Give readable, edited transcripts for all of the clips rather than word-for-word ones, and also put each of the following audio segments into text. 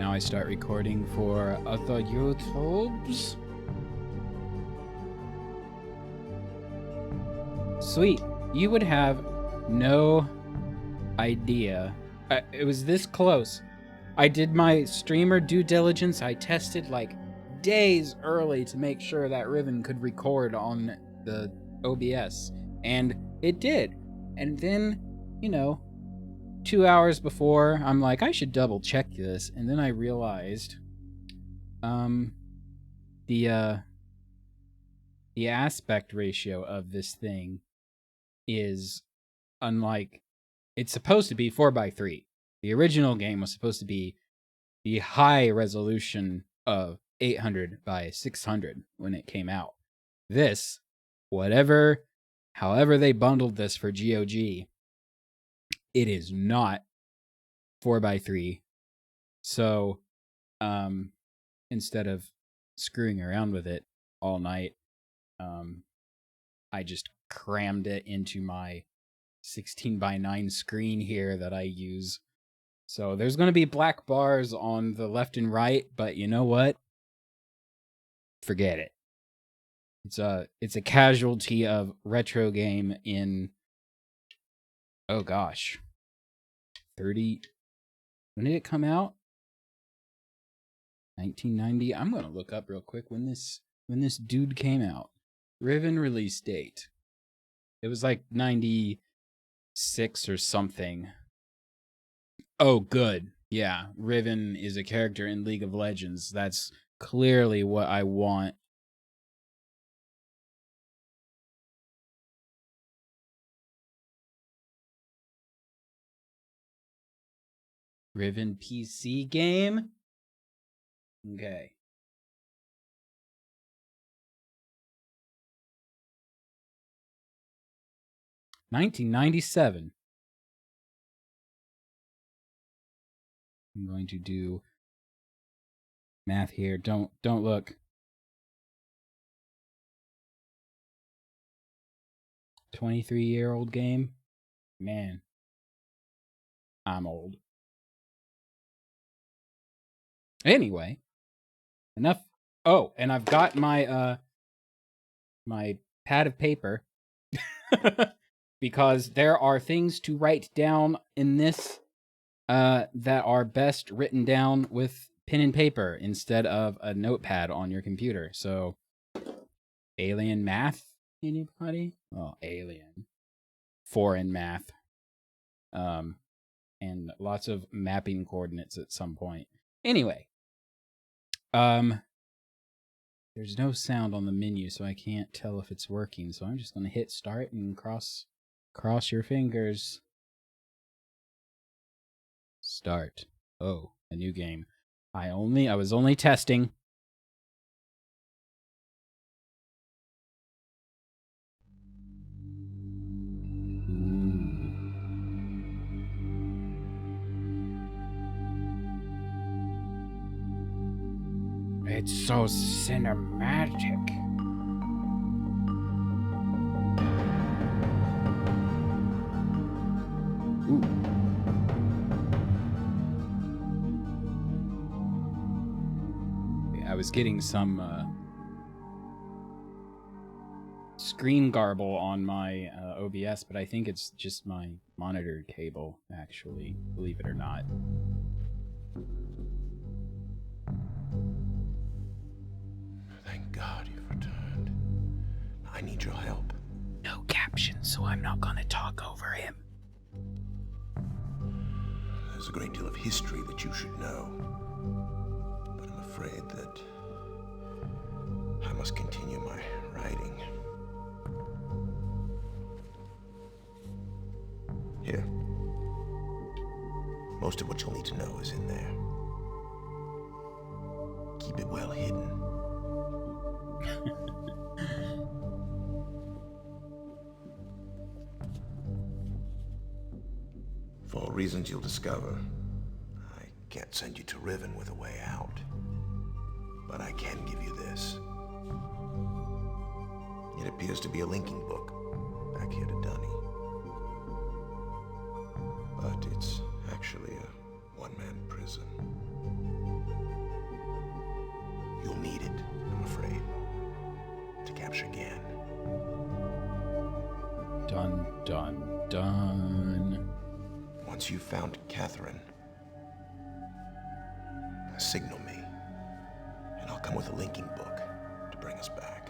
now I start recording for other YouTubes. Sweet. You would have no idea. It was this close. I did my streamer due diligence. I tested like days early to make sure that Riven could record on the OBS. And it did. And then, 2 hours before, I'm like, I should double check this. And then I realized the aspect ratio of this thing is unlike, it's supposed to be 4:3. The original game was supposed to be the high resolution of 800 by 600 when it came out. This, however they bundled this for GOG, it is not 4:3. So, instead of screwing around with it all night, I just crammed it into my 16:9 screen here that I use. So there's going to be black bars on the left and right, but you know what? Forget it. It's a casualty of retro game in, oh gosh, 30. When did it come out? 1990. I'm going to look up real quick when this dude came out. Riven release date. It was like 96 or something. Oh, good. Yeah, Riven is a character in League of Legends. That's clearly what I want. Riven PC game? Okay. $1997. I'm going to do math here. Don't look. 23-year-old game? Man. I'm old. Anyway, enough. Oh, and I've got my my pad of paper because there are things to write down in this that are best written down with pen and paper instead of a notepad on your computer. So, alien math, anybody? Oh, alien. Foreign math. And lots of mapping coordinates at some point. Anyway. There's no sound on the menu, so I can't tell if it's working. So I'm just going to hit start and cross your fingers. Start. Oh, a new game. I was only testing. It's so cinematic. Ooh. I was getting some screen garble on my OBS, but I think it's just my monitor cable, actually, believe it or not. Thank God you've returned. I need your help. No captions, so I'm not gonna talk over him. There's a great deal of history that you should know. But I'm afraid that I must continue my writing. Here. Most of what you'll need to know is in there. Keep it well hidden. For reasons you'll discover, I can't send you to Riven with a way out. But I can give you this. It appears to be a linking book back here to Dunny. But it's actually a one-man prison. capture again. Dun, dun, dun. Once you've found Catherine, signal me, and I'll come with a linking book to bring us back.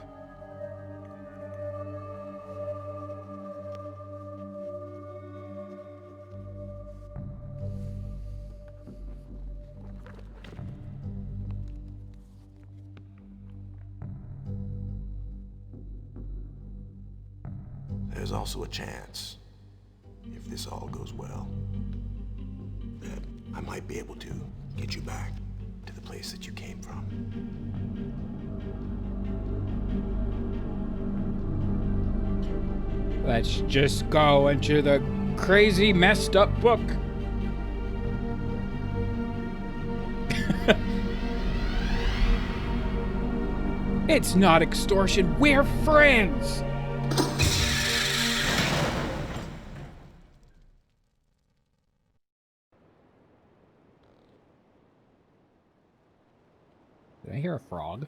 There's also a chance, if this all goes well, that I might be able to get you back to the place that you came from. Let's just go into the crazy, messed up book. It's not extortion. We're friends. Did I hear a frog?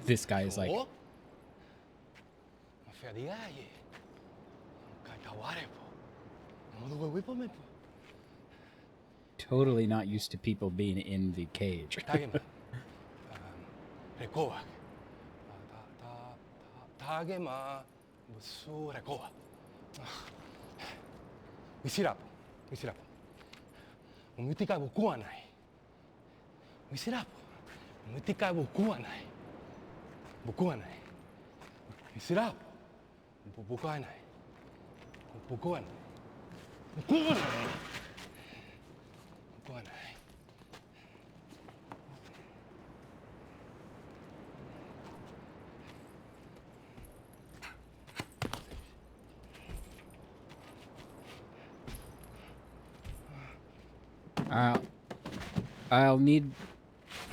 This guy is like, totally not used to people being in the cage.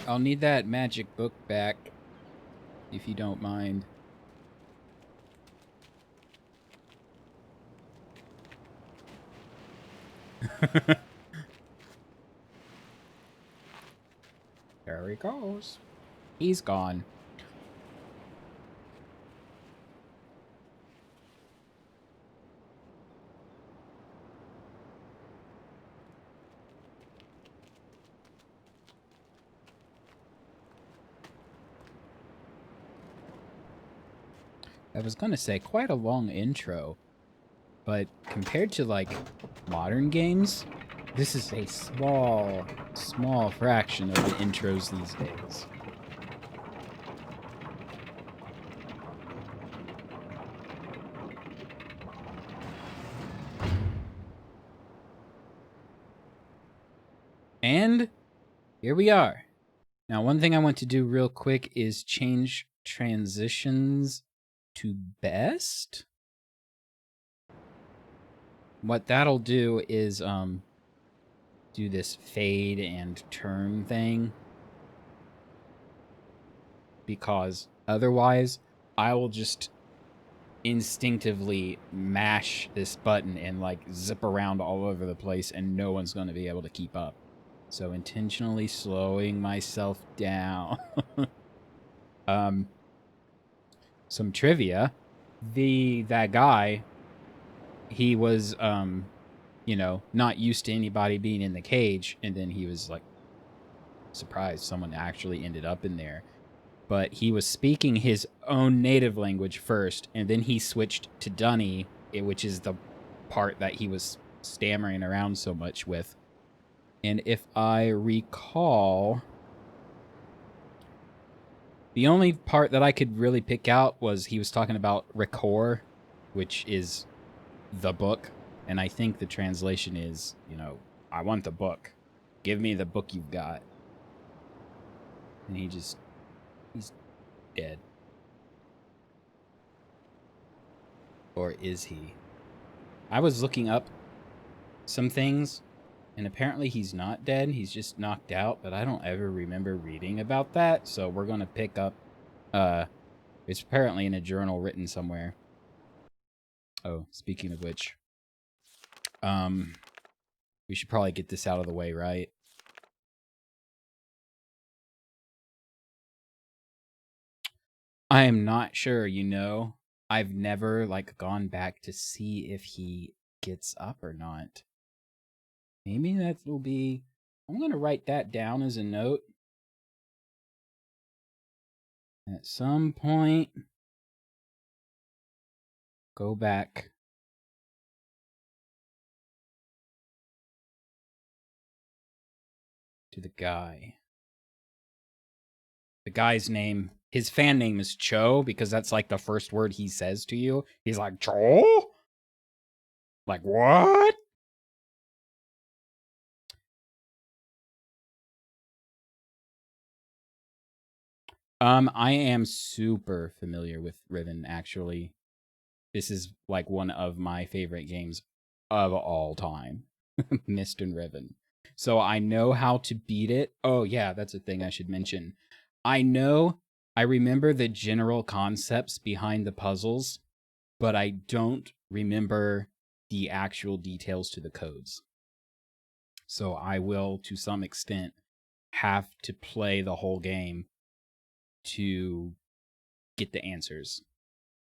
I'll need that magic book back, if you don't mind. There he goes. He's gone. I was gonna say, quite a long intro, but compared to, like, modern games, this is a small fraction of the intros these days. And here we are. Now, one thing I want to do real quick is change transitions to best. What that'll do is do this fade and turn thing, because otherwise I will just instinctively mash this button and like zip around all over the place and no one's going to be able to keep up. So intentionally slowing myself down. Some trivia. That guy, he was you know, not used to anybody being in the cage, and then he was like surprised someone actually ended up in there. But he was speaking his own native language first, and then he switched to Dunny, which is the part that he was stammering around so much with. And if I recall, the only part that I could really pick out was he was talking about Record, which is the book. And I think the translation is, you know, I want the book. Give me the book you've got. And he's dead. Or is he? I was looking up some things, And apparently he's not dead. He's just knocked out, but I don't ever remember reading about that. So we're going to pick up, it's apparently in a journal written somewhere. Oh, speaking of which, we should probably get this out of the way, right? I am not sure, you know. I've never, like, gone back to see if he gets up or not. Maybe that will be... I'm going to write that down as a note. At some point, go back. To the guy. The guy's name, his fan name is Cho, because that's like the first word he says to you. He's like, Cho? Like, what? I am super familiar with Riven, actually. This is like one of my favorite games of all time. Mist and Riven. So I know how to beat it. Oh yeah, that's a thing I should mention. I remember the general concepts behind the puzzles, but I don't remember the actual details to the codes. So I will, to some extent, have to play the whole game to get the answers.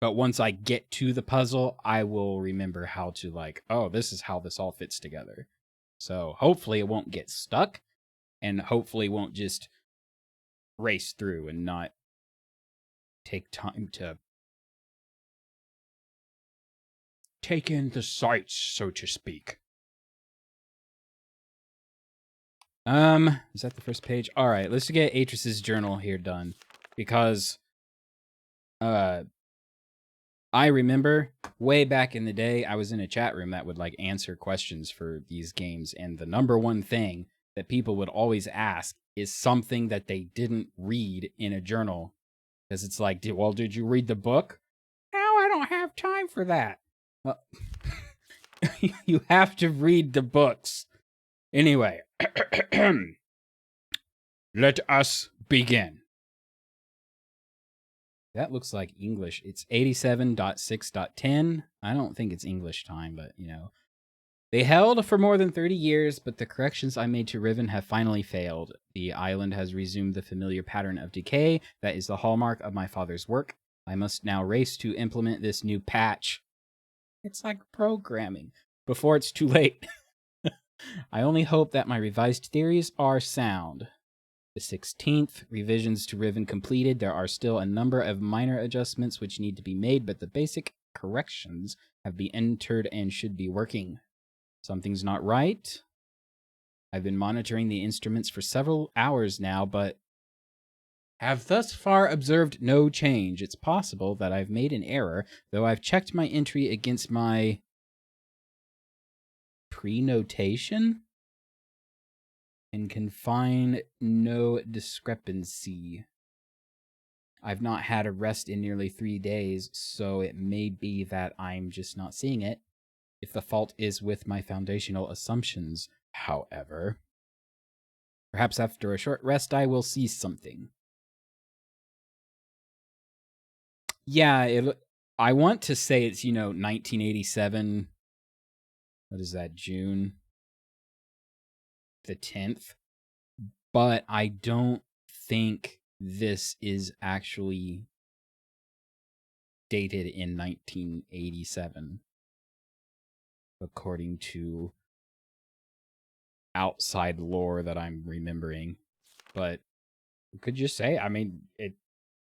But once I get to the puzzle, I will remember how to, like, oh, this is how this all fits together. So hopefully it won't get stuck, and hopefully won't just race through and not take time to take in the sights, so to speak. Is that the first page? All right, let's get Atris's journal here done, because I remember way back in the day, I was in a chat room that would like answer questions for these games, and the number one thing that people would always ask is something that they didn't read in a journal, because it's like, did you read the book? No, I don't have time for that. Well, you have to read the books. Anyway, let us begin. That looks like English. It's 87.6.10. I don't think it's English time, but, you know. They held for more than 30 years, but the corrections I made to Riven have finally failed. The island has resumed the familiar pattern of decay that is the hallmark of my father's work. I must now race to implement this new patch. It's like programming. Before it's too late. I only hope that my revised theories are sound. The 16th, revisions to Riven completed. There are still a number of minor adjustments which need to be made, but the basic corrections have been entered and should be working. Something's not right. I've been monitoring the instruments for several hours now, but have thus far observed no change. It's possible that I've made an error, though I've checked my entry against my pre-notation and can find no discrepancy. I've not had a rest in nearly 3 days, so it may be that I'm just not seeing it. If the fault is with my foundational assumptions, however, perhaps after a short rest I will see something. Yeah, I want to say it's, 1987. What is that, June the 10th? But I don't think this is actually dated in 1987, according to outside lore that I'm remembering. But could you say? I mean,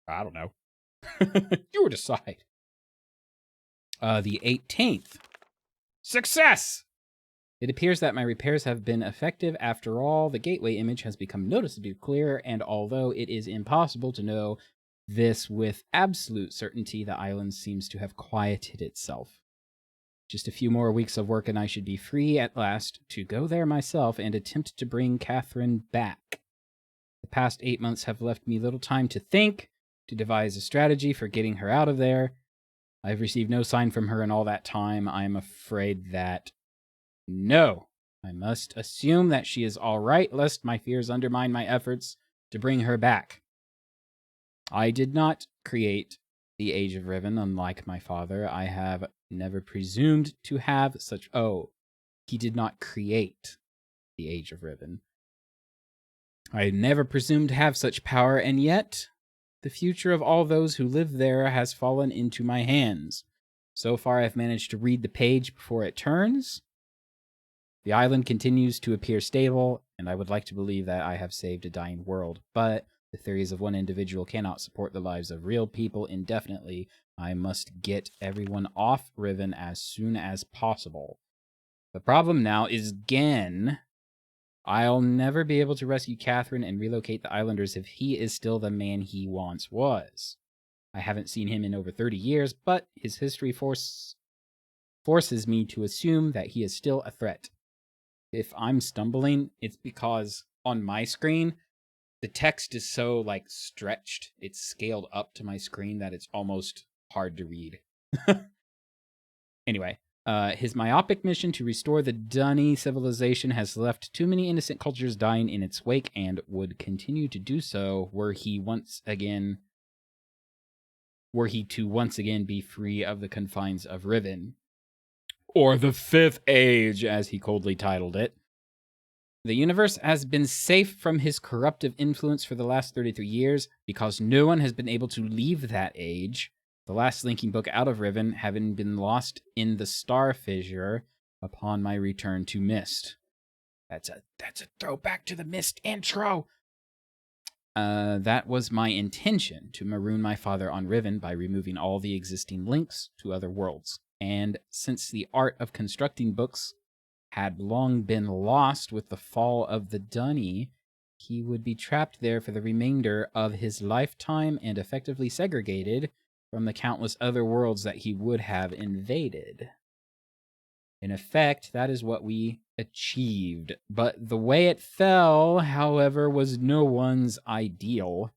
I don't know. You decide. The 18th. Success! It appears that my repairs have been effective after all. The gateway image has become noticeably clearer, and although it is impossible to know this with absolute certainty, the island seems to have quieted itself. Just a few more weeks of work and I should be free at last to go there myself and attempt to bring Catherine back. The past 8 months have left me little time to think, to devise a strategy for getting her out of there. I've received no sign from her in all that time. I am afraid that... No. I must assume that she is all right, lest my fears undermine my efforts to bring her back. I did not create the Age of Riven, unlike my father. I have never presumed to have such... Oh, he did not create the Age of Riven. I never presumed to have such power, and yet the future of all those who live there has fallen into my hands. So far, I've managed to read the page before it turns. The island continues to appear stable, and I would like to believe that I have saved a dying world, but the theories of one individual cannot support the lives of real people indefinitely. I must get everyone off Riven as soon as possible. The problem now is Gen. I'll never be able to rescue Catherine and relocate the islanders if he is still the man he once was. I haven't seen him in over 30 years, but his history forces me to assume that he is still a threat. If I'm stumbling, it's because on my screen, the text is so, stretched. It's scaled up to my screen that it's almost hard to read. Anyway, his myopic mission to restore the Dunny civilization has left too many innocent cultures dying in its wake and would continue to do so were he to once again be free of the confines of Riven. Or the Fifth Age, as he coldly titled it. The universe has been safe from his corruptive influence for the last 33 years because no one has been able to leave that age. The last linking book out of Riven having been lost in the Star Fissure upon my return to Mist. That's a throwback to the Mist intro. That was my intention, to maroon my father on Riven by removing all the existing links to other worlds. And since the art of constructing books had long been lost with the fall of the Dunny, he would be trapped there for the remainder of his lifetime and effectively segregated from the countless other worlds that he would have invaded. In effect, that is what we achieved. But the way it fell, however, was no one's ideal.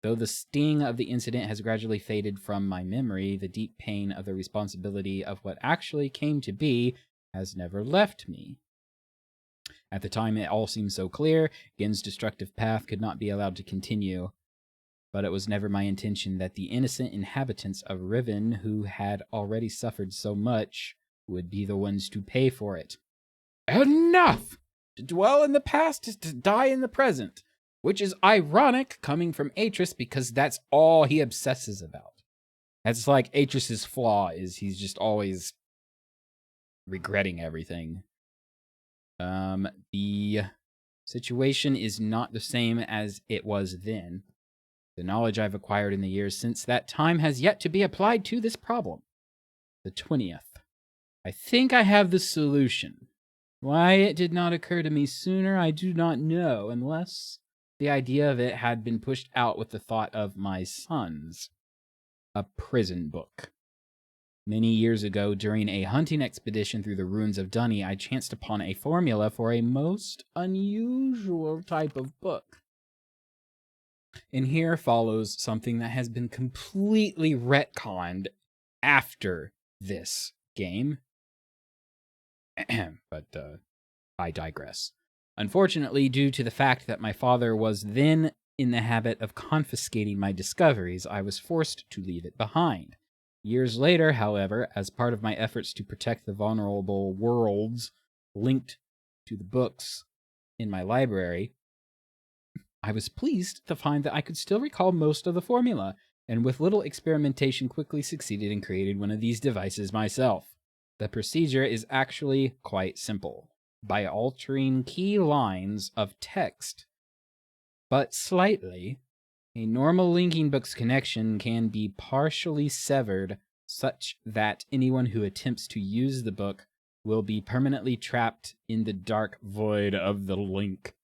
Though the sting of the incident has gradually faded from my memory, the deep pain of the responsibility of what actually came to be has never left me. At the time, it all seemed so clear. Gen's destructive path could not be allowed to continue. But it was never my intention that the innocent inhabitants of Riven, who had already suffered so much, would be the ones to pay for it. Enough! To dwell in the past is to die in the present, which is ironic coming from Atris because that's all he obsesses about. That's like Atris's flaw is he's just always regretting everything. The situation is not the same as it was then. The knowledge I've acquired in the years since that time has yet to be applied to this problem. The 20th. I think I have the solution. Why it did not occur to me sooner, I do not know, unless the idea of it had been pushed out with the thought of my sons. A prison book. Many years ago, during a hunting expedition through the ruins of Dunny, I chanced upon a formula for a most unusual type of book. And here follows something that has been completely retconned after this game. But I digress. Unfortunately, due to the fact that my father was then in the habit of confiscating my discoveries, I was forced to leave it behind. Years later, however, as part of my efforts to protect the vulnerable worlds linked to the books in my library, I was pleased to find that I could still recall most of the formula, and with little experimentation quickly succeeded in creating one of these devices myself. The procedure is actually quite simple. By altering key lines of text, but slightly, a normal linking book's connection can be partially severed such that anyone who attempts to use the book will be permanently trapped in the dark void of the link.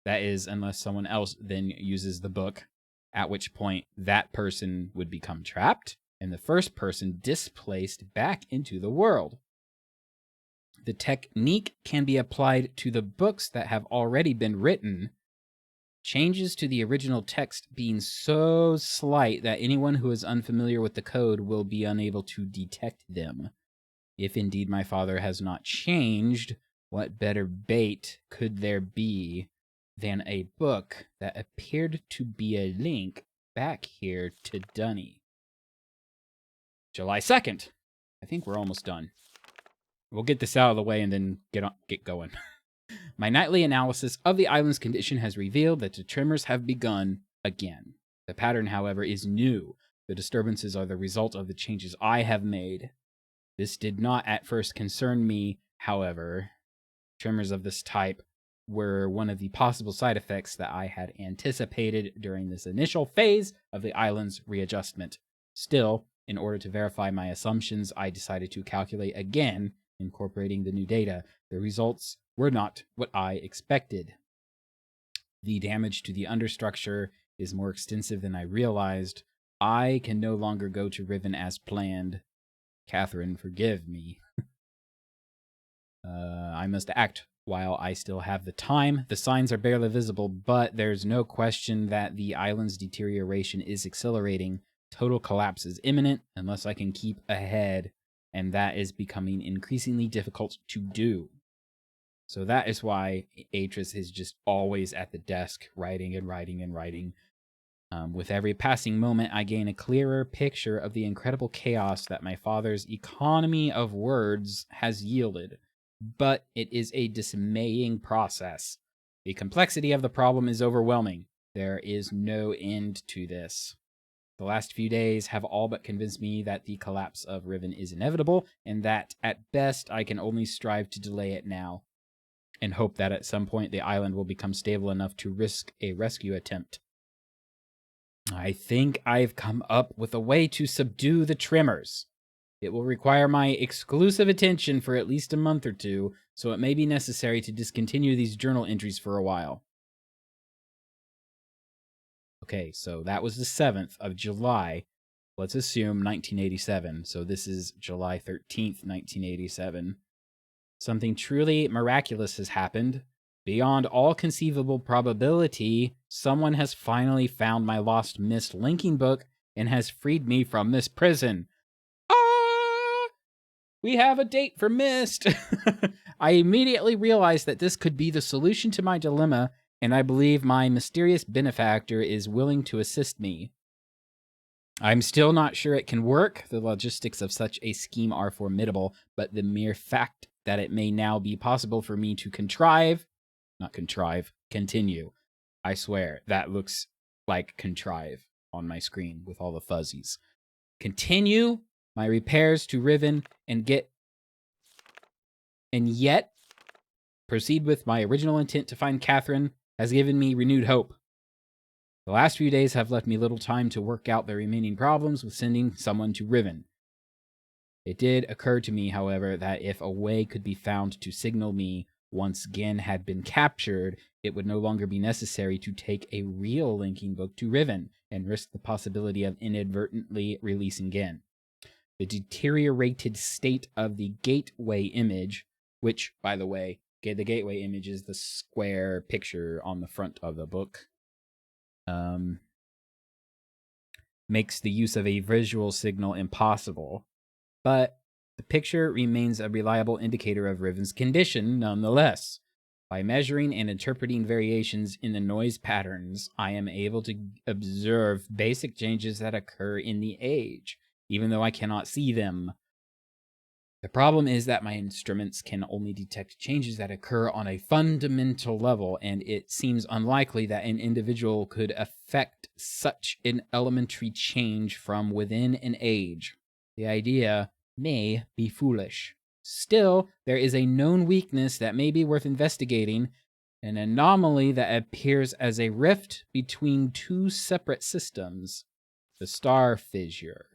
That is, unless someone else then uses the book, at which point that person would become trapped, and the first person displaced back into the world. The technique can be applied to the books that have already been written, changes to the original text being so slight that anyone who is unfamiliar with the code will be unable to detect them. If indeed my father has not changed, What better bait could there be than a book that appeared to be a link back here to Dunny? July 2nd. I think we're almost done. We'll get this out of the way and then get going. My nightly analysis of the island's condition has revealed that the tremors have begun again. The pattern, however, is new. The disturbances are the result of the changes I have made. This did not at first concern me, however. Tremors of this type were one of the possible side effects that I had anticipated during this initial phase of the island's readjustment. Still, in order to verify my assumptions, I decided to calculate again, incorporating the new data. The results were not what I expected. The damage to the understructure is more extensive than I realized. I can no longer go to Riven as planned. Catherine, forgive me. I must act while I still have the time. The signs are barely visible, but there's no question that the island's deterioration is accelerating. Total collapse is imminent unless I can keep ahead, and that is becoming increasingly difficult to do. So that is why Atris is just always at the desk, writing and writing and writing. With every passing moment, I gain a clearer picture of the incredible chaos that my father's economy of words has yielded. But it is a dismaying process. The complexity of the problem is overwhelming. There is no end to this. The last few days have all but convinced me that the collapse of Riven is inevitable, and that, at best, I can only strive to delay it now, and hope that at some point the island will become stable enough to risk a rescue attempt. I think I've come up with a way to subdue the tremors. It will require my exclusive attention for at least a month or two, so it may be necessary to discontinue these journal entries for a while. Okay, so that was the 7th of July. Let's assume 1987. So this is July 13th, 1987. Something truly miraculous has happened. Beyond all conceivable probability, someone has finally found my lost Mist linking book and has freed me from this prison. Ah! We have a date for Mist! I immediately realized that this could be the solution to my dilemma, and I believe my mysterious benefactor is willing to assist me. I'm still not sure it can work. The logistics of such a scheme are formidable, but the mere fact that it may now be possible for me to continue. I swear, that looks like contrive on my screen with all the fuzzies. Continue my repairs to Riven and yet proceed with my original intent to find Catherine has given me renewed hope. The last few days have left me little time to work out the remaining problems with sending someone to Riven. It did occur to me, however, that if a way could be found to signal me once Gen had been captured, it would no longer be necessary to take a real linking book to Riven and risk the possibility of inadvertently releasing Gen. The deteriorated state of the gateway image, which, by the way, the gateway image is the square picture on the front of the book, makes the use of a visual signal impossible. But the picture remains a reliable indicator of Riven's condition nonetheless. By measuring and interpreting variations in the noise patterns, I am able to observe basic changes that occur in the age, even though I cannot see them. The problem is that my instruments can only detect changes that occur on a fundamental level, and it seems unlikely that an individual could affect such an elementary change from within an age. The idea may be foolish. Still, there is a known weakness that may be worth investigating, an anomaly that appears as a rift between two separate systems, the star fissure.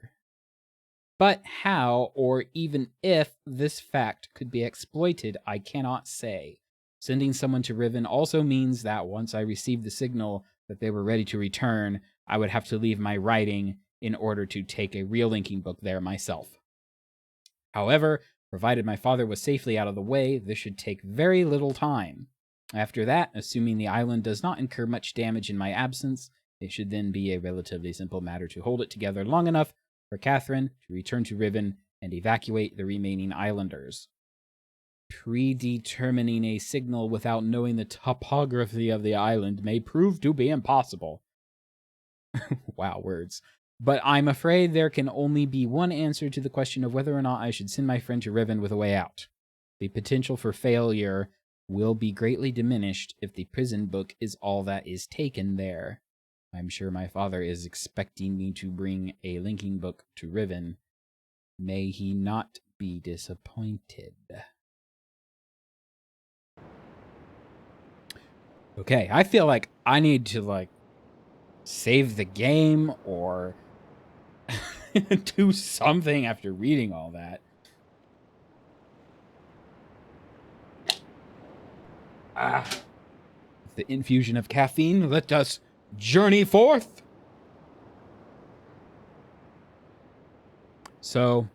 But how, or even if, this fact could be exploited, I cannot say. Sending someone to Riven also means that once I received the signal that they were ready to return, I would have to leave my writing in order to take a real linking book there myself. However, provided my father was safely out of the way, this should take very little time. After that, assuming the island does not incur much damage in my absence, it should then be a relatively simple matter to hold it together long enough for Catherine to return to Riven and evacuate the remaining islanders. Predetermining a signal without knowing the topography of the island may prove to be impossible. Wow, words. But I'm afraid there can only be one answer to the question of whether or not I should send my friend to Riven with a way out. The potential for failure will be greatly diminished if the prison book is all that is taken there. I'm sure my father is expecting me to bring a linking book to Riven. May he not be disappointed. Okay, I feel like I need to, save the game or do something after reading all that. With the infusion of caffeine, let us journey forth. So,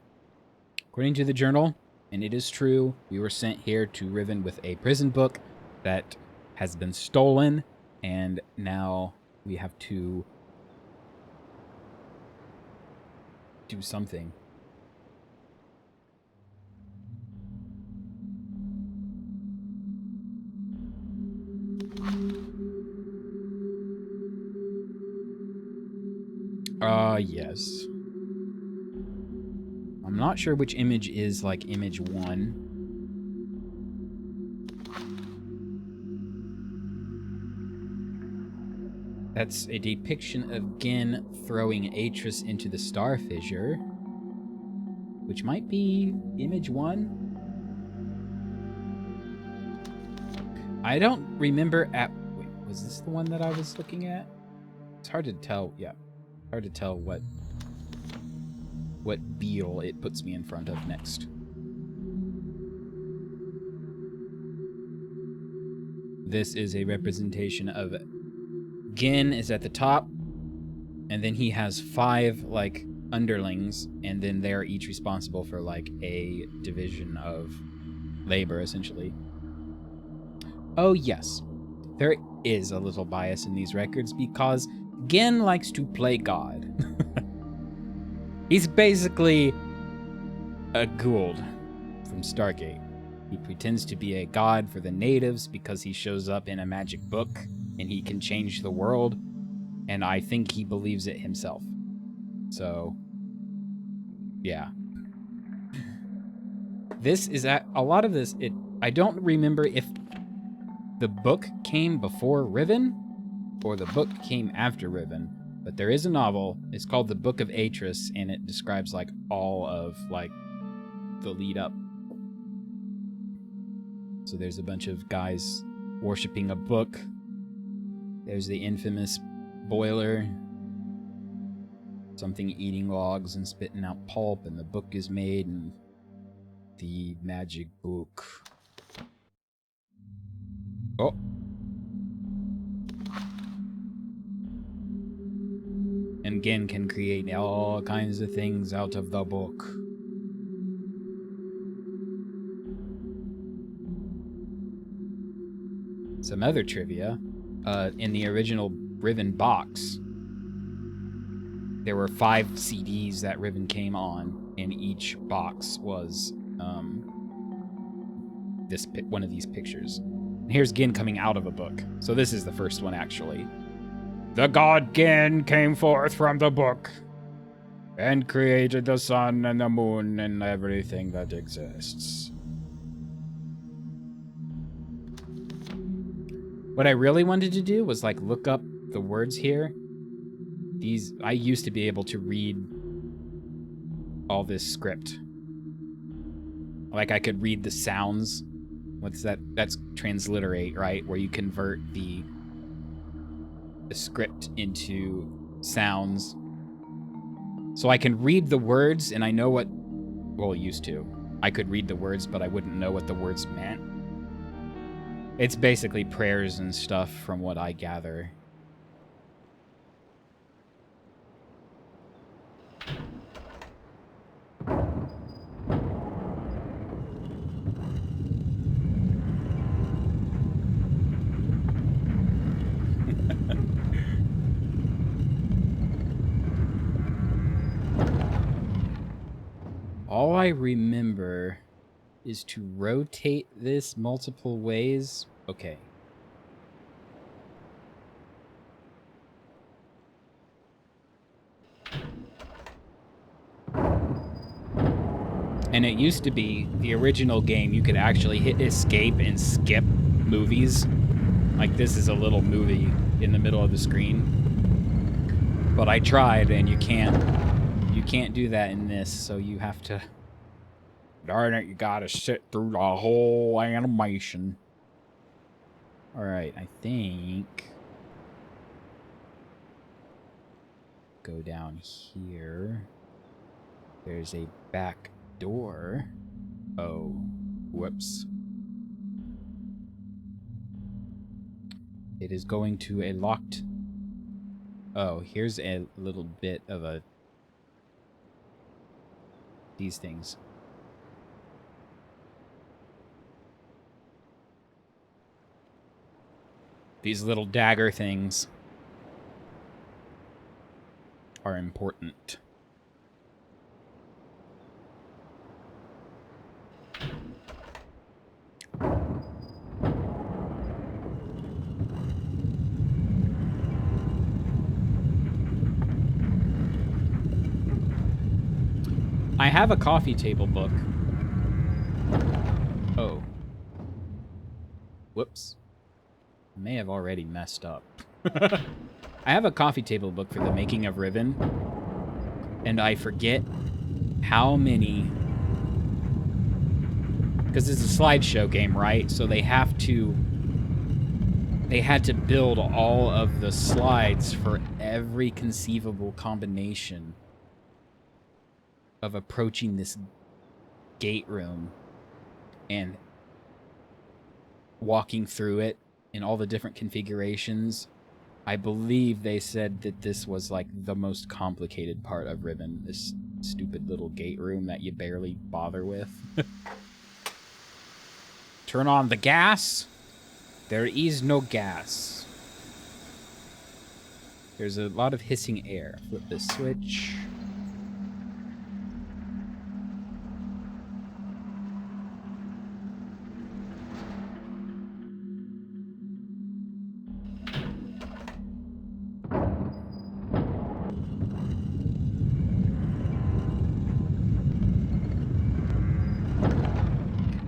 according to the journal, and it is true, we were sent here to Riven with a prison book that has been stolen, and now we have to do something. Yes. I'm not sure which image is, image 1. That's a depiction of Gin throwing Atris into the star fissure, which might be image 1. I don't remember wait, was this the one that I was looking at? It's hard to tell. Yeah, hard to tell what beetle it puts me in front of next. This is a representation of Gin is at the top, and then he has 5 underlings, and then they're each responsible for a division of labor, essentially. Oh yes, there is a little bias in these records because Gin likes to play God. He's basically a Gould from Stargate. He pretends to be a god for the natives because he shows up in a magic book and he can change the world, and I think he believes it himself. So, yeah. This is a lot of this. I don't remember if the book came before Riven or the book came after Riven, but there is a novel. It's called The Book of Atris, and it describes all of the lead up. So there's a bunch of guys worshiping a book. There's the infamous boiler, something eating logs and spitting out pulp, and the book is made, and the magic book. Oh. And Gin can create all kinds of things out of the book. Some other trivia. In the original Riven box, there were 5 CDs that Riven came on, and each box was one of these pictures. And here's Gin coming out of a book. So this is the first one, actually. The god Gin came forth from the book and created the sun and the moon and everything that exists. What I really wanted to do was look up the words here. I used to be able to read all this script. I could read the sounds. What's that? That's transliterate, right? Where you convert the script into sounds. So I can read the words, and I know what... Well, used to. I could read the words, but I wouldn't know what the words meant. It's basically prayers and stuff from what I gather. All I remember is to rotate this multiple ways. Okay. And it used to be, the original game, you could actually hit escape and skip movies. Like, this is a little movie in the middle of the screen. But I tried, and you can't do that in this, so you have to... Darn it, you gotta sit through the whole animation. Alright, I think... Go down here. There's a back door. Oh, whoops. It is going to a locked... Oh, here's a little bit of a... These things. These little dagger things are important. I have a coffee table book. Oh. Whoops. I may have already messed up. I have a coffee table book for the making of Riven, and I forget how many... Because it's a slideshow game, right? So they had to build all of the slides for every conceivable combination of approaching this gate room and walking through it in all the different configurations. I believe they said that this was like the most complicated part of Riven, this stupid little gate room that you barely bother with. Turn on the gas. There is no gas. There's a lot of hissing air. Flip the switch.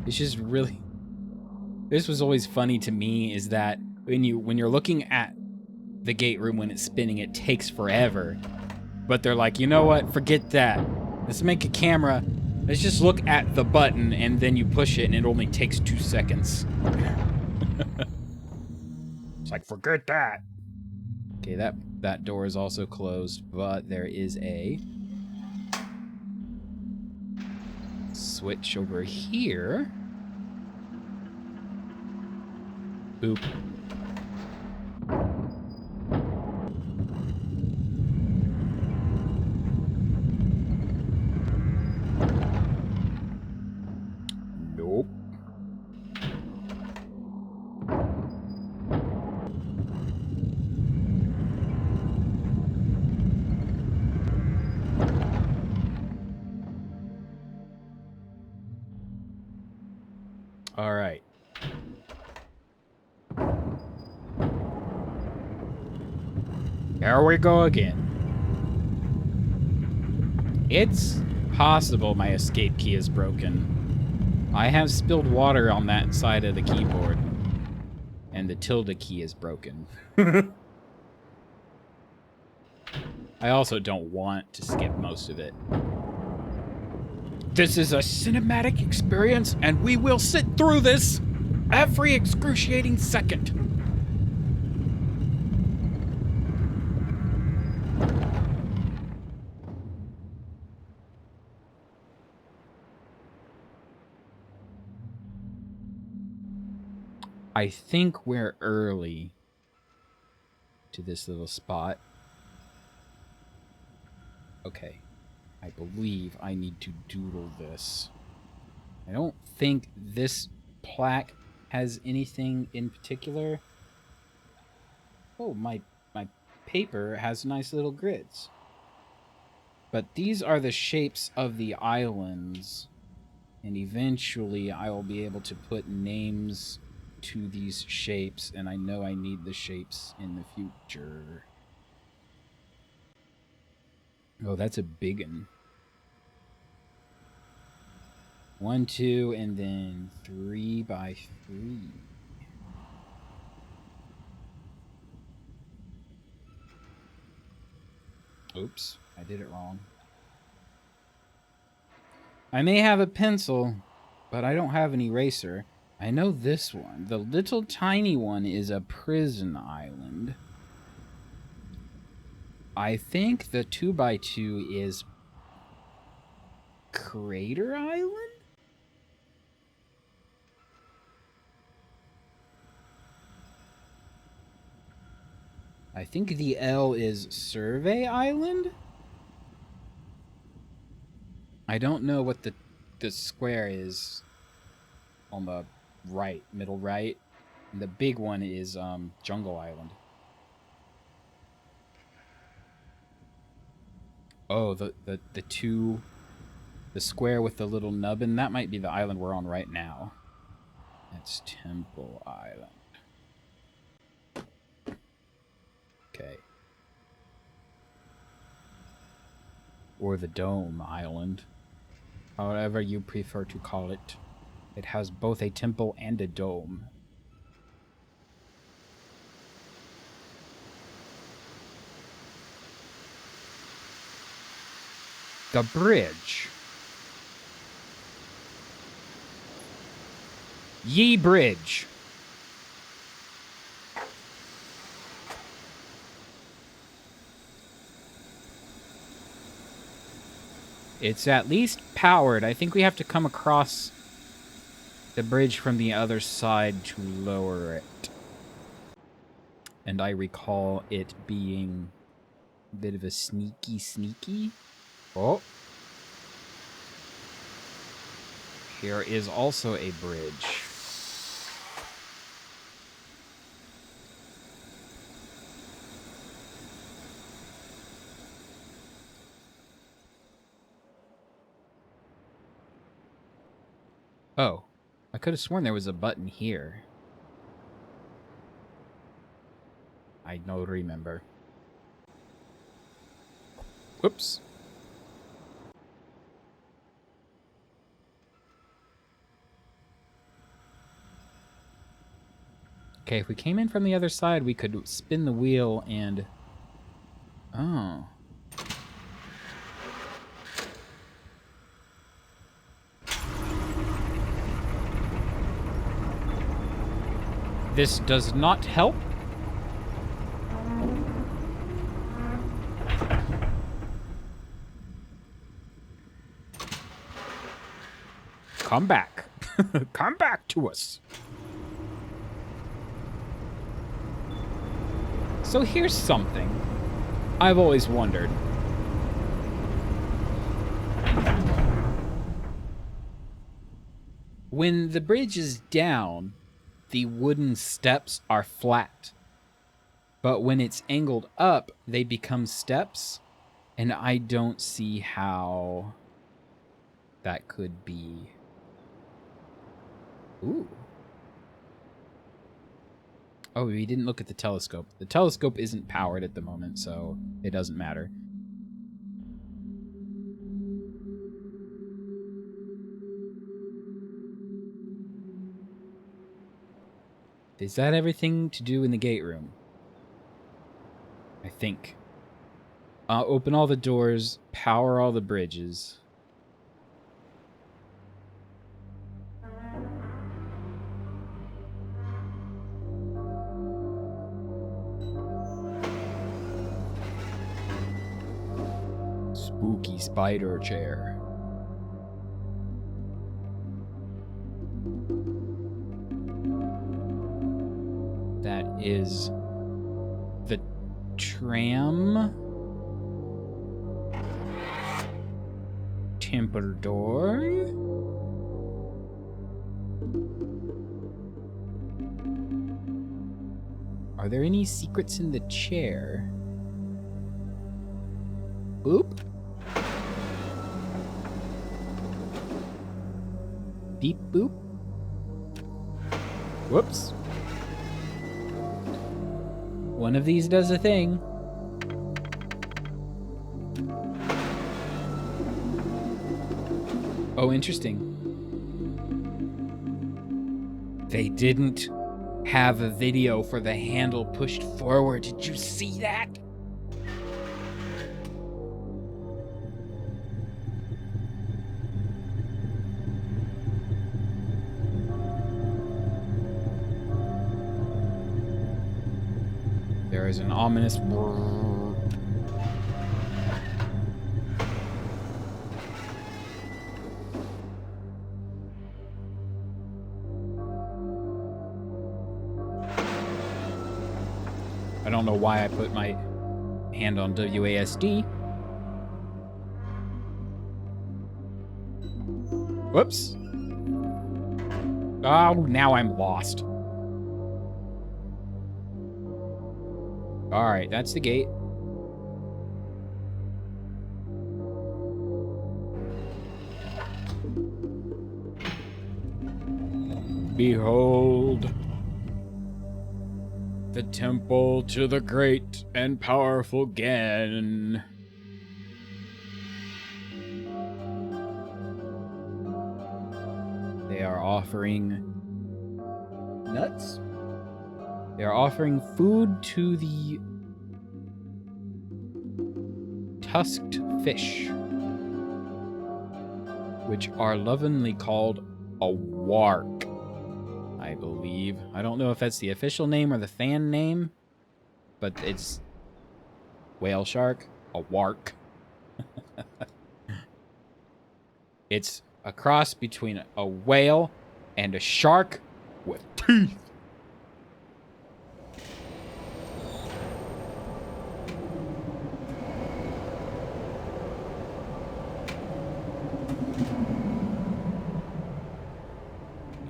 It's just really... This was always funny to me, is that when you're looking at the gate room when it's spinning, it takes forever. But they're like, you know what? Forget that. Let's make a camera. Let's just look at the button, and then you push it, and it only takes 2 seconds. It's like, forget that. Okay, that door is also closed, but there is a switch over here. Boop. Nope. All right. Here we go again. It's possible my escape key is broken. I have spilled water on that side of the keyboard, and the tilde key is broken. I also don't want to skip most of it. This is a cinematic experience, and we will sit through this every excruciating second. I think we're early to this little spot. Okay. I believe I need to doodle this. I don't think this plaque has anything in particular. Oh, my paper has nice little grids. But these are the shapes of the islands And eventually I will be able to put names to these shapes, and I know I need the shapes in the future. Oh, that's a big one. 1, 2, and then 3 by 3. Oops, I did it wrong. I may have a pencil, but I don't have an eraser. I know this one. The little tiny one is a prison island. I think the 2 by 2 is Crater Island? I think the L is Survey Island? I don't know what the square is on the right, middle right. And the big one is Jungle Island. Oh, the square with the little nubbin, that might be the island we're on right now. That's Temple Island. Okay. Or the Dome Island. However you prefer to call it. It has both a temple and a dome. The bridge. Ye bridge. It's at least powered. I think we have to come across the bridge from the other side to lower it. And I recall it being a bit of a sneaky. Oh. Here is also a bridge. Oh, I could have sworn there was a button here. I don't remember. Whoops. Okay, if we came in from the other side, we could spin the wheel and... Oh. This does not help. Come back. Come back to us. So here's something I've always wondered. When the bridge is down, the wooden steps are flat. But when it's angled up, they become steps. And I don't see how that could be. Ooh. Oh, we didn't look at the telescope. The telescope isn't powered at the moment, so it doesn't matter. Is that everything to do in the gate room? I think. Open all the doors, power all the bridges. Spooky spider chair. That is the tram. Temple door. Are there any secrets in the chair? Oop. Beep boop. Whoops. One of these does a thing. Oh, interesting. They didn't have a video for the handle pushed forward. Did you see that? There is an ominous brrr. I don't know why I put my hand on WASD. Whoops. Oh, now I'm lost. All right, that's the gate. Behold, the temple to the great and powerful Gan. They are offering nuts. They are offering food to the tusked fish, which are lovingly called a wark, I believe. I don't know if that's the official name or the fan name, but it's whale shark, a wark. It's a cross between a whale and a shark with teeth.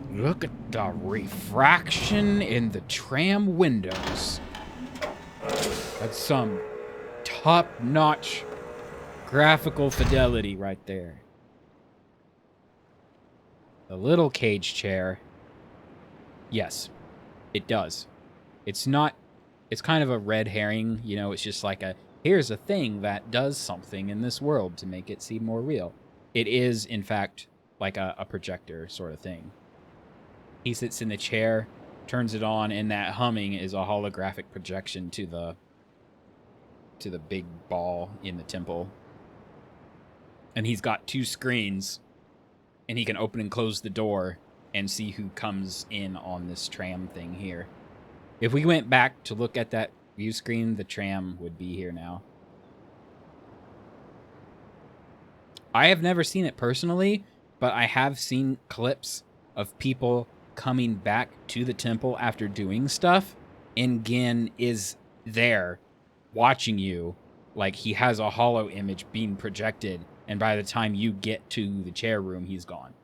Look at the refraction in the tram windows. That's some top-notch graphical fidelity right there. The little cage chair. Yes, it does. It's not... It's kind of a red herring, you know, it's just like a... Here's a thing that does something in this world to make it seem more real. It is, in fact, like a projector sort of thing. He sits in the chair, turns it on, and that humming is a holographic projection to the big ball in the temple. And he's got 2 screens, and he can open and close the door and see who comes in on this tram thing here. If we went back to look at that view screen, the tram would be here now. I have never seen it personally, but I have seen clips of people coming back to the temple after doing stuff, and Gin is there watching you like he has a hollow image being projected, and by the time you get to the chair room, he's gone.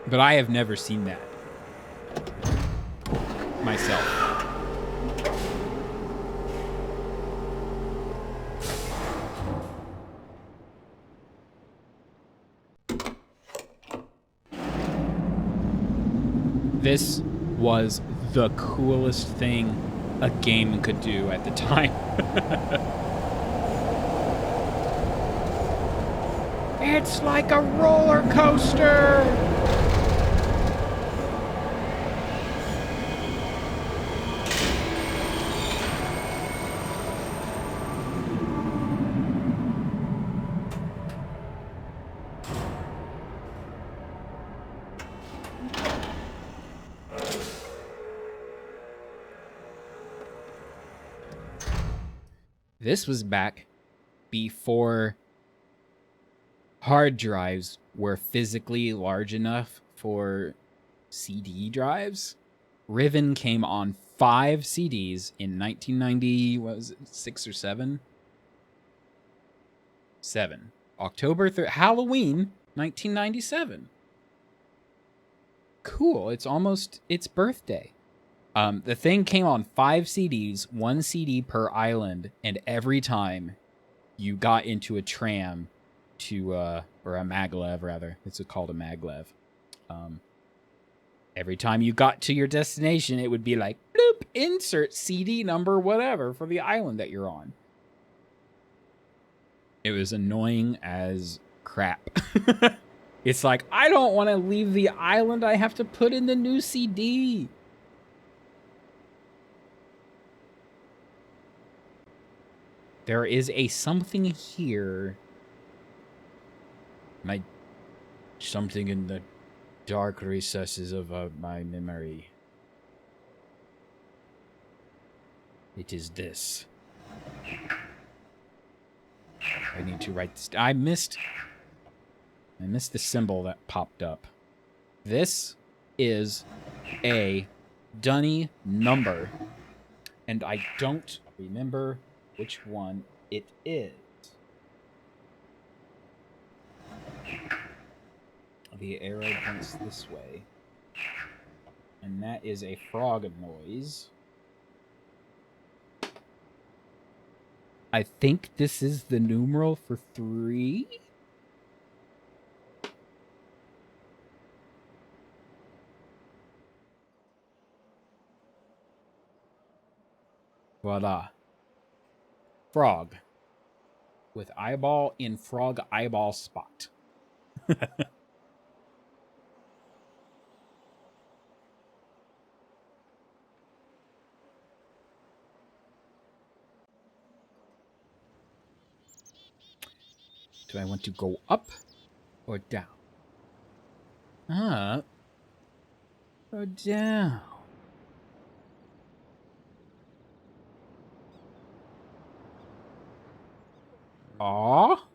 But I have never seen that myself. This was the coolest thing a game could do at the time. It's like a roller coaster! This was back before hard drives were physically large enough for CD drives. Riven came on 5 CDs in 1990, what was it, 6 or 7? 7. October 3rd, Halloween, 1997. Cool, it's almost its birthday. The thing came on 5 CDs, 1 CD per island, and every time you got into a tram to or a maglev rather. It's called a maglev. Every time you got to your destination, it would be like, bloop, insert CD number whatever for the island that you're on. It was annoying as crap. It's like, I don't want to leave the island. I have to put in the new CD. There is a something here. Something in the dark recesses of my memory. It is this. I need to write this. I missed the symbol that popped up. This is a dunny number, and I don't remember which one it is. The arrow points this way, and that is a frog noise. I think this is the numeral for 3. Voila. Frog. With eyeball in frog eyeball spot. Do I want to go up or down? Up or down? Aw.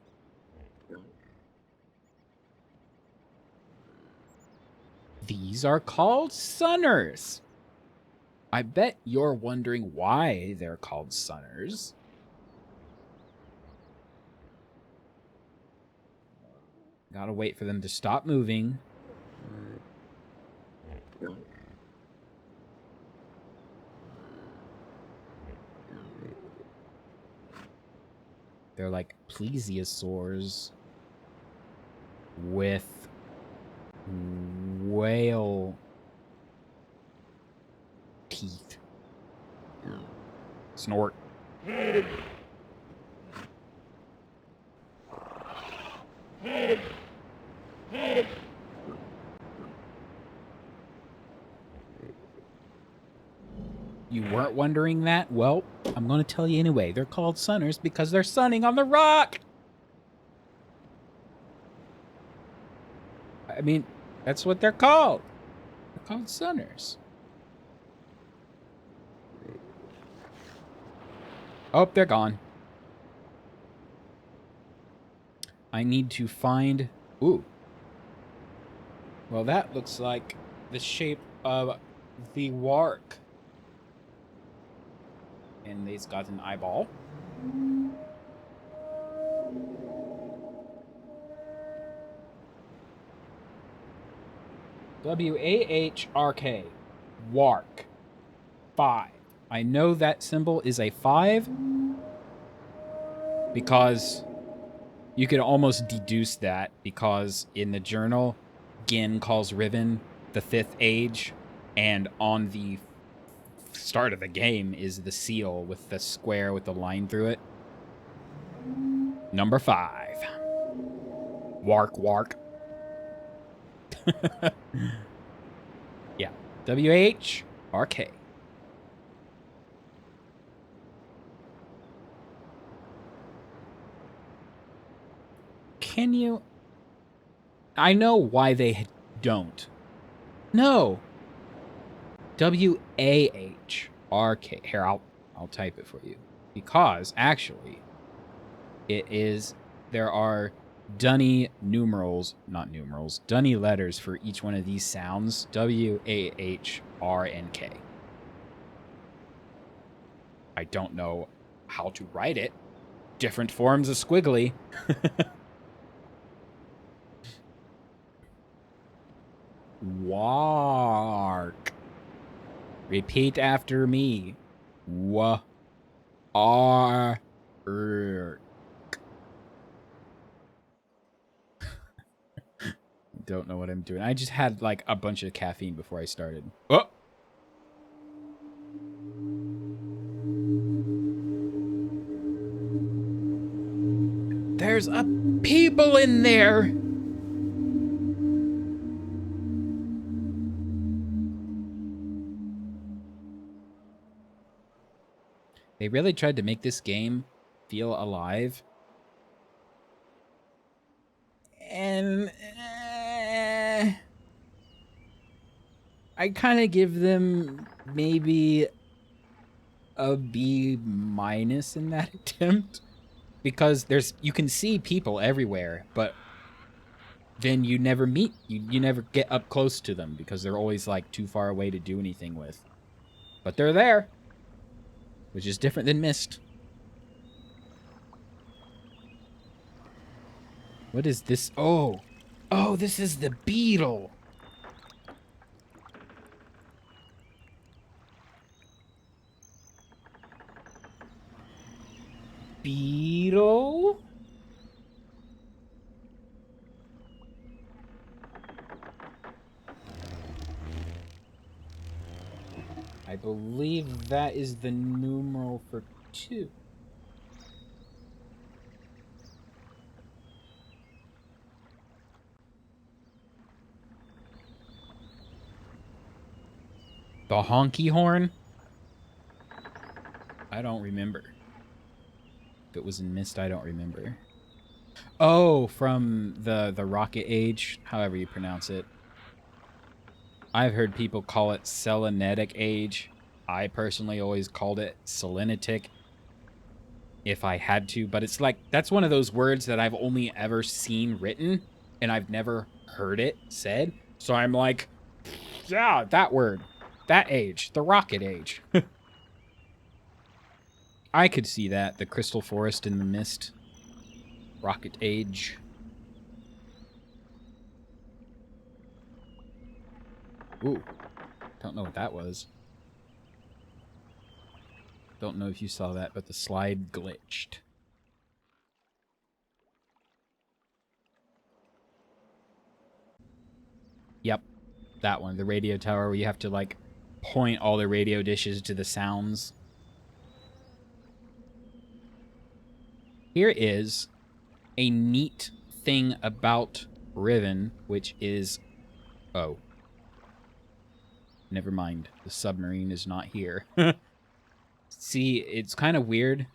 These are called sunners. I bet you're wondering why they're called sunners. Gotta wait for them to stop moving. They're like plesiosaurs with whale teeth. Snort. You weren't wondering that? Well, I'm going to tell you anyway. They're called sunners because they're sunning on the rock. I mean, that's what they're called. They're called sunners. Oh, they're gone. I need to find... Ooh. Well, that looks like the shape of the wark. And he's got an eyeball. W-A-H-R-K. Wark. 5. I know that symbol is a 5 because you could almost deduce that because in the journal, Gin calls Riven the 5th age, and on the start of the game is the seal with the square with the line through it. Number 5. Wark, wark. Yeah. W-H-R-K. Can you... I know why they don't. No. W-A-H-R-K. Here, I'll type it for you. Because, actually, it is... There are dunny numerals... Not numerals. Dunny letters for each one of these sounds. W-A-H-R-N-K. I don't know how to write it. Different forms of squiggly. Wark. Repeat after me. Wark. don't know what I'm doing. I just had like a bunch of caffeine before I started. Oh! There's a people in there! They really tried to make this game feel alive. And I kind of give them maybe a B- in that attempt, because you can see people everywhere, but then you never meet, you never get up close to them because they're always like too far away to do anything with. But they're there, which is different than Myst. What is this? Oh, this is the beetle. Beetle? I believe that is the numeral for 2. The honky horn? I don't remember. If it was in Myst, I don't remember. Oh, from the Rocket Age, however you pronounce it. I've heard people call it Selenetic Age. I personally always called it Selenitic if I had to, but it's like, that's one of those words that I've only ever seen written and I've never heard it said. So I'm like, yeah, that word, that age, the Rocket Age. I could see that, the Crystal Forest in the Myst. Rocket Age. Ooh, don't know what that was. Don't know if you saw that, but the slide glitched. Yep, that one. The radio tower where you have to, like, point all the radio dishes to the sounds. Here is a neat thing about Riven, which is... Oh. Never mind. The submarine is not here. See, it's kind of weird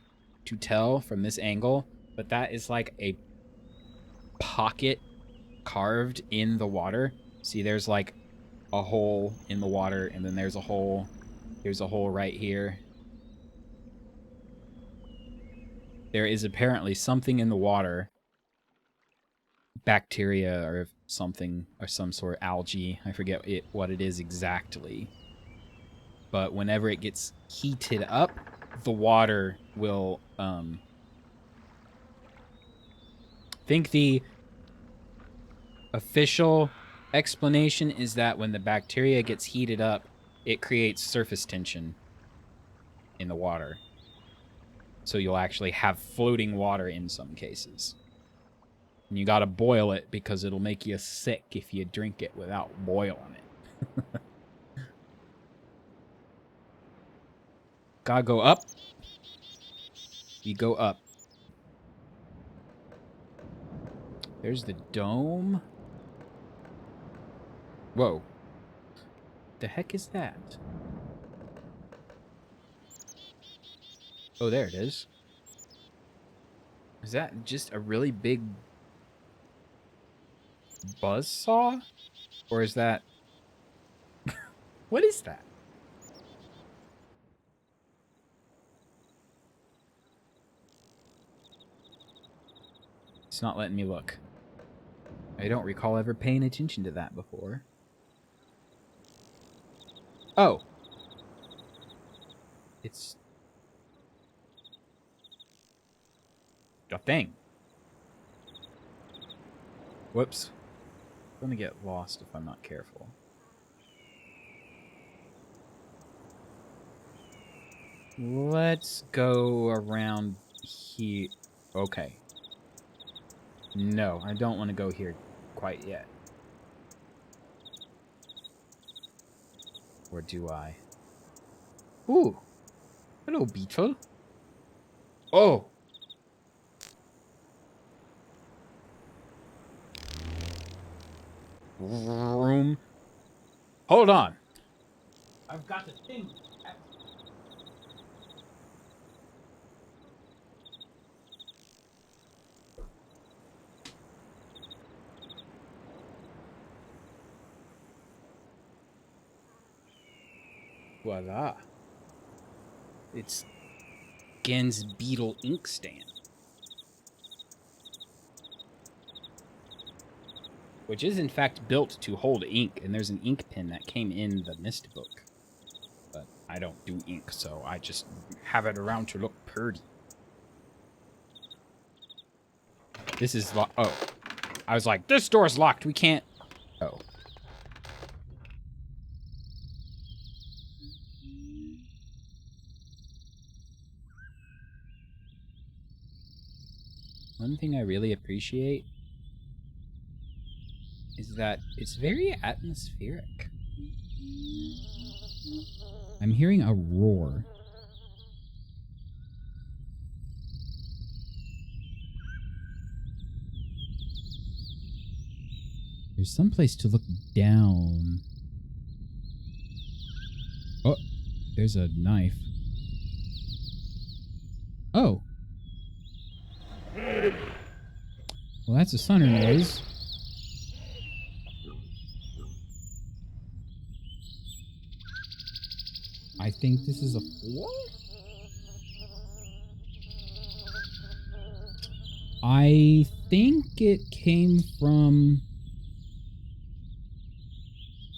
to tell from this angle, but that is like a pocket carved in the water. See, there's like a hole in the water, and then there's a hole. There's a hole right here. There is apparently something in the water. Bacteria or something, or some sort of algae. I forget what it is exactly. But whenever it gets heated up, the water will, I think the official explanation is that when the bacteria gets heated up, it creates surface tension in the water. So you'll actually have floating water in some cases. And you gotta boil it because it'll make you sick if you drink it without boiling it. Gotta go up. You go up. There's the dome. Whoa. The heck is that? Oh, there it is. Is that just a really big buzzsaw? Or is that... What is that? It's not letting me look. I don't recall ever paying attention to that before. Oh. It's a thing. Whoops. I'm gonna get lost if I'm not careful. Let's go around here. Okay. No, I don't want to go here quite yet. Or do I? Ooh. Hello, beetle. Oh. Room. Hold on. I've got the thing. Voila. It's Gen's beetle inkstand. Which is in fact built to hold ink, and there's an ink pen that came in the mist book. But I don't do ink, so I just have it around to look pretty. This is oh. I was like, this door's locked, we can't. Oh. One thing I really appreciate is that it's very atmospheric. I'm hearing a roar. There's some place to look down. Oh, there's a knife. Oh. Well, that's a sunner noise. I think this is a floor? I think it came from...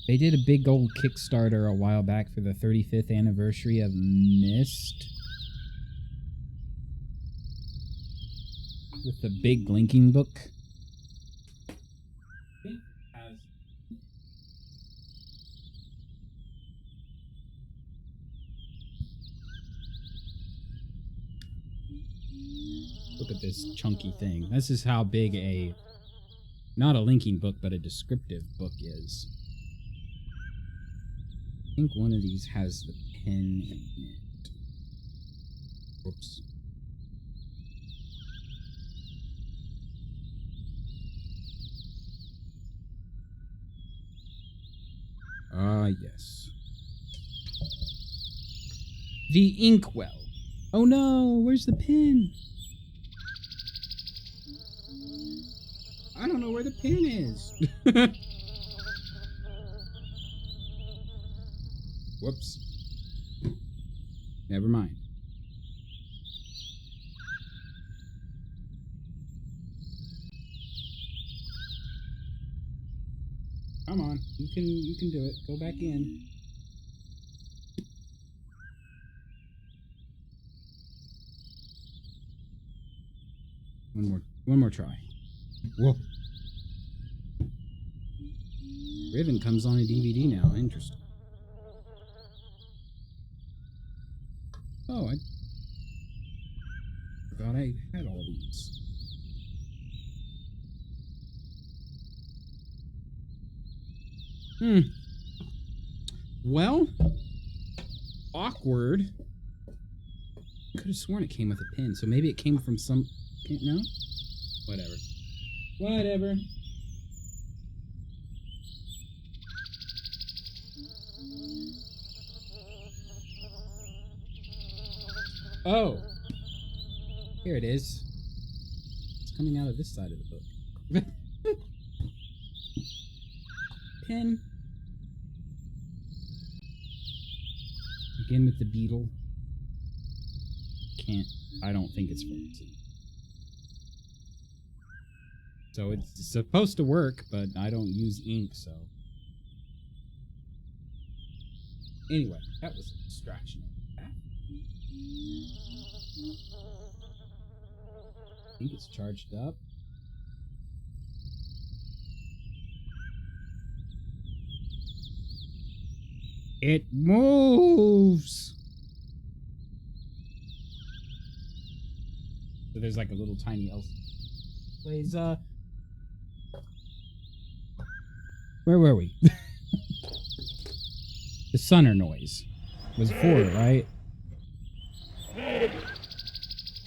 They did a big old Kickstarter a while back for the 35th anniversary of Myst. With the big linking book. Look at this chunky thing. This is how big a, not a linking book, but a descriptive book is. I think one of these has the pen in it. Whoops. Ah, yes. The inkwell. Oh no, where's the pen? I don't know where the pen is. Whoops. Never mind. Come on, you can do it. Go back in. One more try. Whoa. Riven comes on a DVD now. Interesting. Oh, I forgot I had all these. Well, awkward. Could have sworn it came with a pin, so maybe it came from some... No? Whatever. Whatever. Oh. Here it is. It's coming out of this side of the book. Pen. Again with the beetle. I don't think it's focusing. So it's supposed to work, but I don't use ink, so. Anyway, that was a distraction. I think it's charged up. It moves! So there's like a little tiny else. Plays, where were we? The Sunner noise was 4, right?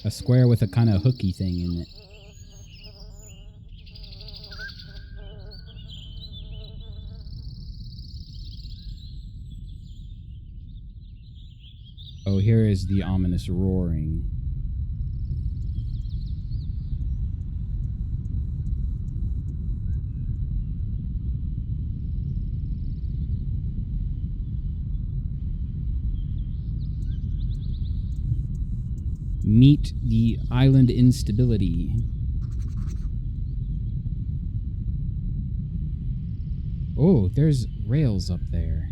A square with a kind of hooky thing in it. Oh, here is the ominous roaring. Meet the island instability. Oh, there's rails up there.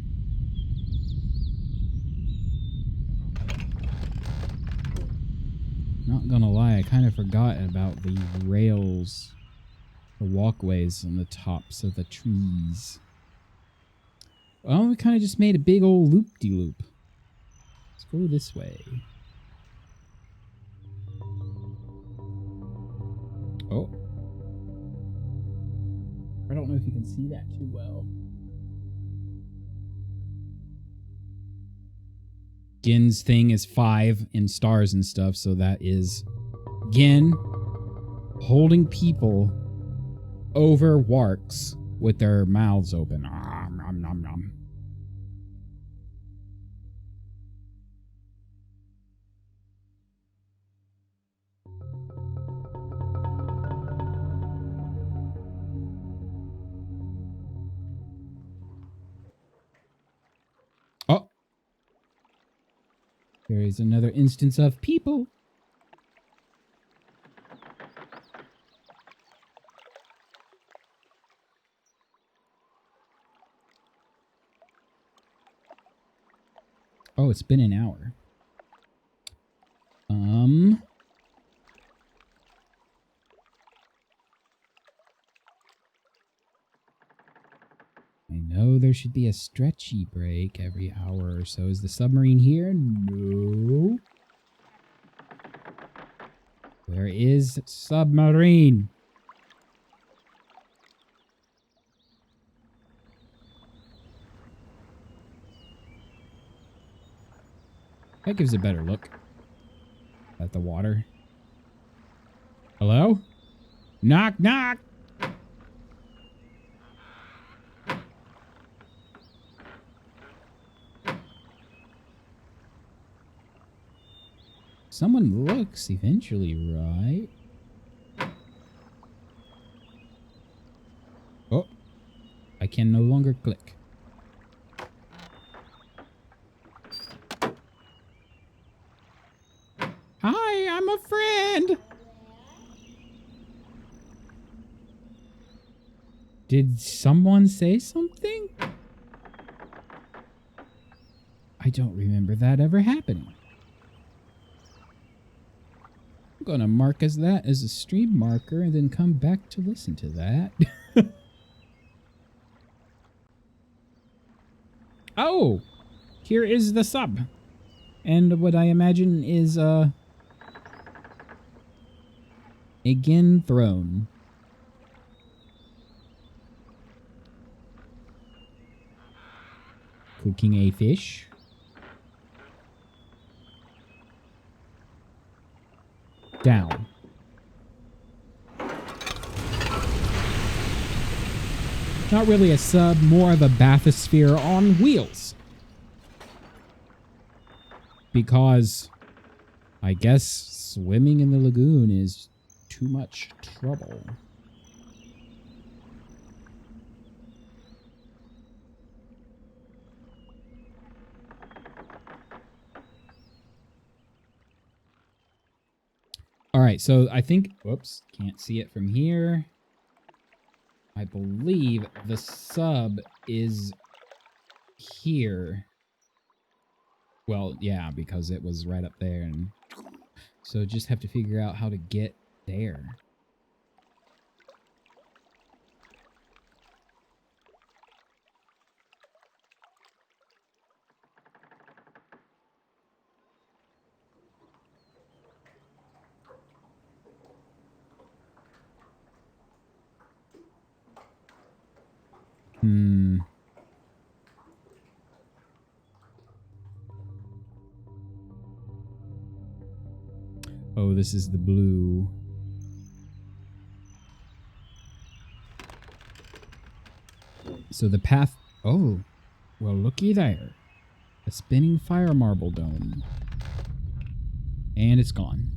Not gonna lie, I kind of forgot about the rails, the walkways on the tops of the trees. Well, we kind of just made a big old loop-de-loop. Let's go this way. Oh. I don't know if you can see that too well. Gin's thing is 5 in stars and stuff, so that is Gin holding people over warks with their mouths open. Nom, nom, nom. Oh. There is another instance of people. Oh, it's been an hour. I know there should be a stretchy break every hour or so. Is the submarine here? No. Where is submarine? That gives a better look at the water. Hello? Knock, knock! Someone looks eventually, right? Oh, I can no longer click. Hi, I'm a friend! Did someone say something? I don't remember that ever happening. I'm gonna mark as that as a stream marker and then come back to listen to that. Oh! Here is the sub. And what I imagine is a Gin throne. Cooking a fish. Down. Not really a sub, more of a bathysphere on wheels. Because I guess swimming in the lagoon is too much trouble. All right, so I think, whoops, can't see it from here. I believe the sub is here. Well, yeah, because it was right up there, and so just have to figure out how to get there. Oh, this is the blue. So the path... Oh, well, looky there. A spinning fire marble dome. And it's gone.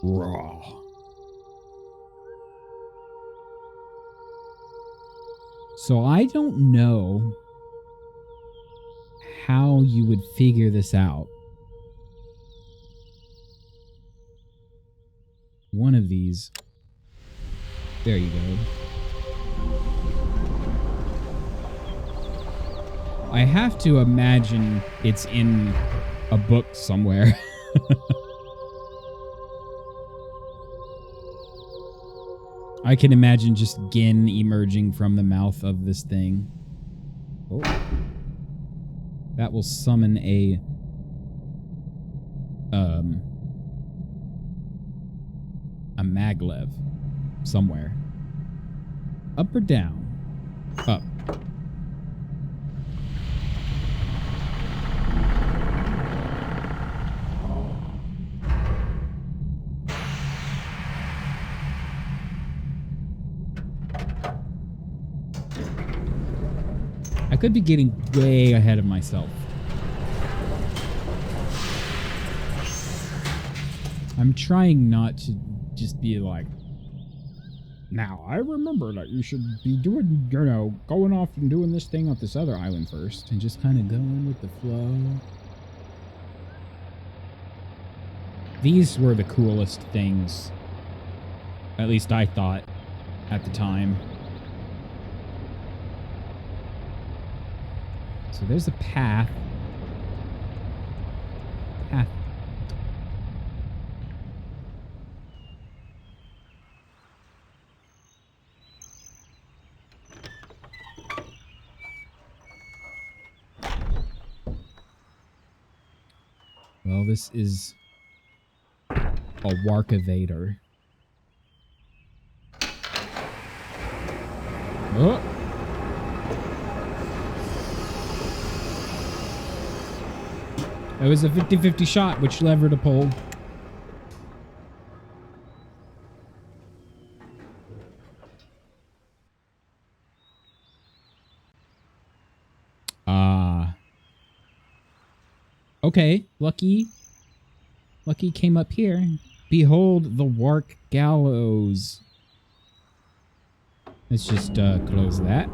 Raw. So I don't know how you would figure this out. One of these. There you go. I have to imagine it's in a book somewhere. I can imagine just Gin emerging from the mouth of this thing. Oh. That will summon a maglev somewhere. Up or down? Up. I could be getting way ahead of myself. I'm trying not to just be like, now, I remember that you should be doing, you know, going off and doing this thing at this other island first, and just kind of going with the flow. These were the coolest things. At least I thought at the time. So there's a path. Path. Well, this is a Warcavator. Oh! It was a 50-50 shot, which lever to pull. Okay, Lucky. Lucky came up here. Behold the Wark Gallows. Let's just close that.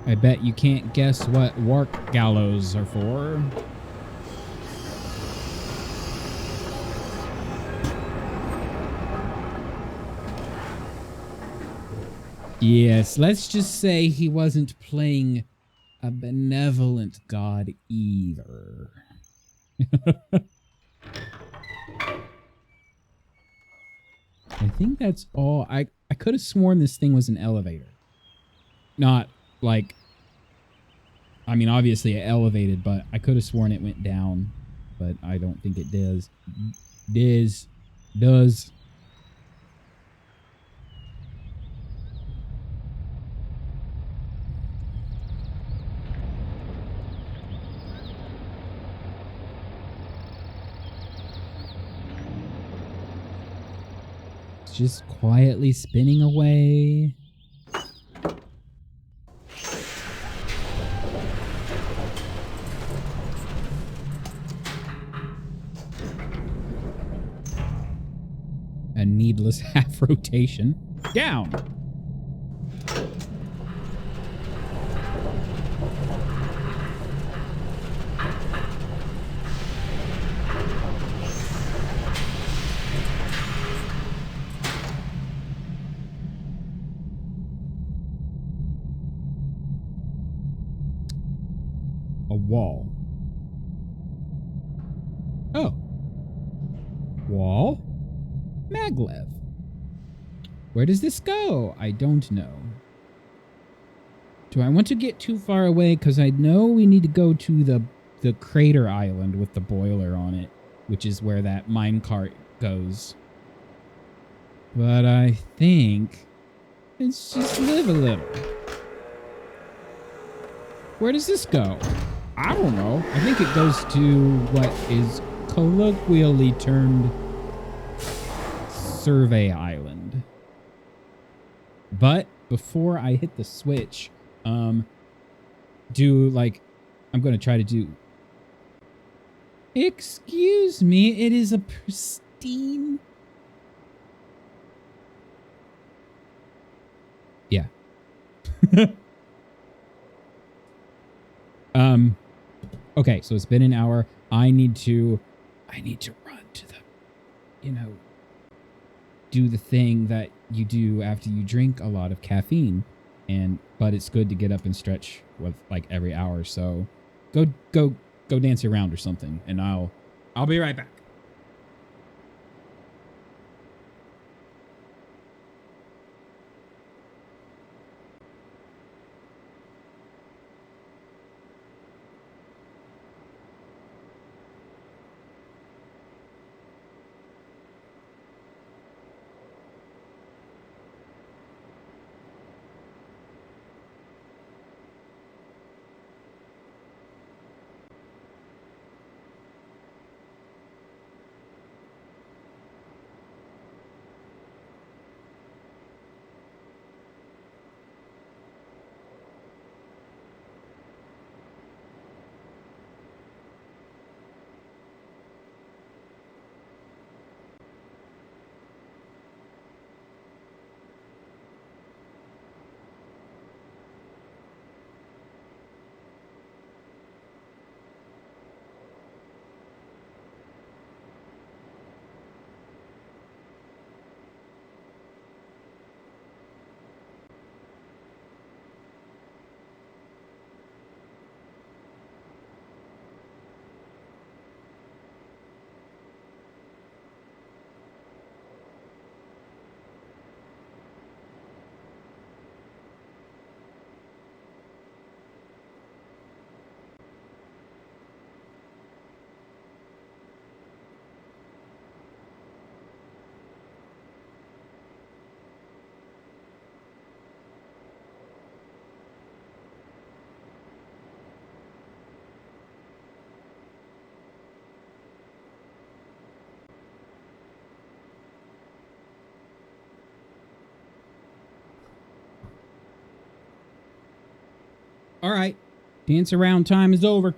I bet you can't guess what Wark Gallows are for. Yes, let's just say he wasn't playing a benevolent god either. I think that's all. I could have sworn this thing was an elevator. Not like, I mean, obviously it elevated, but I could have sworn it went down, but I don't think it does. Does. Just quietly spinning away. A needless half rotation. Down. Wall. Oh. Wall? Maglev. Where does this go? I don't know. Do I want to get too far away? Because I know we need to go to the crater island with the boiler on it. which is where that minecart goes. But I think let's just live a little. Where does this go? I don't know. I think it goes to what is colloquially termed Survey Island. But before I hit the switch, I'm gonna try to do. Excuse me, it is a pristine. Yeah. Okay, so it's been an hour. I need to run to the, do the thing that you do after you drink a lot of caffeine. But it's good to get up and stretch with like every hour. So go dance around or something, and I'll be right back. All right, dance around time is over.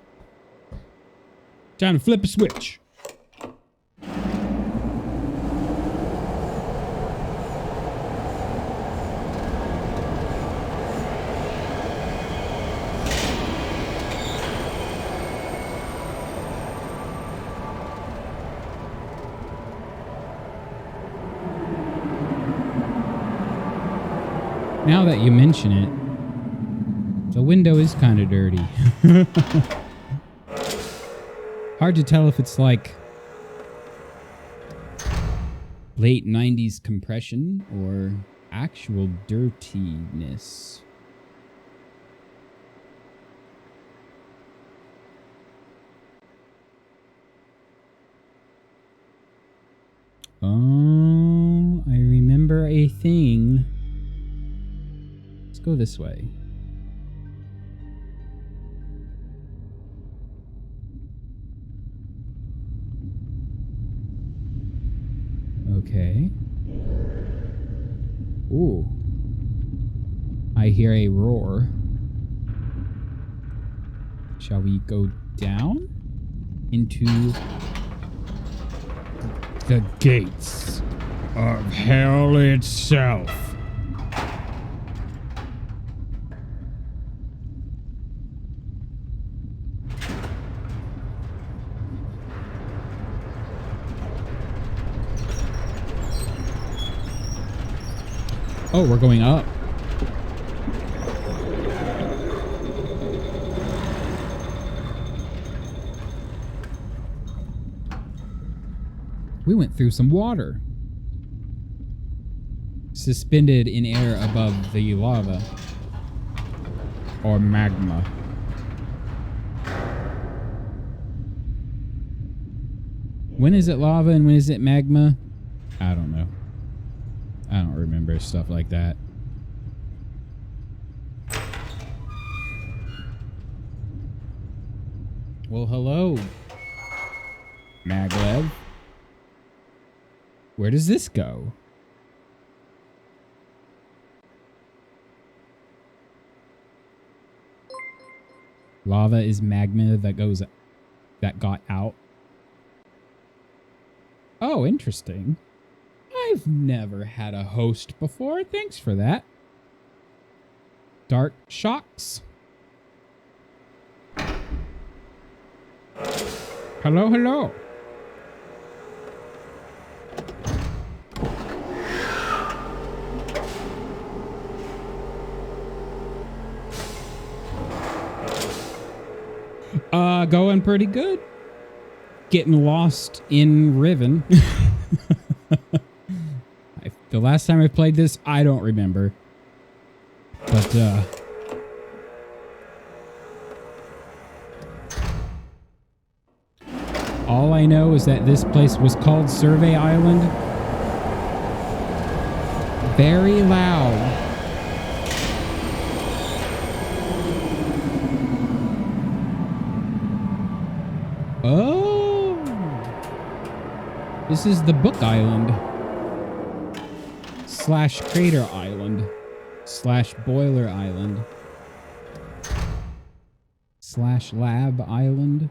Time to flip a switch. Now that you mention it, the window is kind of dirty. Hard to tell if it's like late 90s compression or actual dirtiness. Oh, I remember a thing. Let's go this way. Okay. Ooh. I hear a roar. Shall we go down into the gates of hell itself? Oh, we're going up. We went through some water. Suspended in air above the lava. Or magma. When is it lava and when is it magma? I don't know. I don't remember stuff like that. Well, hello, Maglev. Where does this go? Lava is magma that got out. Oh, interesting. I've never had a host before. Thanks for that. Dark shocks. Hello, hello. Going pretty good. Getting lost in Riven. The last time I played this, I don't remember. But, all I know is that this place was called Survey Island. Very loud. Oh! This is the Book Island. / Crater Island. / Boiler Island. / Lab Island.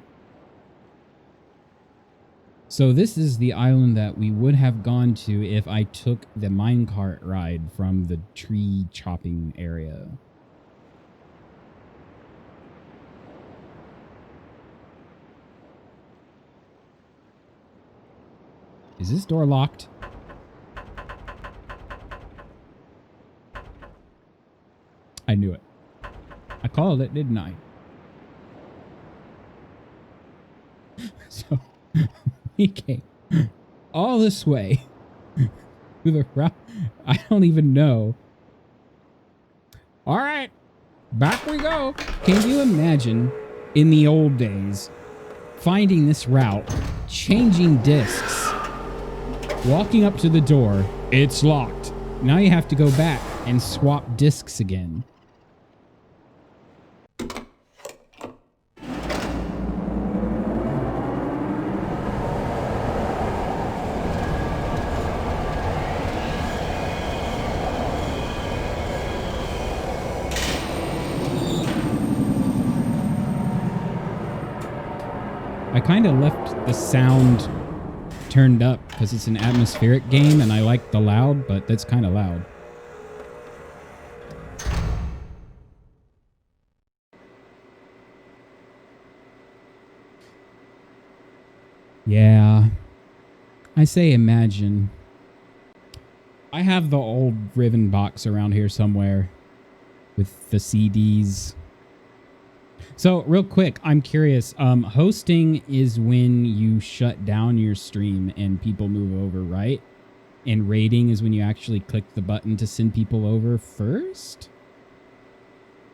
So this is the island that we would have gone to if I took the minecart ride from the tree chopping area. Is this door locked? I knew it. I called it, didn't I? So we came all this way through the route. I don't even know. All right, back we go. Can you imagine in the old days finding this route, changing discs, walking up to the door, it's locked. Now you have to go back and swap discs again. I kind of left the sound turned up because it's an atmospheric game and I like the loud, but that's kind of loud. Yeah, I say imagine. I have the old Riven box around here somewhere with the CDs. So real quick, I'm curious, hosting is when you shut down your stream and people move over, right? And raiding is when you actually click the button to send people over first?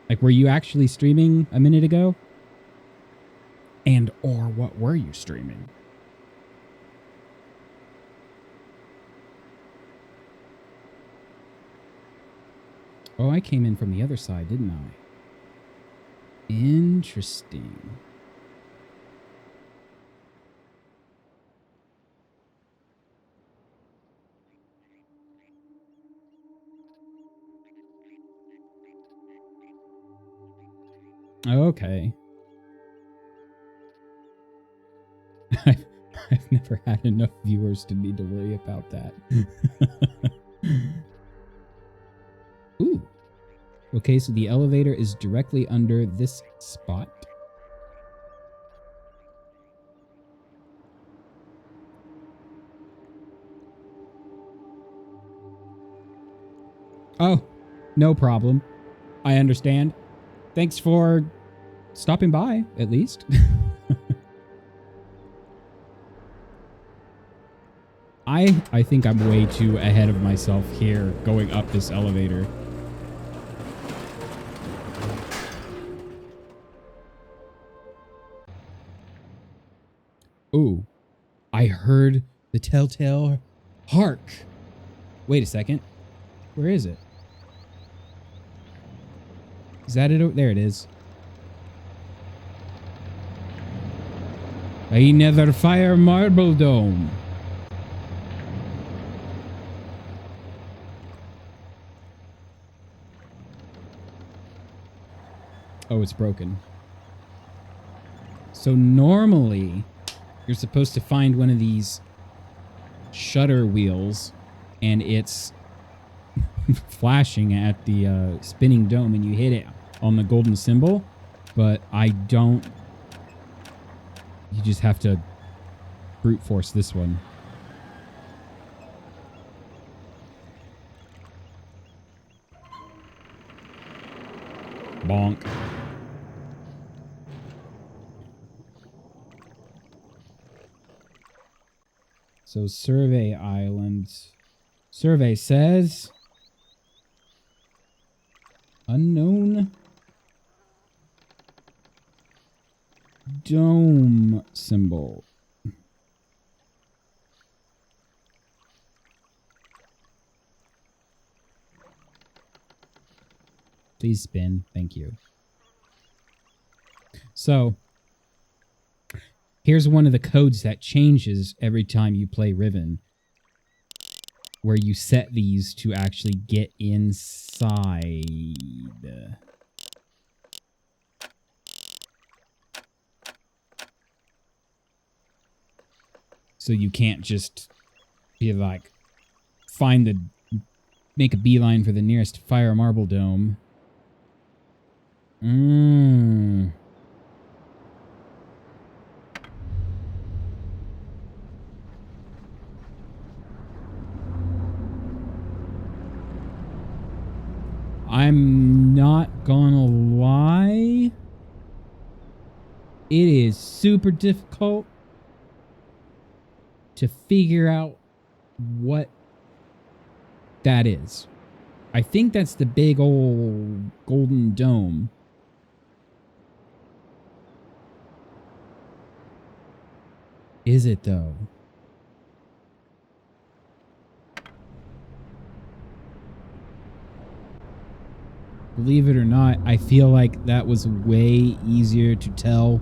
Like, were you actually streaming a minute ago? And or what were you streaming? Oh, I came in from the other side, didn't I? Interesting. Okay. I've never had enough viewers to need to worry about that. Ooh. Okay, so the elevator is directly under this spot. Oh, no problem. I understand. Thanks for stopping by, at least. I think I'm way too ahead of myself here going up this elevator. Ooh, I heard the telltale hark. Wait a second. Where is it? Is that it? There it is. Another fire marble dome. Oh, it's broken. So normally, you're supposed to find one of these shutter wheels, and it's flashing at the spinning dome, and you hit it on the golden symbol. But I don't. You just have to brute force this one. Bonk. So survey islands. Survey says unknown dome symbol. Please spin. Thank you. So here's one of the codes that changes every time you play Riven, where you set these to actually get inside. So you can't just be like, make a beeline for the nearest fire marble dome. I'm not gonna lie. It is super difficult to figure out what that is. I think that's the big old golden dome. Is it though? Believe it or not, I feel like that was way easier to tell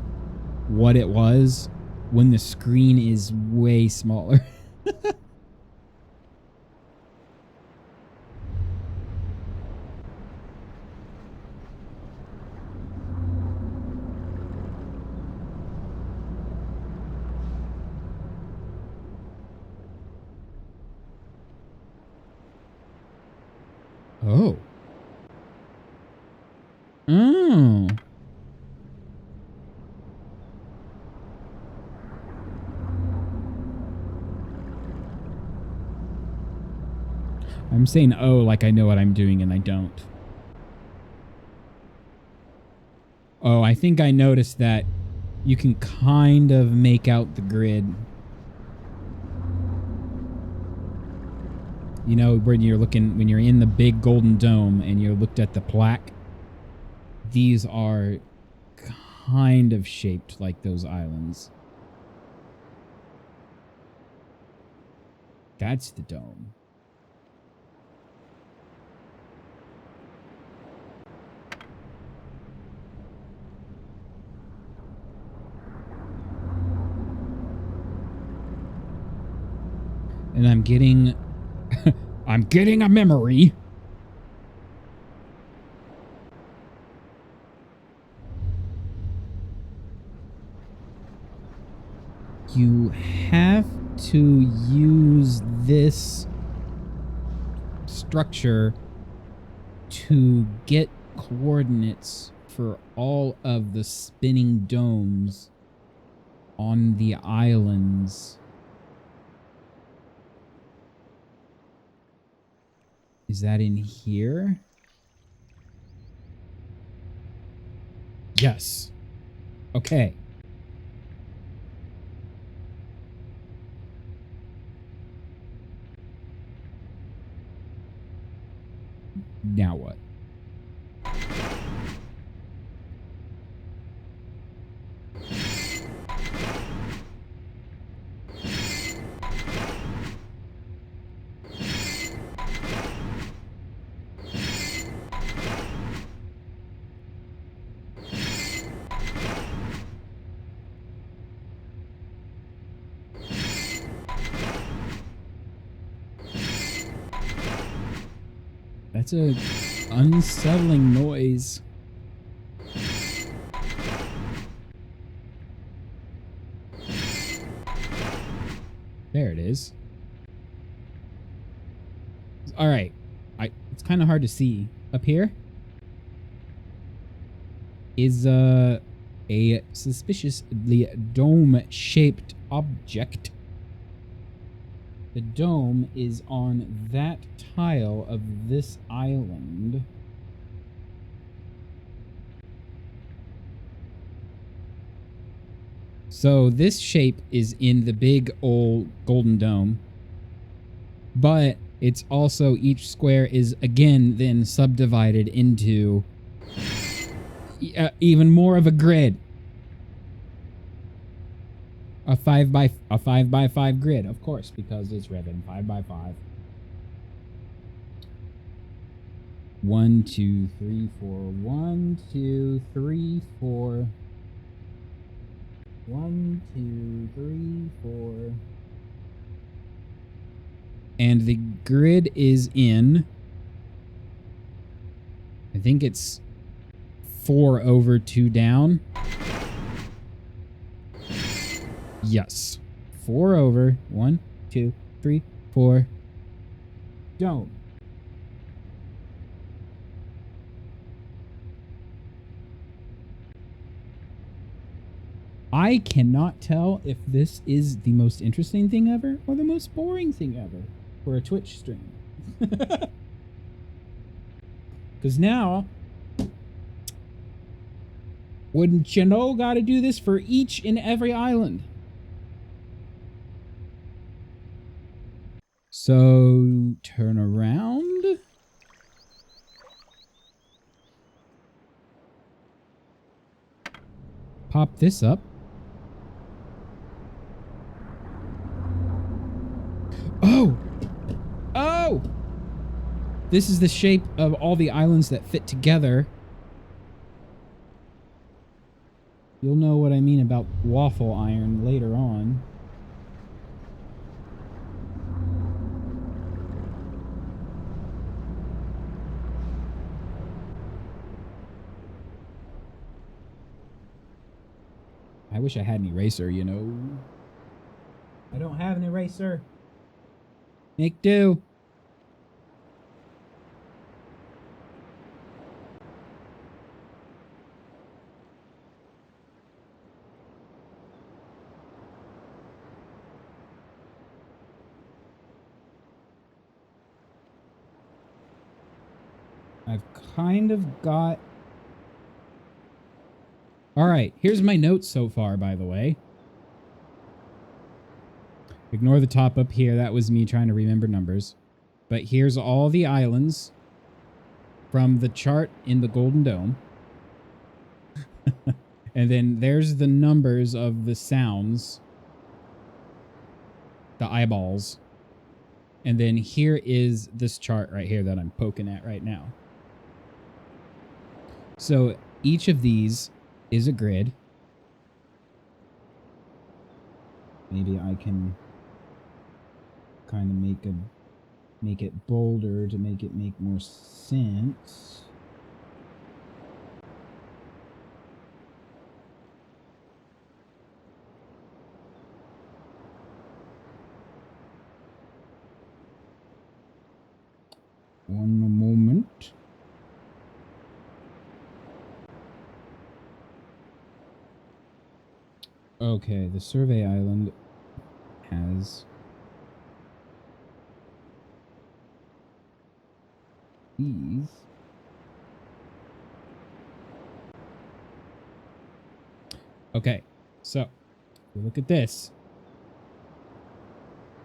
what it was when the screen is way smaller. Oh. Oh. I'm saying oh like I know what I'm doing and I don't. Oh, I think I noticed that you can kind of make out the grid. You know, when you're in the big golden dome and you're looked at the plaque, these are kind of shaped like those islands. That's the dome. And I'm getting a memory. You have to use this structure to get coordinates for all of the spinning domes on the islands. Is that in here? Yes. Okay. Now what? That's a unsettling noise. There it is. All right. It's kind of hard to see. Up here is a suspiciously dome-shaped object. The dome is on that tile of this island. So this shape is in the big old golden dome, but it's also, each square is again then subdivided into even more of a grid. A 5 by 5 grid, of course, because it's Riven. 5 by 5. 1, 2, 3, 4. 1, 2, 3, 4. 1, 2, 3, 4. And the grid is in, I think it's 4 over 2 down. Yes. 4 over 1, 2, 3, 4. Dome. I cannot tell if this is the most interesting thing ever or the most boring thing ever for a Twitch stream. Because now, wouldn't you know, gotta do this for each and every island. So, turn around. Pop this up. Oh! Oh! This is the shape of all the islands that fit together. You'll know what I mean about waffle iron later on. I wish I had an eraser, you know. I don't have an eraser. Make do. I've kind of got... All right, here's my notes so far, by the way. Ignore the top up here. That was me trying to remember numbers. But here's all the islands from the chart in the Golden Dome. And then there's the numbers of the sounds. The eyeballs. And then here is this chart right here that I'm poking at right now. So each of these is a grid. Maybe I can kind of make it bolder to make it make more sense. One moment. Okay, the survey island has these. Okay, so look at this.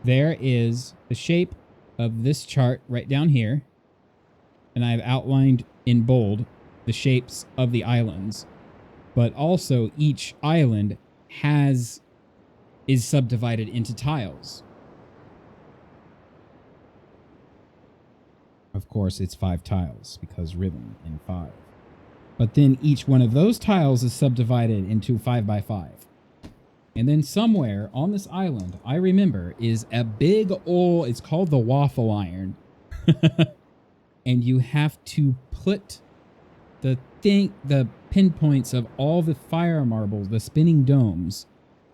There is the shape of this chart right down here, and I've outlined in bold the shapes of the islands, but also each island is subdivided into tiles. Of course, it's 5 tiles because Riven in 5. But then each one of those tiles is subdivided into 5 by 5. And then somewhere on this island, I remember, is a big old, it's called the waffle iron. and you have to put the pinpoints of all the fire marbles, the spinning domes,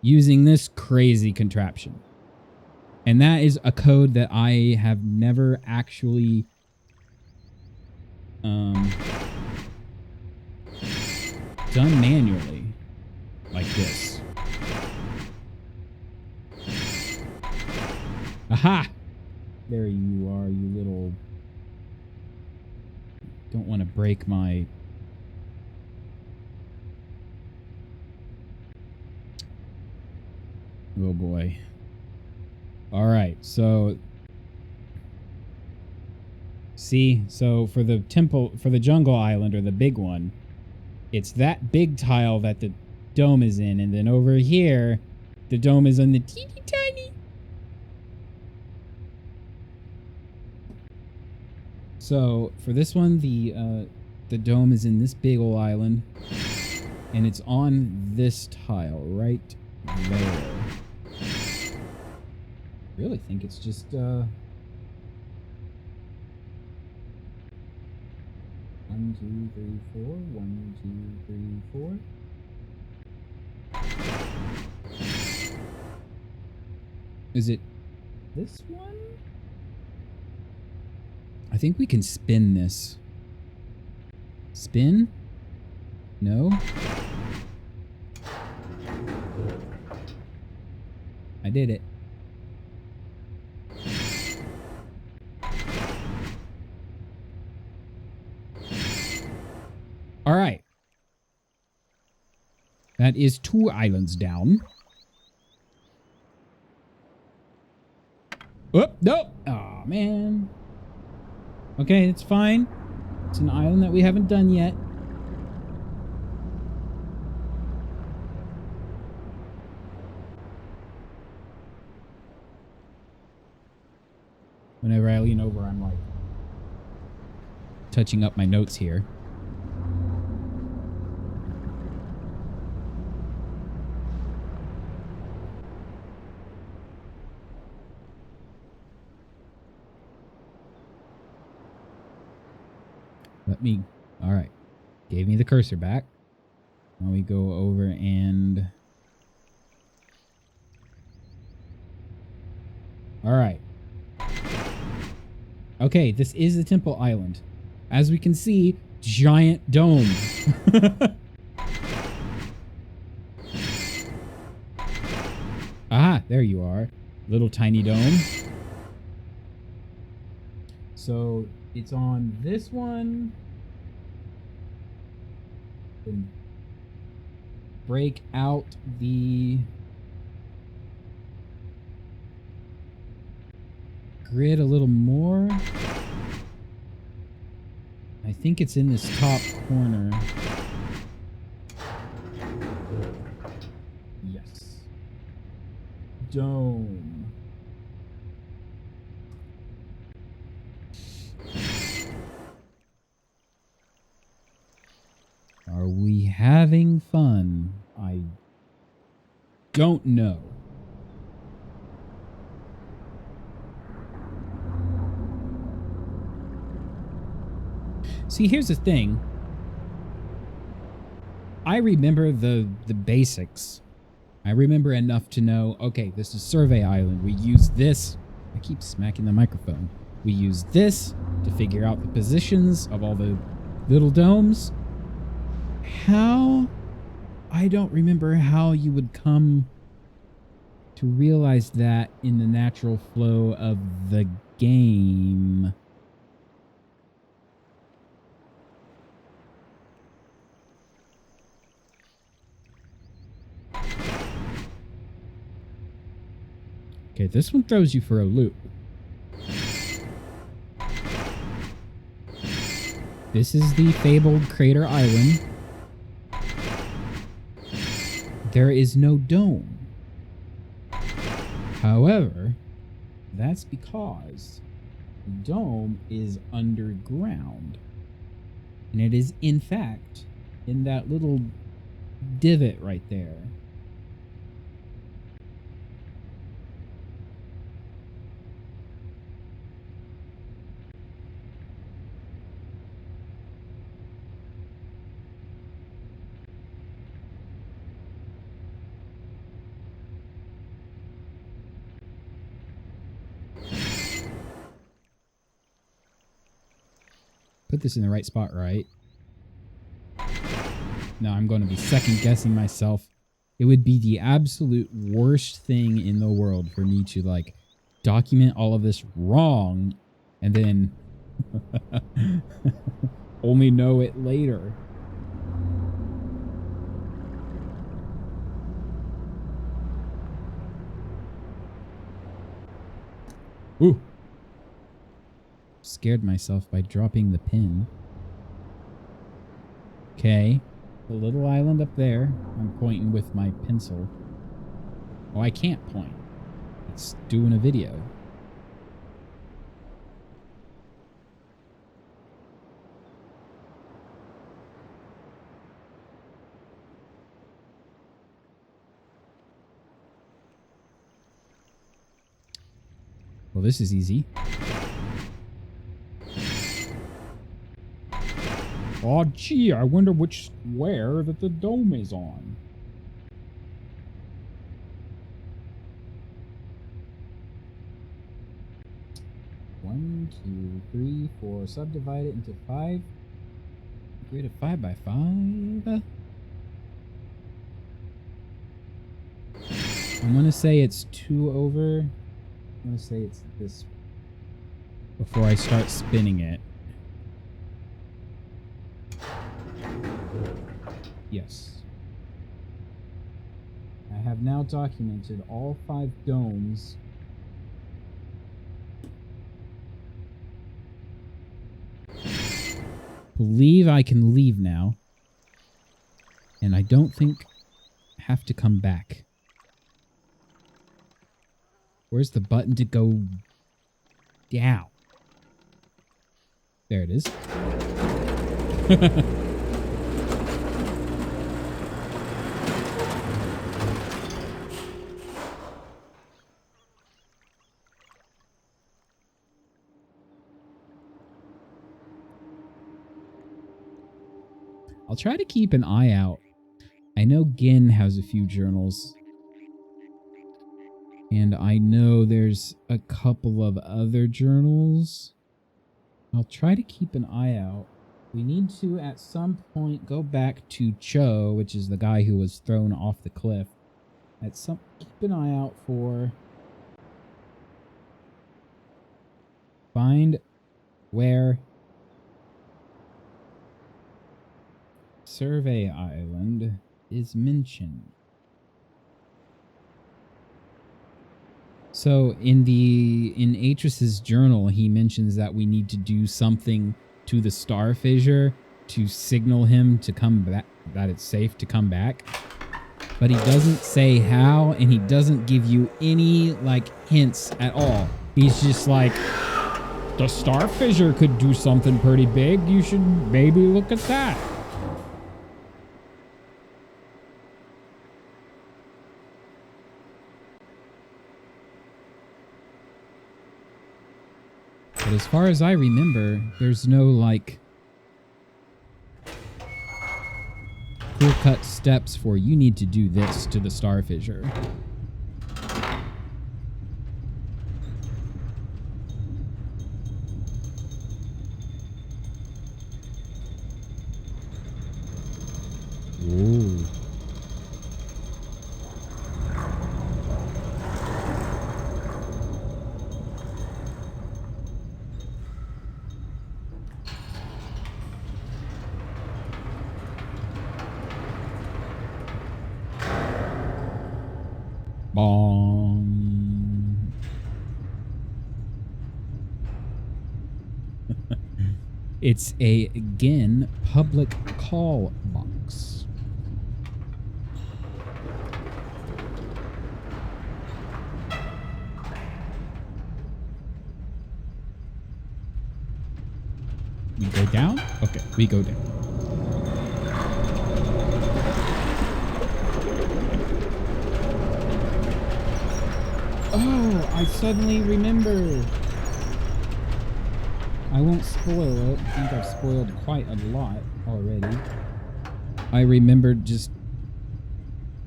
using this crazy contraption. And that is a code that I have never actually done manually like this. Aha! There you are, you little... Don't want to break my... Oh boy. Alright, so... See, so for the temple, for the jungle island, or the big one, it's that big tile that the dome is in, and then over here, the dome is on the teeny tiny. So for this one, the dome is in this big ol' island, and it's on this tile right there. I really think it's just 1, 2, 3, 4. 1, 2, 3, 4. Is it this one? I think we can spin this. Spin? No? I did it. All right. That is 2 islands down. Oh, no. Oh, man. Okay, it's fine. It's an island that we haven't done yet. Whenever I lean over, I'm like touching up my notes here. All right. Gave me the cursor back. Now we go over and... All right. Okay, this is the Temple Island. As we can see, giant dome. Ah, there you are. Little tiny dome. So it's on this one. And break out the grid a little more. I think it's in this top corner. Yes. Dome. Are we having fun? I don't know. See, here's the thing. I remember the basics. I remember enough to know, okay, this is Survey Island. We use this. I keep smacking the microphone. We use this to figure out the positions of all the little domes. How? I don't remember how you would come to realize that in the natural flow of the game. Okay, this one throws you for a loop. This is the fabled Crater Island. There is no dome. However, that's because the dome is underground. And it is, in fact, in that little divot right there. put this in the right spot, right? No, I'm going to be second guessing myself. It would be the absolute worst thing in the world for me to like document all of this wrong and then only know it later. Ooh. Scared myself by dropping the pin. Okay. The little island up there. I'm pointing with my pencil. Oh, I can't point. It's doing a video. Well, this is easy. Oh, gee, I wonder which square that the dome is on. One, two, three, four. Subdivide it into 5. Create a 5 by 5. I'm going to say it's 2 over. I'm going to say it's this before I start spinning it. Yes. I have now documented all 5 domes. Believe I can leave now. And I don't think I have to come back. Where's the button to go down? There it is. I'll try to keep an eye out. I know Gin has a few journals. And I know there's a couple of other journals. I'll try to keep an eye out. We need to, at some point, go back to Cho, which is the guy who was thrown off the cliff. Keep an eye out for... Find where... Survey Island is mentioned. So in Atris's journal, he mentions that we need to do something to the star fissure to signal him to come back, that it's safe to come back. But he doesn't say how, and he doesn't give you any like hints at all. He's just like, the star fissure could do something pretty big. You should maybe look at that. But as far as I remember, there's no, like, clear-cut steps for you need to do this to the star fissure. Ooh. Bong. It's a, again, public call box. We go down? Okay, we go down. Oh, I suddenly remember. I won't spoil it. I think I've spoiled quite a lot already. I remembered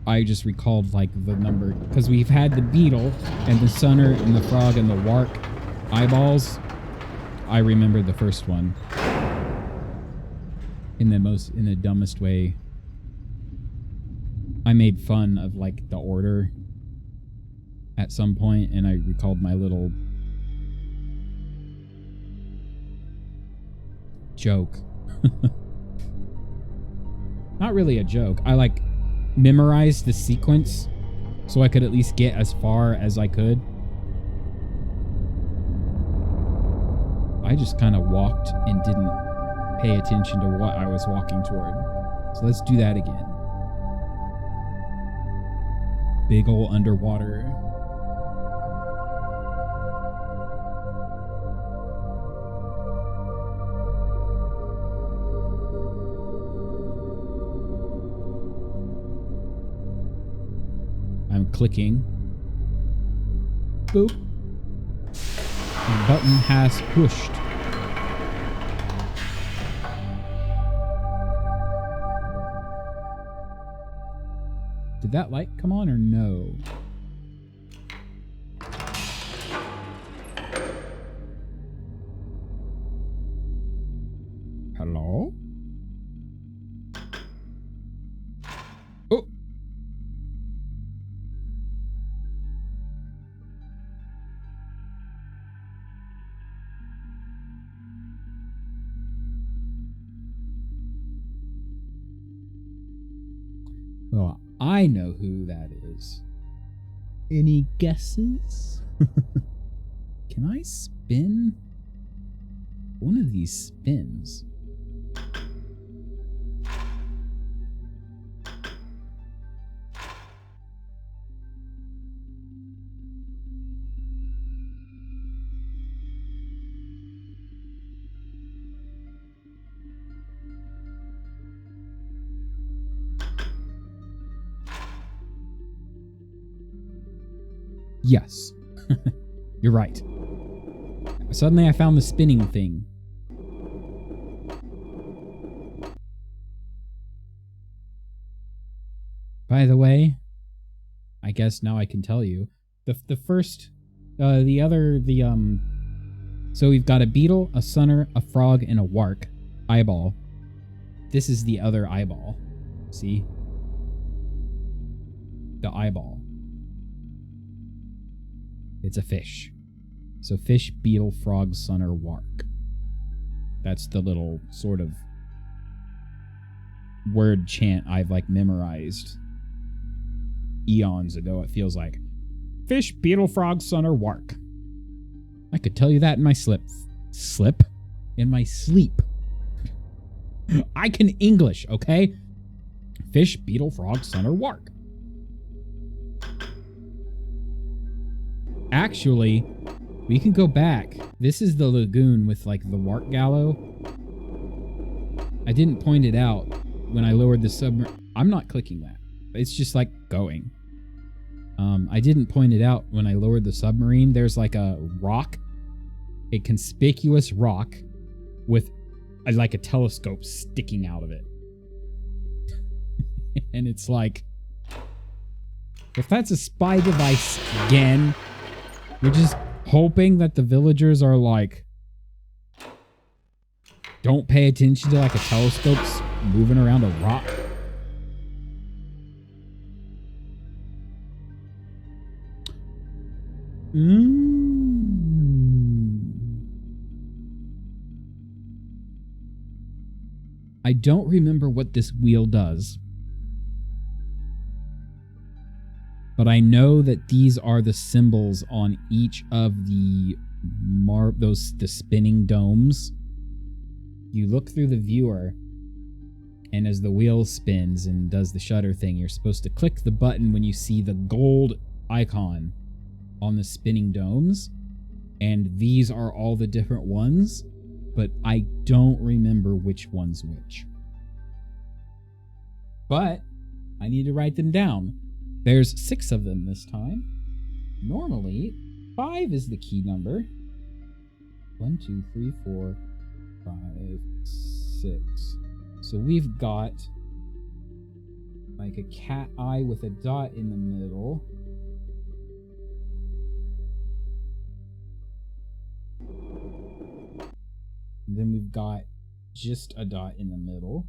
I just recalled like the number, because we've had the beetle and the sunner and the frog and the wark eyeballs. I remember the first one. in the dumbest way. I made fun of like the order at some point, and I recalled my little joke. Not really a joke. I like memorized the sequence so I could at least get as far as I could. I just kind of walked and didn't pay attention to what I was walking toward. So let's do that again. Big ol' underwater. I'm clicking. Boop. The button has pushed. Did that light come on or no? Hello? Oh. Well, I know who that is. Any guesses? Can I spin one of these spins? Yes. You're right. Suddenly I found the spinning thing. By the way, I guess now I can tell you. So we've got a beetle, a sunner, a frog, and a wark eyeball. This is the other eyeball. See? The eyeball. It's a fish. So fish, beetle, frog, sunner, wark. That's the little sort of word chant I've like memorized eons ago, it feels like. Fish, beetle, frog, sunner, wark. I could tell you that in my slip. In my sleep. I can English, okay? Fish, beetle, frog, sunner, wark. Actually, we can go back. This is the lagoon with like the wark gallow. I didn't point it out when I lowered the submarine. I'm not clicking that. It's just like going. I didn't point it out when I lowered the submarine. There's like a rock, a conspicuous rock with like a telescope sticking out of it. And it's like, if that's a spy device again, you're just hoping that the villagers are like, don't pay attention to like a telescope's moving around a rock. I don't remember what this wheel does, but I know that these are the symbols on each of the spinning domes. You look through the viewer, and as the wheel spins and does the shutter thing, you're supposed to click the button when you see the gold icon on the spinning domes, and these are all the different ones, but I don't remember which one's which. But I need to write them down. There's 6 of them this time. Normally, 5 is the key number. 1, 2, 3, 4, 5, 6. So we've got like a cat eye with a dot in the middle. And then we've got just a dot in the middle.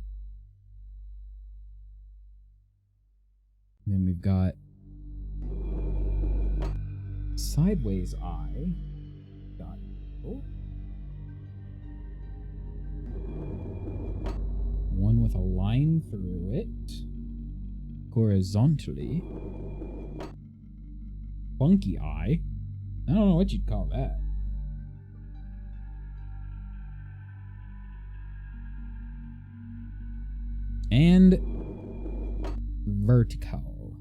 And then we've got sideways eye. Dot. Oh. One with a line through it. Horizontally. Funky eye. I don't know what you'd call that. And vertical.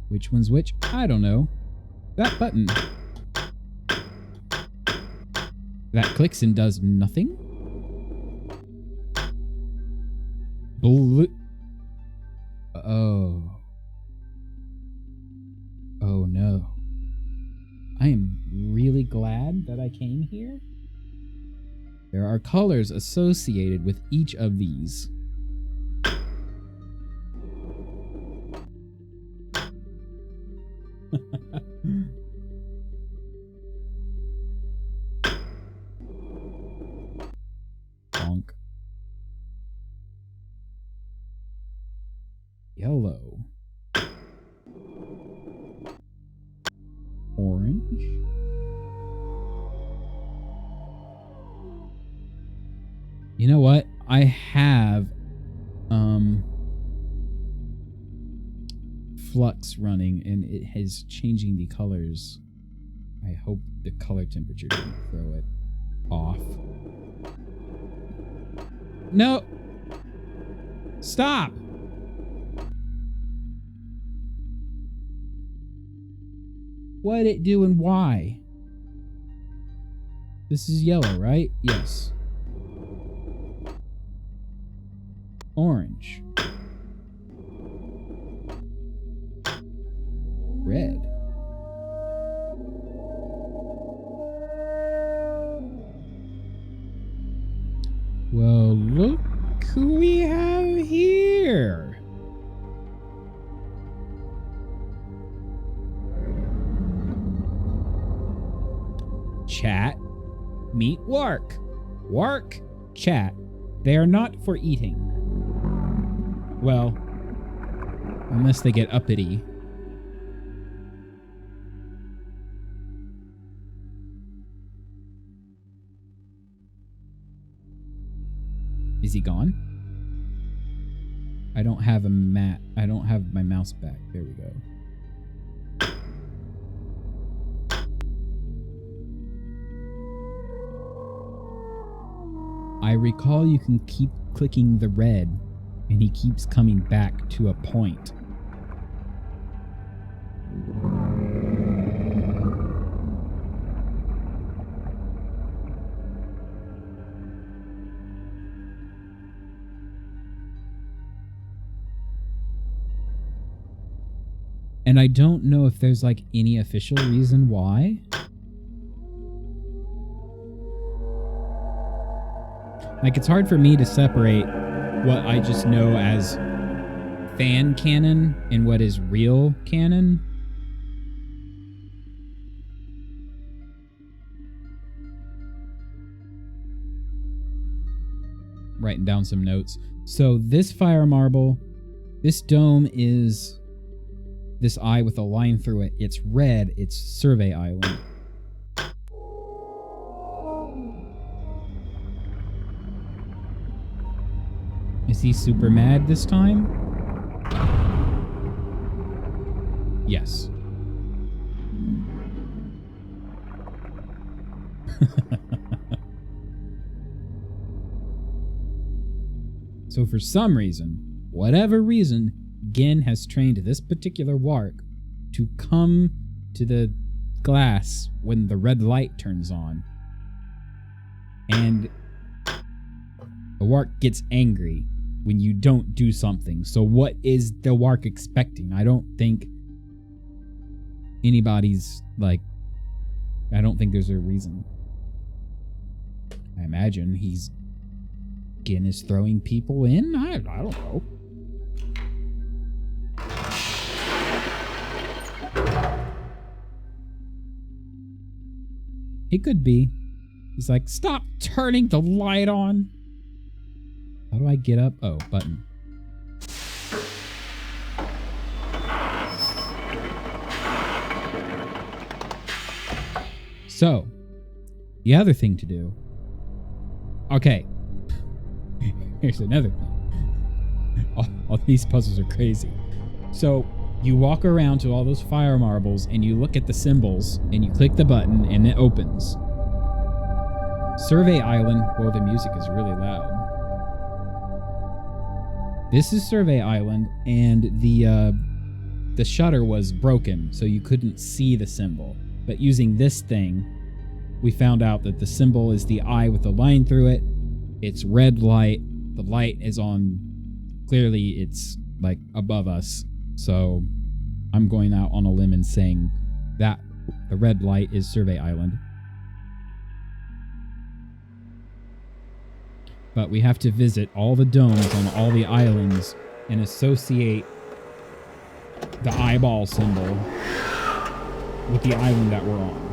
Which one's which? I don't know. That button. That clicks and does nothing? Blue. Oh. Oh no. I am really glad that I came here. There are colors associated with each of these. Bonk. Yellow. Orange. You know what? I have flux running and it is changing the colors. I hope the color temperature didn't throw it off. No! Stop! What it do and why? This is yellow, right? Yes. Orange. Red. Well, look who we have here. Chat, meet Wark. Wark, chat. They are not for eating. Well, unless they get uppity. Is he gone? I don't have a mat. I don't have my mouse back. There we go. I recall you can keep clicking the red, and he keeps coming back to a point. And I don't know if there's like any official reason why. Like, it's hard for me to separate what I just know as fan canon and what is real canon. Writing down some notes. So this fire marble, this dome is this eye with a line through it. It's red. It's Survey Island. Is he super mad this time? Yes. So for some reason, whatever reason, Gin has trained this particular Wark to come to the glass when the red light turns on. And the Wark gets angry when you don't do something. So what is the Wark expecting? I don't think anybody's like, I don't think there's a reason. I imagine Gin is throwing people in? I don't know. He could be. He's like, stop turning the light on. How do I get up? Oh, button. So, the other thing to do. Okay. Here's another thing. All these puzzles are crazy. So, you walk around to all those fire marbles and you look at the symbols and you click the button and it opens. Survey Island. Whoa, the music is really loud. This is Survey Island, and the shutter was broken, so you couldn't see the symbol. But using this thing, we found out that the symbol is the eye with a line through it. It's red light. The light is on. Clearly, it's like above us. So I'm going out on a limb and saying that the red light is Survey Island. But we have to visit all the domes on all the islands and associate the eyeball symbol with the island that we're on.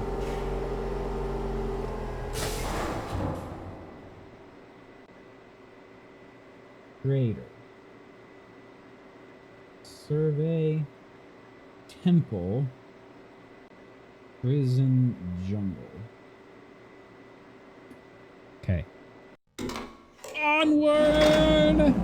Creator. Survey. Temple. Prison. Jungle. Okay. Onward!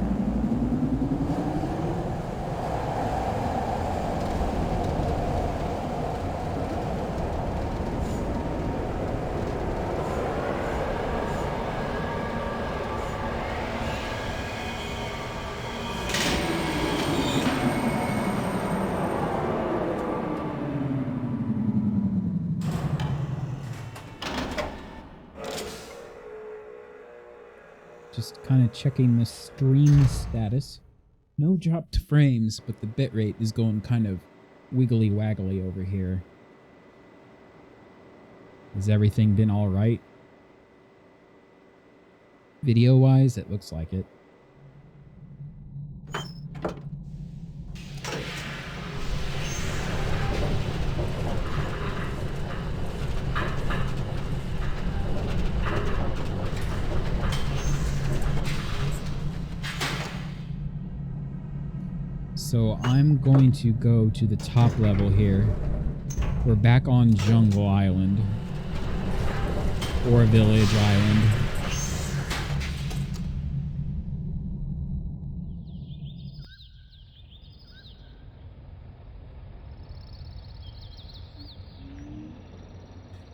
Just kind of checking the stream status. No dropped frames, but the bitrate is going kind of wiggly waggly over here. Has everything been all right? Video-wise, it looks like it. So I'm going to go to the top level here. We're back on Jungle Island. Or Village Island.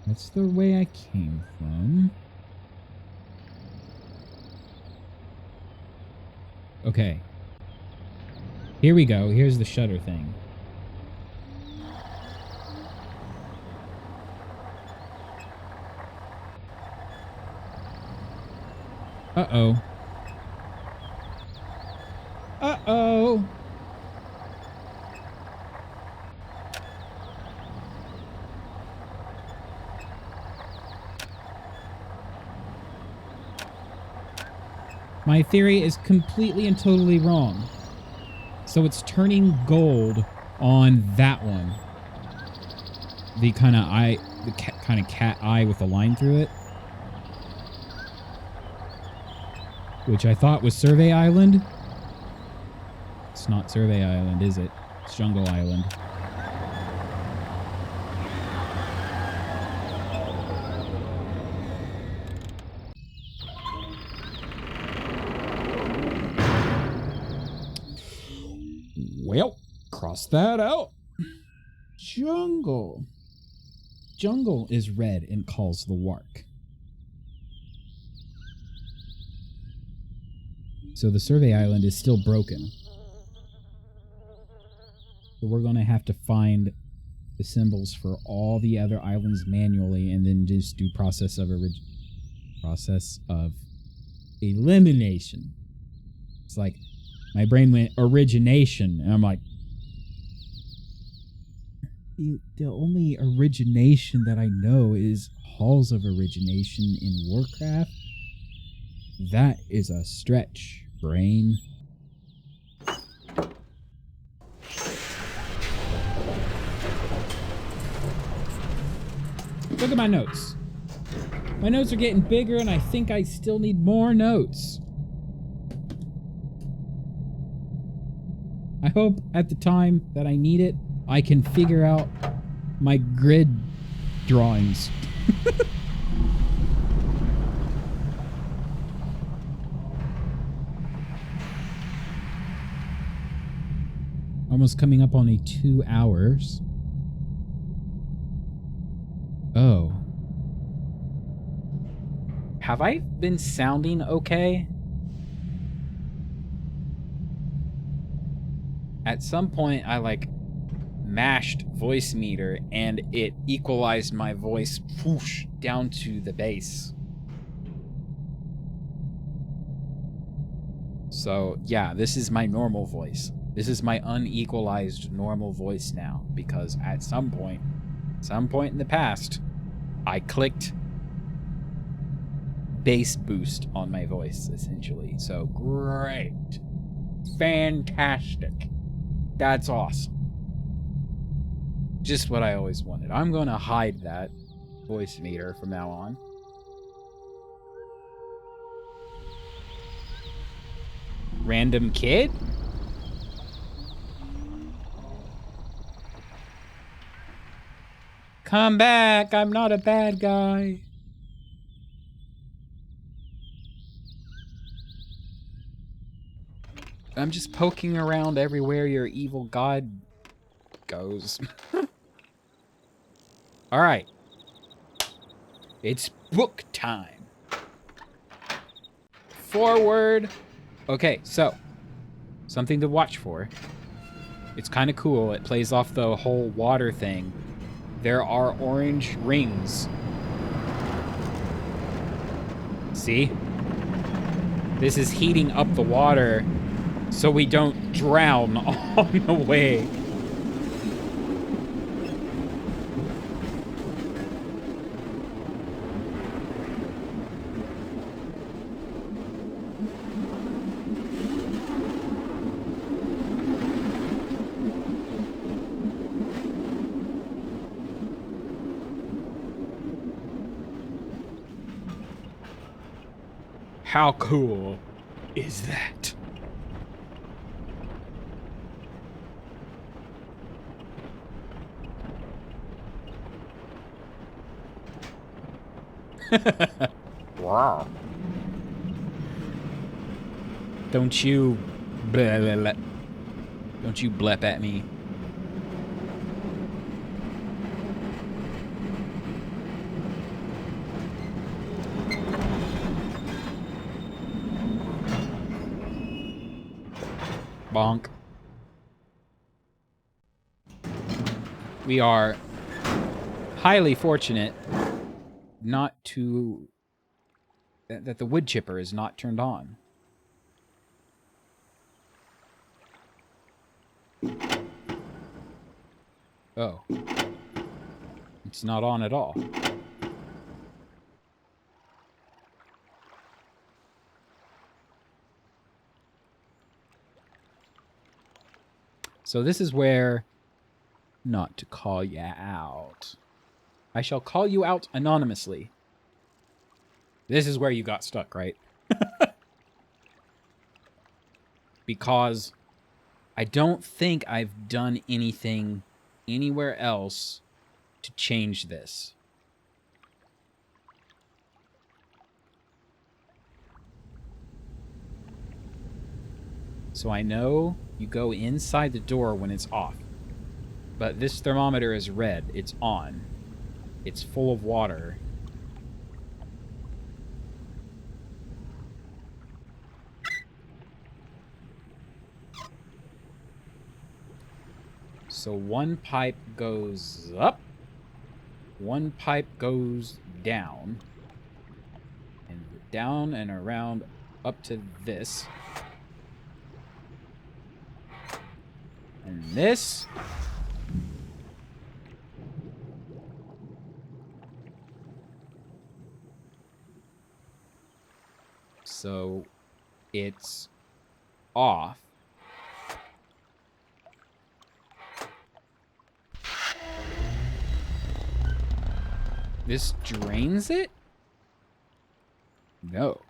That's the way I came from. Okay. Here we go. Here's the shutter thing. Uh-oh. Uh-oh. My theory is completely and totally wrong. So it's turning gold on that one. The kind of eye, the kind of cat eye with a line through it. Which I thought was Survey Island. It's not Survey Island, is it? It's Jungle Island. Well, cross that out. Jungle. Jungle is red and calls the Wark. So the Survey Island is still broken. So we're going to have to find the symbols for all the other islands manually and then just do process of elimination. It's like my brain went origination, and I'm like, the only origination that I know is Halls of Origination in Warcraft. That is a stretch, brain. Look at my notes. My notes are getting bigger, and I think I still need more notes. I hope at the time that I need it, I can figure out my grid drawings. Almost coming up on 2 hours. Oh. Have I been sounding okay? At some point, I like mashed voice meter and it equalized my voice whoosh, down to the bass. So yeah, this is my normal voice. This is my unequalized normal voice now, because at some point in the past, I clicked bass boost on my voice, essentially. So great. Fantastic. That's awesome. Just what I always wanted. I'm going to hide that voice meter from now on. Random kid? Come back, I'm not a bad guy. I'm just poking around everywhere your evil god goes. All right. It's book time. Forward. Okay, so something to watch for. It's kind of cool. It plays off the whole water thing. There are orange rings. See? This is heating up the water so we don't drown on the way. How cool is that? Wow. Don't you blah, blah, blah. Don't you blep at me. Bonk. We are highly fortunate not to... that the wood chipper is not turned on. Oh. It's not on at all. So this is where... not to call you out. I shall call you out anonymously. This is where you got stuck, right? Because I don't think I've done anything anywhere else to change this. So I know you go inside the door when it's off. But this thermometer is red. It's on. It's full of water. So one pipe goes up. One pipe goes down. And down and around up to this. And this. So it's off. This drains it? No.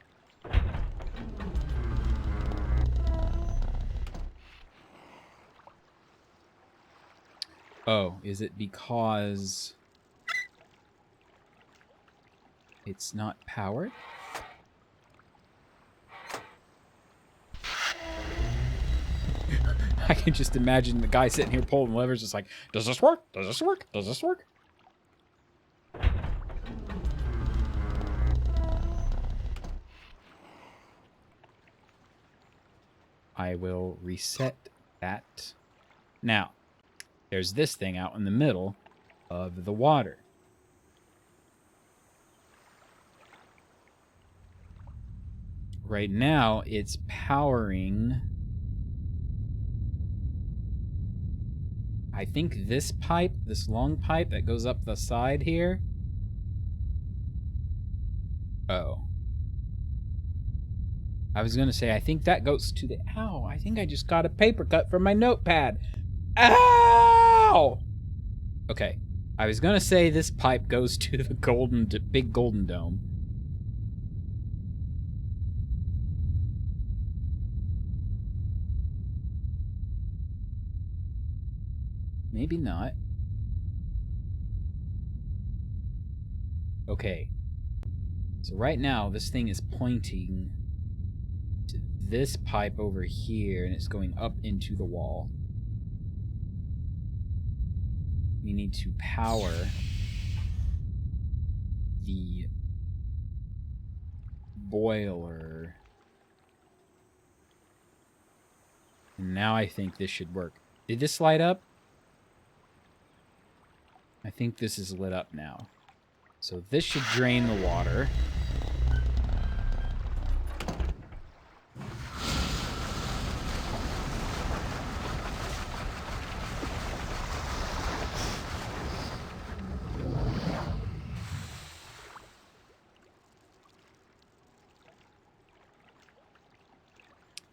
Oh, is it because it's not powered? I can just imagine the guy sitting here pulling levers just like, does this work? Does this work? Does this work? I will reset that. Now, there's this thing out in the middle of the water. Right now, it's powering, I think, this pipe, this long pipe that goes up the side here. Oh. I was going to say, I think that goes to the... Ow, I think I just got a paper cut from my notepad. Ow! Okay. I was going to say this pipe goes to the big golden dome. Maybe not. Okay. So right now, this thing is pointing to this pipe over here, and it's going up into the wall. We need to power the boiler. And now I think this should work. Did this light up? I think this is lit up now. So this should drain the water.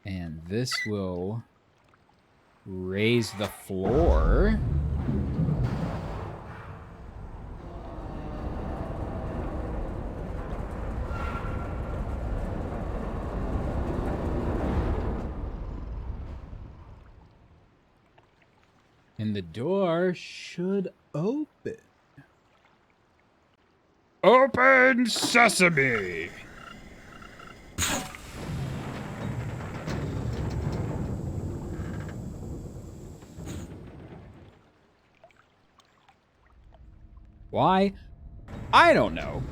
And this will raise the floor. And the door should open. Open sesame! Why? I don't know.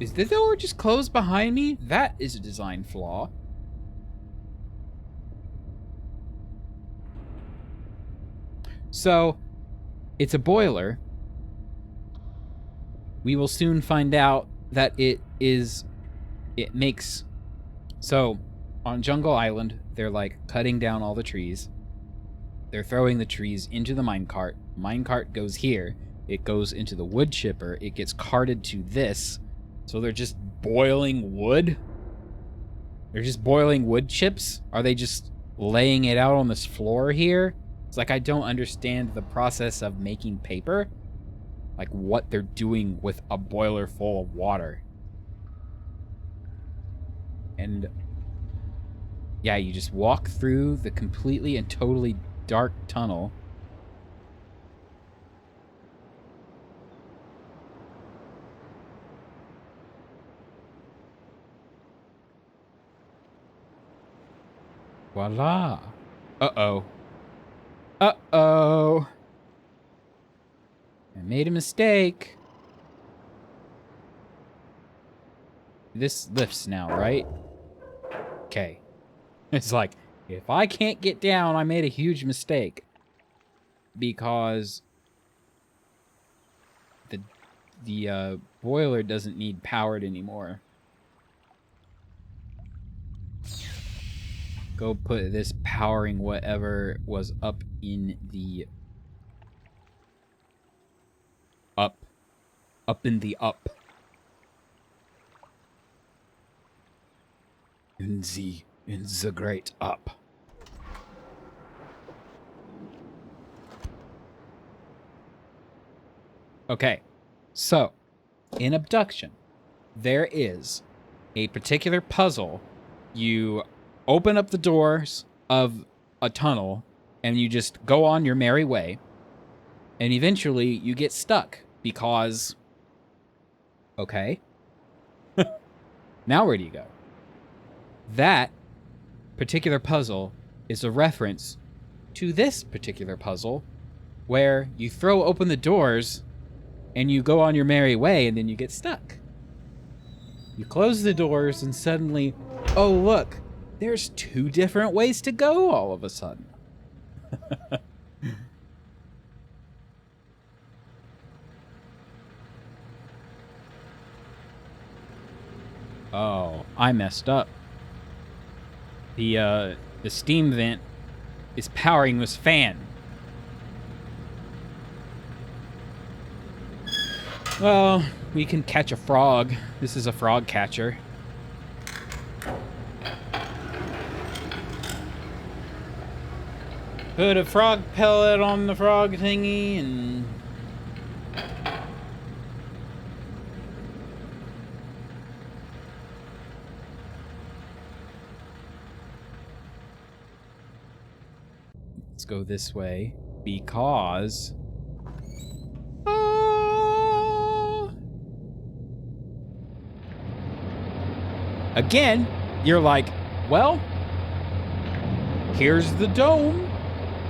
Is the door just closed behind me? That is a design flaw. So, it's a boiler. We will soon find out that it makes... So, on Jungle Island, they're like cutting down all the trees. They're throwing the trees into the minecart. Minecart goes here. It goes into the wood chipper. It gets carted to this. So they're just boiling wood? They're just boiling wood chips? Are they just laying it out on this floor here? It's like I don't understand the process of making paper. Like what they're doing with a boiler full of water. And yeah, you just walk through the completely and totally dark tunnel. Voila. Uh-oh. Uh-oh. I made a mistake. This lifts now, right? Okay. It's like, if I can't get down, I made a huge mistake. Because the boiler doesn't need powered anymore. Go put this powering whatever was up in the... Up in the up. In the great up. Okay, so in abduction, there is a particular puzzle. You open up the doors of a tunnel and you just go on your merry way. And eventually you get stuck because... Okay. Now where do you go? That particular puzzle is a reference to this particular puzzle where you throw open the doors and you go on your merry way and then you get stuck. You close the doors and suddenly, oh look, there's 2 different ways to go all of a sudden. Oh, I messed up. The steam vent is powering this fan. Well, we can catch a frog. This is a frog catcher. Put a frog pellet on the frog thingy and... Let's go this way because... Again, you're like, well, here's the dome.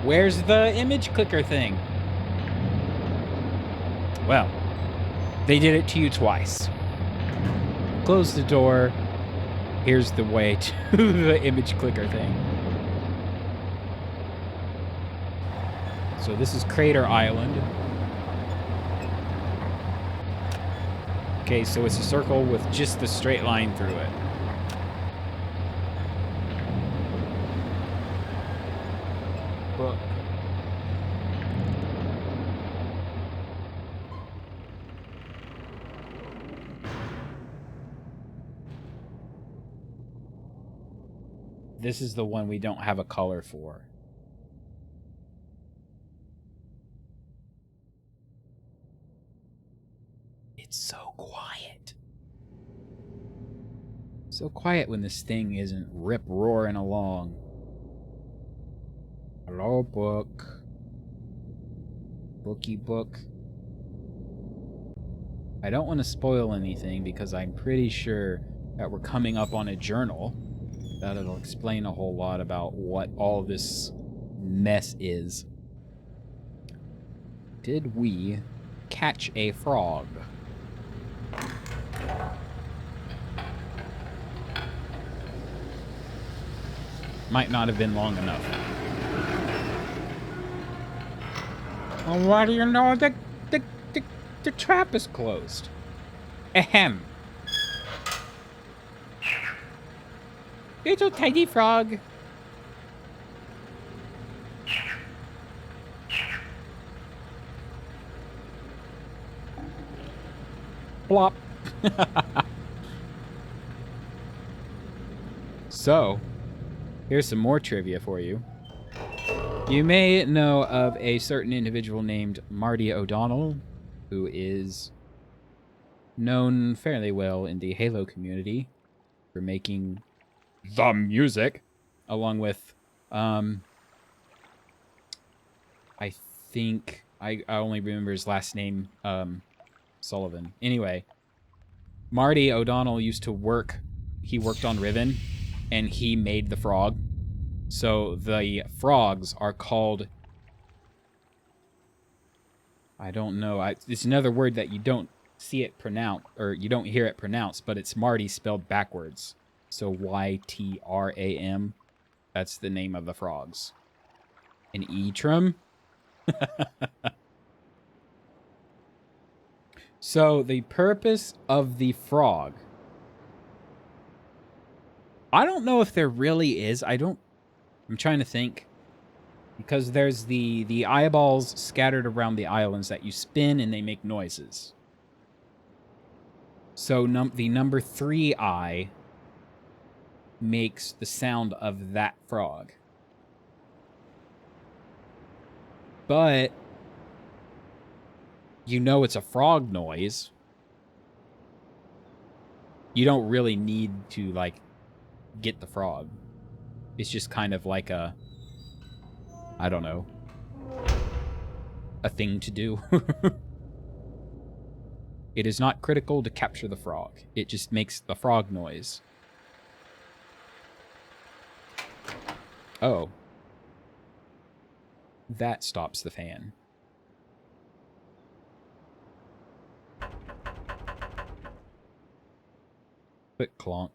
Where's the image clicker thing? Well, they did it to you twice. Close the door. Here's the way to the image clicker thing. So this is Crater Island. Okay, so it's a circle with just the straight line through it. Book. This is the one we don't have a color for. It's so quiet. So quiet when this thing isn't rip-roaring along. Hello, book. Bookie book. I don't want to spoil anything because I'm pretty sure that we're coming up on a journal that it'll explain a whole lot about what all this mess is. Did we catch a frog? Might not have been long enough. Well, what do you know? The trap is closed. Ahem. Little tiny frog. Blop. So, here's some more trivia for you. You may know of a certain individual named Marty O'Donnell, who is known fairly well in the Halo community for making the music, along with, I think, I only remember his last name, Sullivan. Anyway, Marty O'Donnell used to work, he worked on Riven, and he made the frog. So the frogs are called, I don't know, it's another word that you don't see it pronounced, or you don't hear it pronounced, but it's Marty spelled backwards. So Y-T-R-A-M, that's the name of the frogs. An Etrim? So the purpose of the frog, I don't know if there really is. I'm trying to think. Because there's the eyeballs scattered around the islands that you spin and they make noises. So the number 3 eye makes the sound of that frog. But you know it's a frog noise You don't really need to, like, get the frog. It's just kind of like a, I don't know, a thing to do. It is not critical to capture the frog. It just makes the frog noise. Oh. That stops the fan. Quick clonk.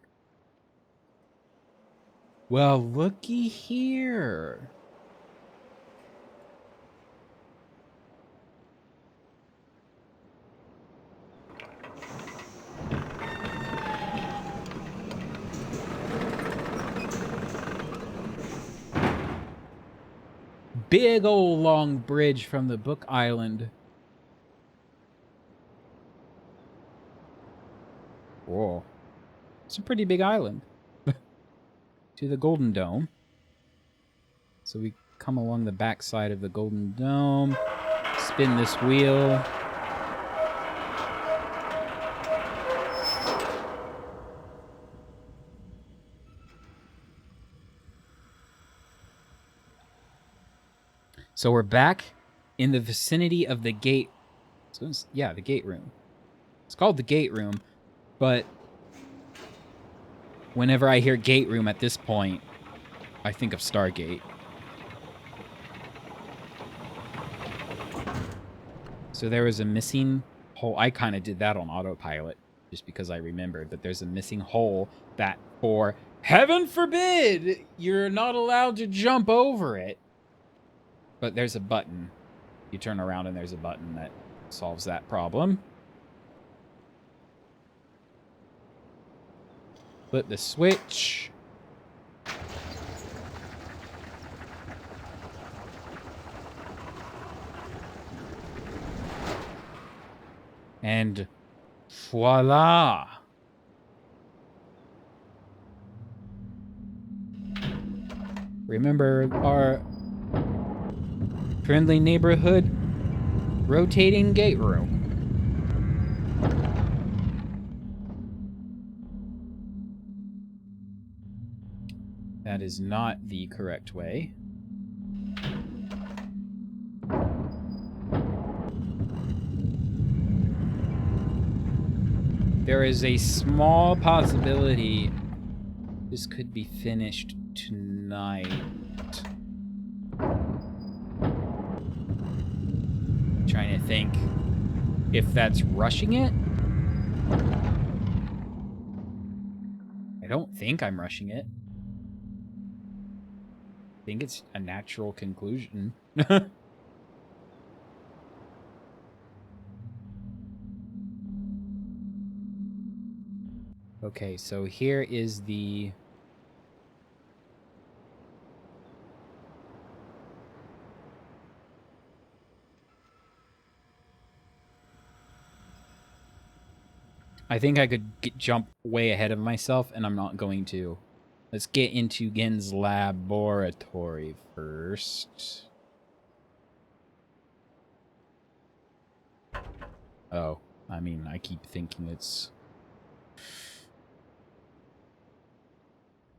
Well, looky here. Big old long bridge from the Book Island. Whoa. It's a pretty big island. To the Golden Dome. So we come along the backside of the Golden Dome. Spin this wheel. So we're back in the vicinity of the gate. So yeah, the gate room. It's called the gate room, but whenever I hear gate room at this point, I think of Stargate. So there was a missing hole. I kind of did that on autopilot just because I remembered, but there's a missing hole that, for heaven forbid, you're not allowed to jump over it. But there's a button. You turn around and there's a button that solves that problem. Flip the switch. And voila. Remember our friendly neighborhood rotating gate room. That is not the correct way. There is a small possibility this could be finished tonight. Trying to think if that's rushing it. I don't think I'm rushing it. I think it's a natural conclusion. Okay, so here is the... I think I could jump way ahead of myself, and I'm not going to. Let's get into Gen's laboratory first. Oh, I mean, I keep thinking it's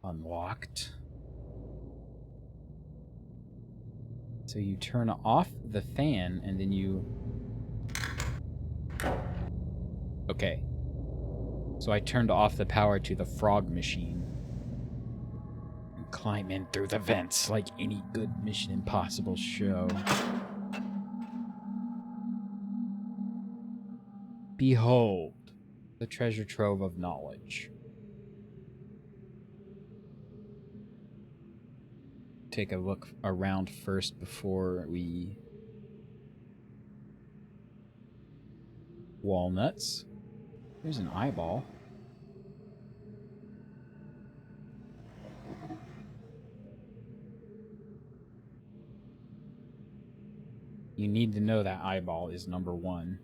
unlocked. So you turn off the fan, and then you... Okay. So I turned off the power to the frog machine. And climb in through the vents like any good Mission Impossible show. Behold, the treasure trove of knowledge. Take a look around first before we... Walnuts. There's an eyeball. You need to know that eyeball is number 1.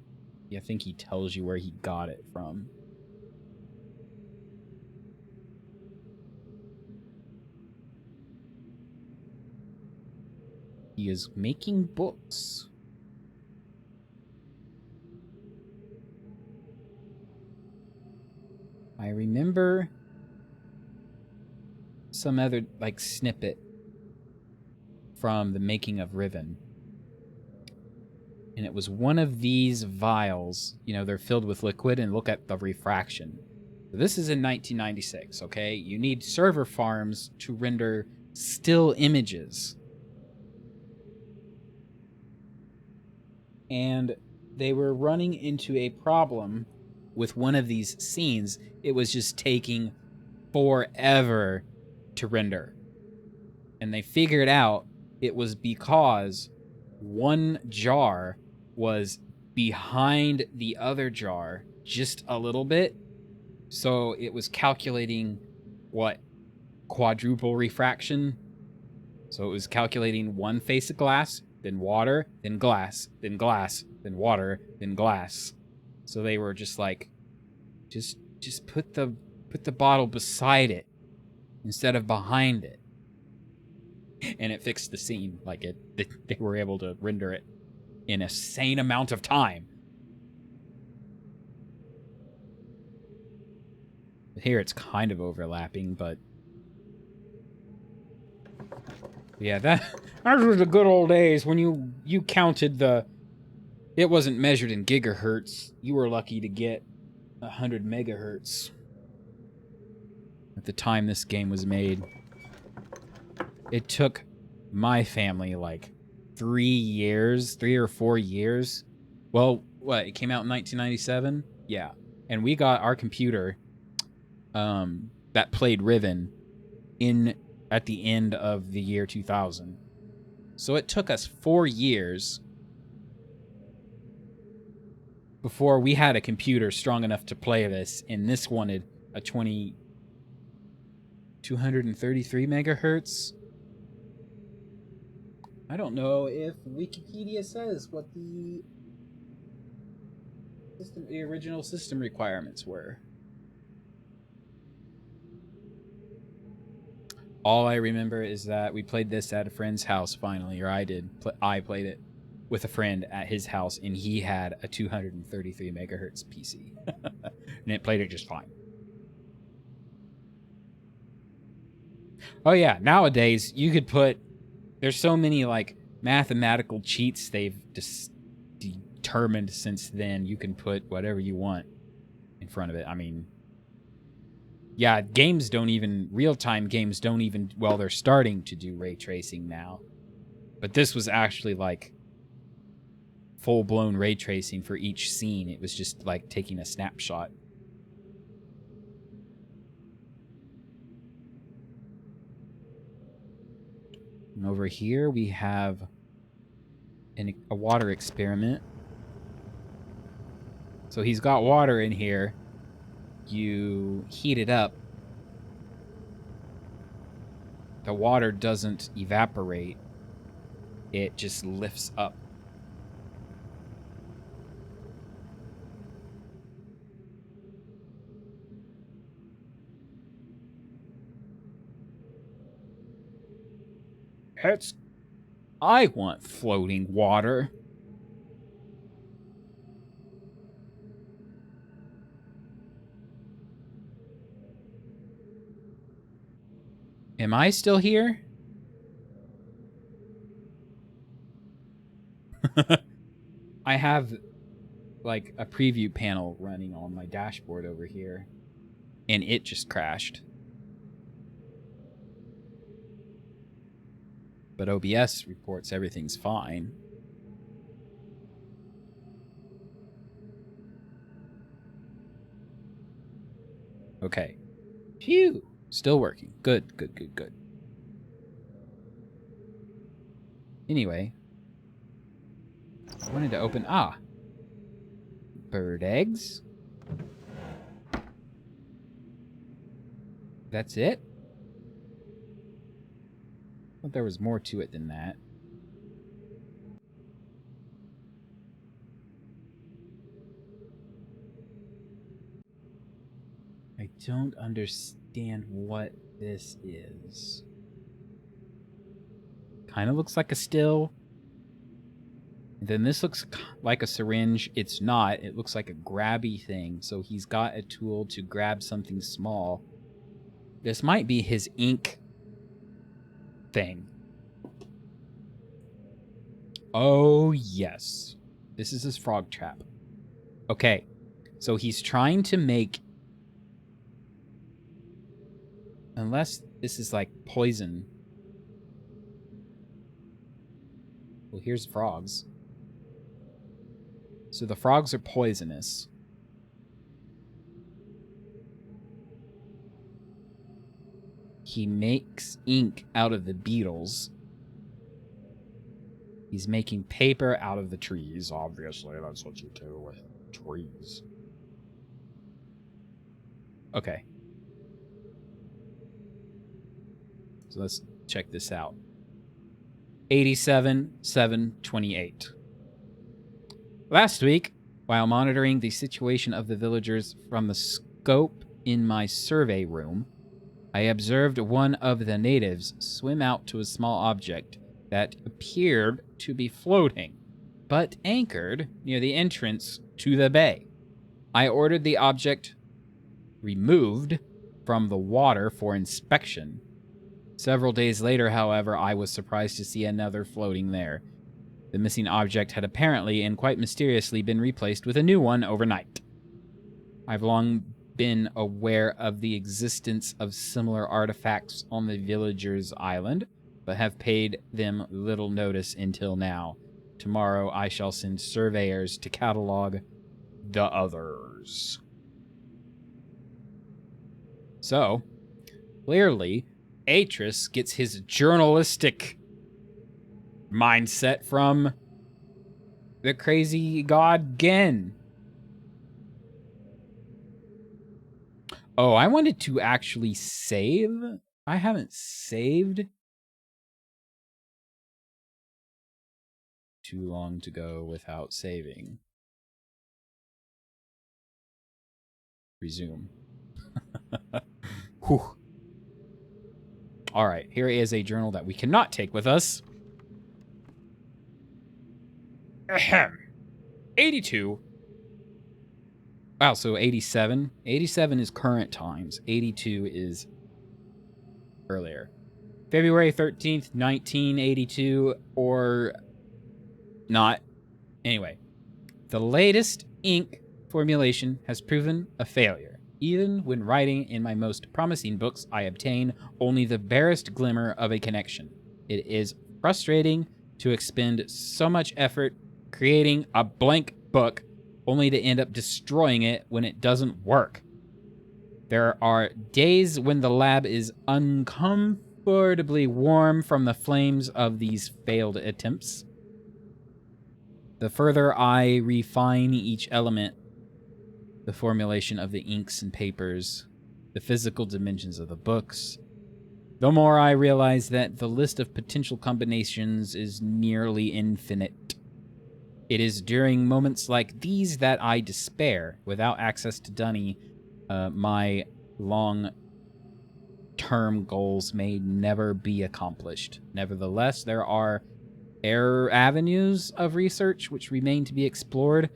I think he tells you where he got it from. He is making books. I remember some other, like, snippet from the making of Riven. And it was one of these vials, you know, they're filled with liquid, and look at the refraction. So this is in 1996, okay? You need server farms to render still images. And they were running into a problem with one of these scenes. It was just taking forever to render. And they figured out it was because one jar was behind the other jar just a little bit. So it was calculating what? Quadruple refraction. So it was calculating one face of glass, then water, then glass, then glass, then water, then glass. So they were just like, just put the bottle beside it instead of behind it. And it fixed the scene. Like they were able to render it in a sane amount of time. Here it's kind of overlapping, but yeah, that was the good old days when you counted the. It wasn't measured in gigahertz. You were lucky to get 100 megahertz at the time this game was made. It took my family like 3 or 4 years. Well, what? It came out in 1997? Yeah. And we got our computer that played Riven at the end of the year 2000. So it took us 4 years before we had a computer strong enough to play this, and this wanted a 233 megahertz. I don't know if Wikipedia says what the original system requirements were. All I remember is that we played this at a friend's house finally, or I did. I played it with a friend at his house, and he had a 233 megahertz PC. And it played it just fine. Oh yeah, nowadays you could put... There's so many like mathematical cheats they've determined since then. You can put whatever you want in front of it. I mean, yeah, games don't even... Real-time games don't even... Well, they're starting to do ray tracing now. But this was actually like full-blown ray tracing for each scene. It was just like taking a snapshot. And over here we have a water experiment. So he's got water in here. You heat it up. The water doesn't evaporate. It just lifts up. I want floating water. Am I still here? I have like a preview panel running on my dashboard over here, and it just crashed. But OBS reports everything's fine. Okay. Phew. Still working. Good, good, good, good. Anyway. I wanted to open... bird eggs. That's it? I thought there was more to it than that. I don't understand what this is. Kind of looks like a still. Then this looks like a syringe. It's not. It looks like a grabby thing. So he's got a tool to grab something small. This might be his ink thing. Oh, yes. This is his frog trap. Okay. So he's trying to make... Unless this is like poison. Well, here's frogs. So the frogs are poisonous. He makes ink out of the beetles. He's making paper out of the trees. Obviously, that's what you do with trees. Okay. So let's check this out. 87,728. Last week, while monitoring the situation of the villagers from the scope in my survey room, I observed one of the natives swim out to a small object that appeared to be floating, but anchored near the entrance to the bay. I ordered the object removed from the water for inspection. Several days later, however, I was surprised to see another floating there. The missing object had apparently and quite mysteriously been replaced with a new one overnight. I've long been aware of the existence of similar artifacts on the villagers' island, but have paid them little notice until now. Tomorrow I shall send surveyors to catalog the others. So, clearly, Atris gets his journalistic mindset from the crazy god Gen. Oh, I wanted to actually save. I haven't saved. Too long to go without saving. Resume. Whew. All right, here is a journal that we cannot take with us. Ahem. 82. Wow, so 87. 87 is current times. 82 is earlier. February 13th, 1982, or not. Anyway, the latest ink formulation has proven a failure. Even when writing in my most promising books, I obtain only the barest glimmer of a connection. It is frustrating to expend so much effort creating a blank book only to end up destroying it when it doesn't work. There are days when the lab is uncomfortably warm from the flames of these failed attempts. The further I refine each element, the formulation of the inks and papers, the physical dimensions of the books, the more I realize that the list of potential combinations is nearly infinite. It is during moments like these that I despair. Without access to Dunny, my long-term goals may never be accomplished. Nevertheless, there are avenues of research which remain to be explored.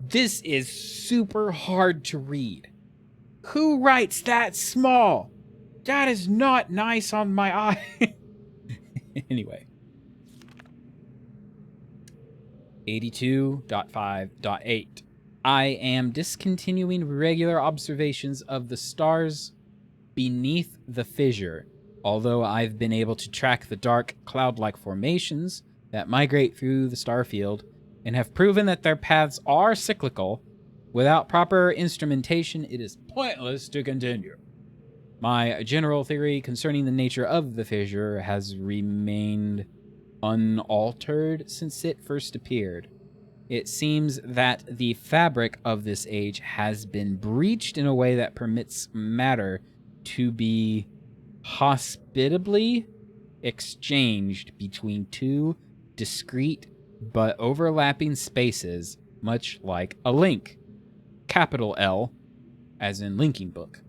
This is super hard to read. Who writes that small? That is not nice on my eye. Anyway. 82.5.8. I am discontinuing regular observations of the stars beneath the fissure, although I've been able to track the dark, cloud-like formations that migrate through the star field and have proven that their paths are cyclical. Without proper instrumentation, it is pointless to continue. My general theory concerning the nature of the fissure has remained unaltered since it first appeared. It seems that the fabric of this age has been breached in a way that permits matter to be hospitably exchanged between two discrete but overlapping spaces, much like a link. Capital L, as in linking book.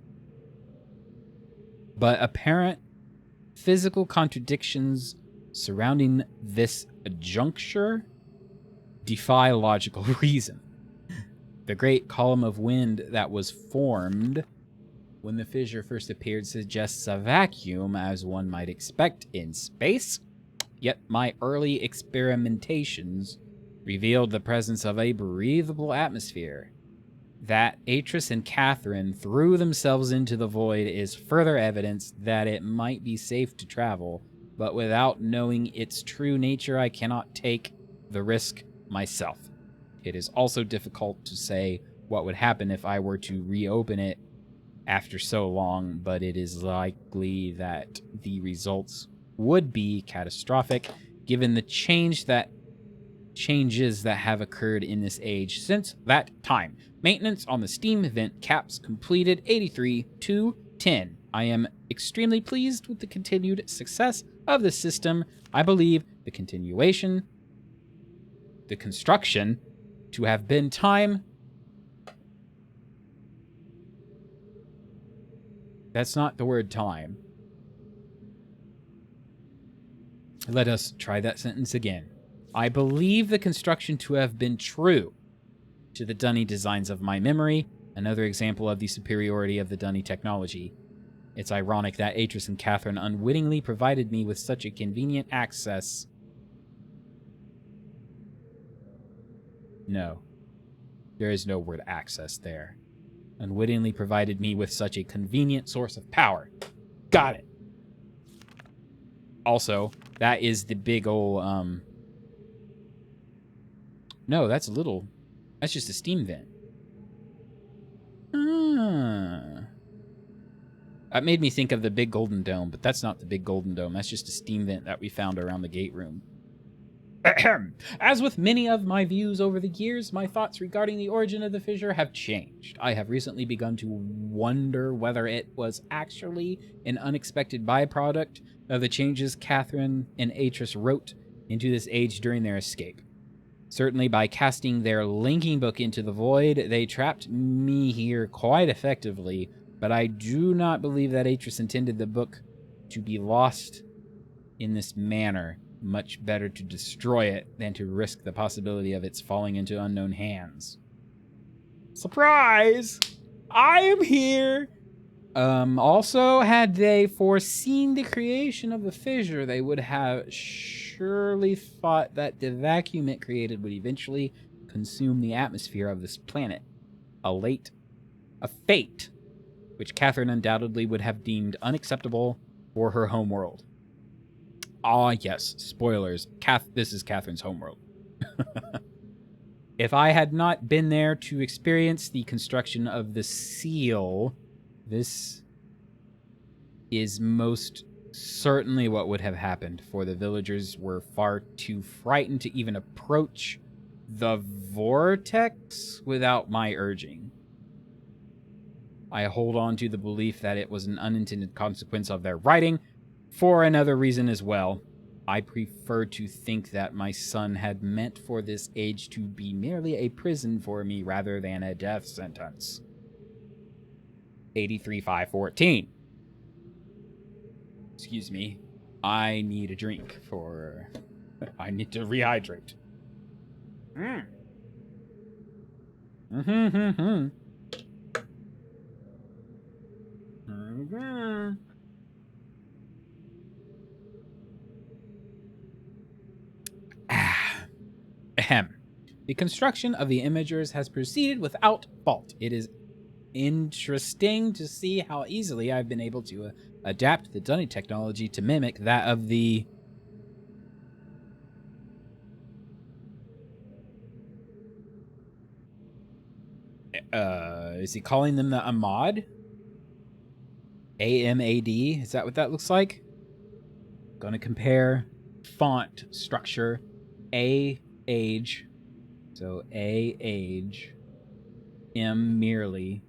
But apparent physical contradictions surrounding this juncture defy logical reason. The great column of wind that was formed when the fissure first appeared suggests a vacuum, as one might expect in space. Yet my early experimentations revealed the presence of a breathable atmosphere. That Atris and Catherine threw themselves into the void is further evidence that it might be safe to travel, but without knowing its true nature, I cannot take the risk myself. It is also difficult to say what would happen if I were to reopen it after so long, but it is likely that the results would be catastrophic given the changes that have occurred in this age since that time. Maintenance on the steam vent caps completed 83 to 10. I am extremely pleased with the continued success of the system. I believe the construction to have been time. That's not the word time. Let us try that sentence again. I believe the construction to have been true to the Dunny designs of my memory, another example of the superiority of the Dunny technology. It's ironic that Atris and Catherine unwittingly provided me with such a convenient access. No, there is no word access there. Unwittingly provided me with such a convenient source of power. Got it. Also, that is the big ol', no, that's just a steam vent. That made me think of the big golden dome, but that's not the big golden dome. That's just a steam vent that we found around the gate room. As with many of my views over the years, my thoughts regarding the origin of the fissure have changed. I have recently begun to wonder whether it was actually an unexpected byproduct of the changes Catherine and Atris wrote into this age during their escape. Certainly by casting their linking book into the void, they trapped me here quite effectively, but I do not believe that Atris intended the book to be lost in this manner. Much better to destroy it than to risk the possibility of its falling into unknown hands. Surprise! I am here! Also, had they foreseen the creation of the fissure, they would have surely thought that the vacuum it created would eventually consume the atmosphere of this planet. A fate which Catherine undoubtedly would have deemed unacceptable for her homeworld. Ah, yes, spoilers. This is Catherine's homeworld. If I had not been there to experience the construction of the seal, this is most certainly what would have happened, for the villagers were far too frightened to even approach the vortex without my urging. I hold on to the belief that it was an unintended consequence of their writing, for another reason as well. I prefer to think that my son had meant for this age to be merely a prison for me rather than a death sentence. 83-514. Excuse me. I need a drink for... I need to rehydrate. Ahem. The construction of the imagers has proceeded without fault. It is interesting to see how easily I've been able to adapt the Dunny technology to mimic that of the... is he calling them the Ahmad? A-M-A-D? Is that what that looks like? Gonna compare font structure. A, age. So A, age. M, merely.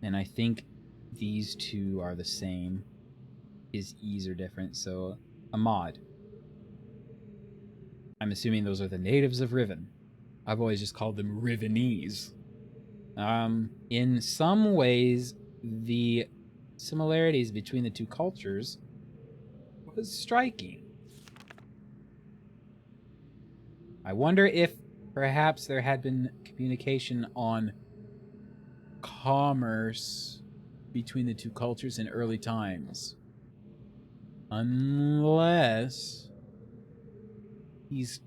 And I think these two are the same. His E's are different, so Ahmad. I'm assuming those are the natives of Riven. I've always just called them Rivenese. In some ways, the similarities between the two cultures was striking. I wonder if perhaps there had been communication on commerce between the two cultures in early times. Unless he's...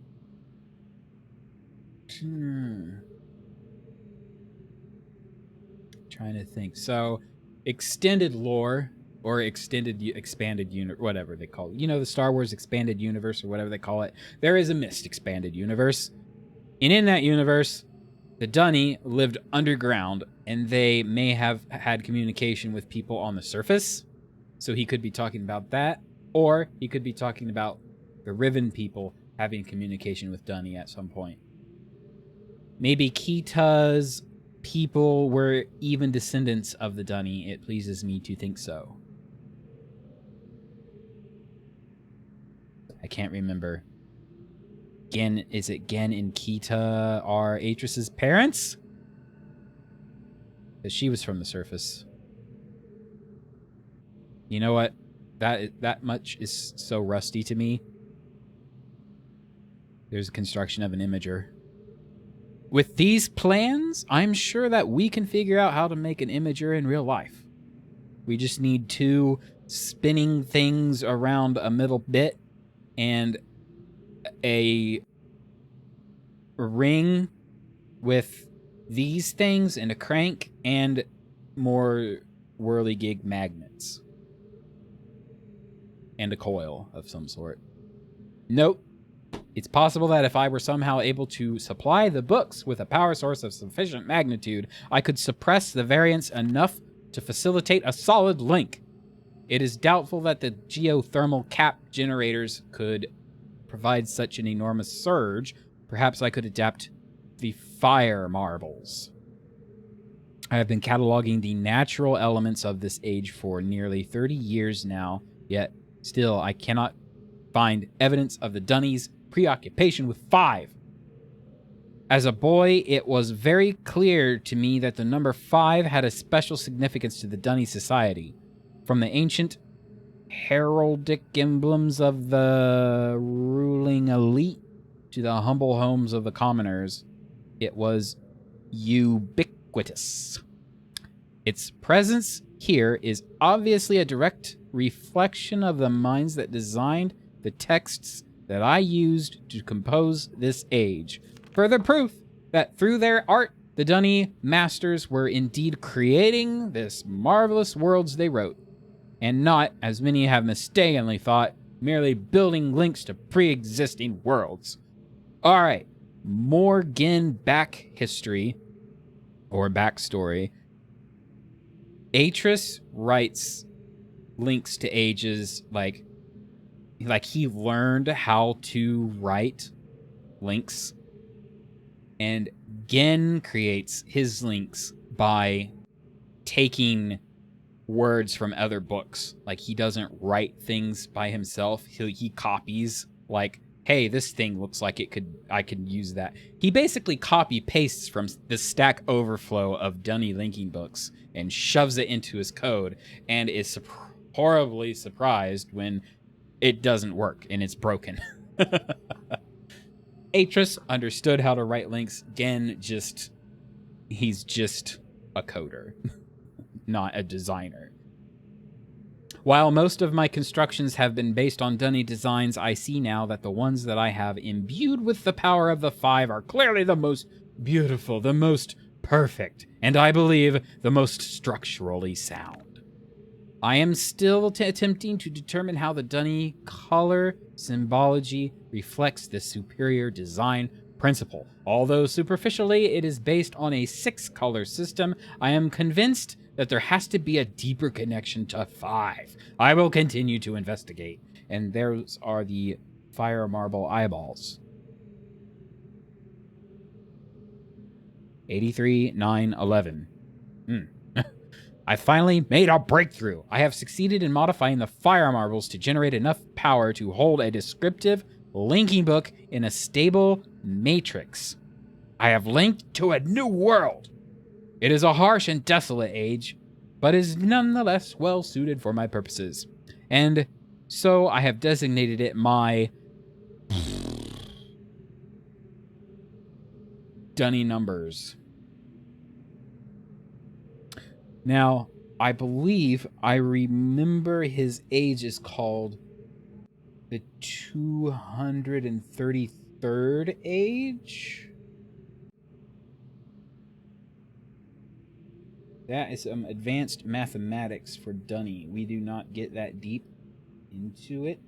Trying to think. So, extended lore, or expanded universe, whatever they call it. You know, the Star Wars expanded universe, or whatever they call it. There is a Mist expanded universe. And in that universe, the Dunny lived underground, and they may have had communication with people on the surface. So he could be talking about that. Or he could be talking about the Riven people having communication with Dunny at some point. Maybe Kita's people were even descendants of the Dunny. It pleases me to think so. I can't remember. Is it Gen and Kita are Atris's parents? Because she was from the surface. You know what? That much is so rusty to me. There's a construction of an imager. With these plans, I'm sure that we can figure out how to make an imager in real life. We just need 2 spinning things around a middle bit and a ring with these things and a crank and more whirligig magnets. And a coil of some sort. Nope. It's possible that if I were somehow able to supply the books with a power source of sufficient magnitude, I could suppress the variance enough to facilitate a solid link. It is doubtful that the geothermal cap generators could provide such an enormous surge. Perhaps I could adapt the fire marbles. I have been cataloging the natural elements of this age for nearly 30 years now, yet still I cannot find evidence of the Dunny's preoccupation with 5. As a boy, it was very clear to me that the number 5 had a special significance to the Dunny society. From the ancient heraldic emblems of the ruling elite to the humble homes of the commoners, it was ubiquitous. Its presence here is obviously a direct reflection of the minds that designed the texts that I used to compose this age. Further proof that through their art, the Dunny masters were indeed creating this marvelous worlds they wrote, and not, as many have mistakenly thought, merely building links to pre-existing worlds. All right, more Gen back history, or backstory. Atris writes links to ages like he learned how to write links, and Gen creates his links by taking words from other books. Like, he doesn't write things by himself. He copies, like, hey, this thing looks like I could use that. He basically copy pastes from the Stack Overflow of Dunny linking books and shoves it into his code, and is horribly surprised when it doesn't work and it's broken. Atris understood how to write links. Gen he's just a coder, not a designer. While most of my constructions have been based on Dunny designs, I see now that the ones that I have imbued with the power of the 5 are clearly the most beautiful, the most perfect, and I believe the most structurally sound. I am still attempting to determine how the Dunny color symbology reflects this superior design principle. Although superficially it is based on a 6-color system, I am convinced that there has to be a deeper connection to 5. I will continue to investigate. And those are the fire marble eyeballs. 83, 9, 11. I finally made a breakthrough. I have succeeded in modifying the fire marbles to generate enough power to hold a descriptive linking book in a stable matrix. I have linked to a new world. It is a harsh and desolate age, but is nonetheless well suited for my purposes. And so I have designated it my dunny numbers. Now, I believe I remember his age is called the 233rd age. That is some advanced mathematics for Dunny. We do not get that deep into it.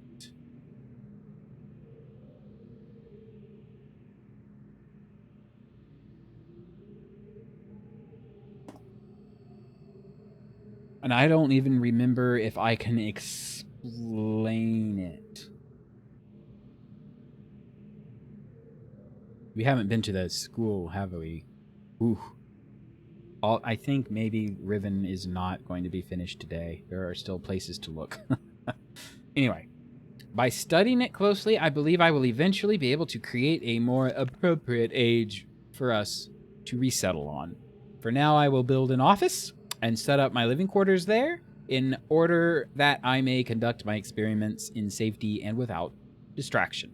And I don't even remember if I can explain it. We haven't been to the school, have we? Ooh. I think maybe Riven is not going to be finished today. There are still places to look. Anyway, by studying it closely, I believe I will eventually be able to create a more appropriate age for us to resettle on. For now, I will build an office and set up my living quarters there in order that I may conduct my experiments in safety and without distraction.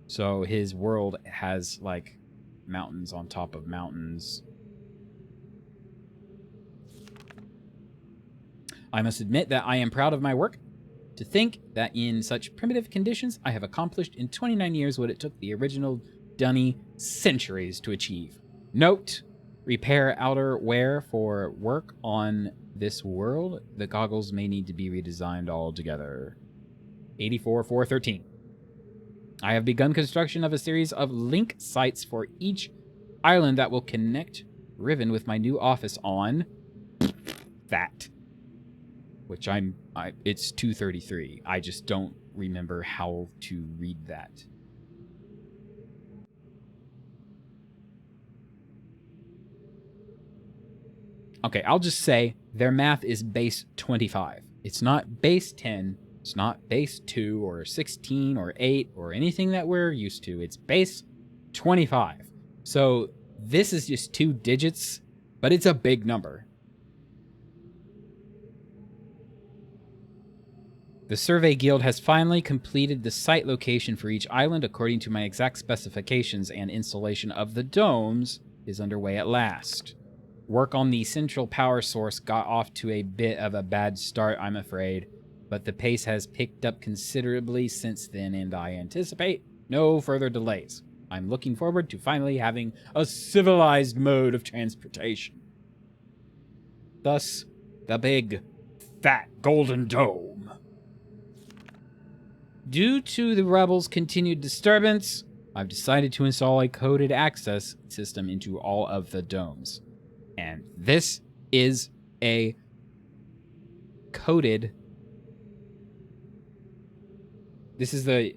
So his world has like mountains on top of mountains. I must admit that I am proud of my work. To think that in such primitive conditions, I have accomplished in 29 years what it took the original Dunny centuries to achieve. Note, repair outer wear for work on this world. The goggles may need to be redesigned altogether. 84,413. I have begun construction of a series of link sites for each island that will connect Riven with my new office on that. Which it's 233. I just don't remember how to read that. Okay, I'll just say their math is base 25. It's not base 10. It's not base 2 or 16 or 8 or anything that we're used to. It's base 25. So this is just 2 digits, but it's a big number. The Survey Guild has finally completed the site location for each island according to my exact specifications, and installation of the domes is underway at last. Work on the central power source got off to a bit of a bad start, I'm afraid, but the pace has picked up considerably since then, and I anticipate no further delays. I'm looking forward to finally having a civilized mode of transportation. Thus, the big, fat golden dome. Due to the rebels' continued disturbance, I've decided to install a coded access system into all of the domes. And this is a coded... This is the...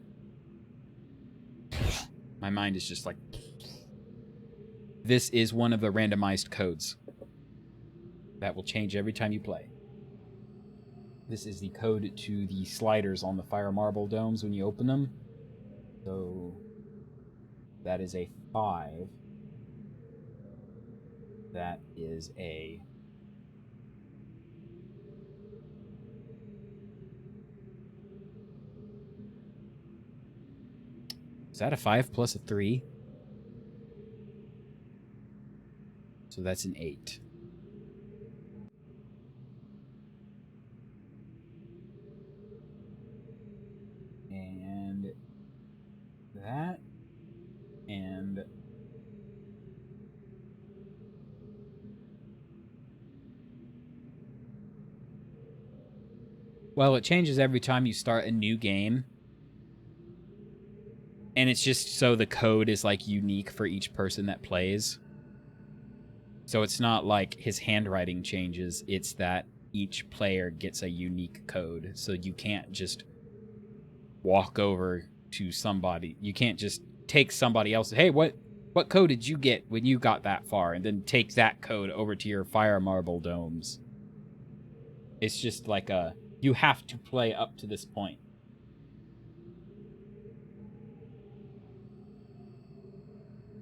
My mind is just like... This is one of the randomized codes that will change every time you play. This is the code to the sliders on the fire marble domes when you open them. So that is a 5. That is a... Is that a 5 plus a 3? So that's an 8. And that, and well, it changes every time you start a new game. And it's just so the code is like unique for each person that plays. So it's not like his handwriting changes, it's that each player gets a unique code. So you can't just walk over to somebody. You can't just take somebody else. Hey, what code did you get when you got that far? And then take that code over to your fire marble domes. It's just like you have to play up to this point.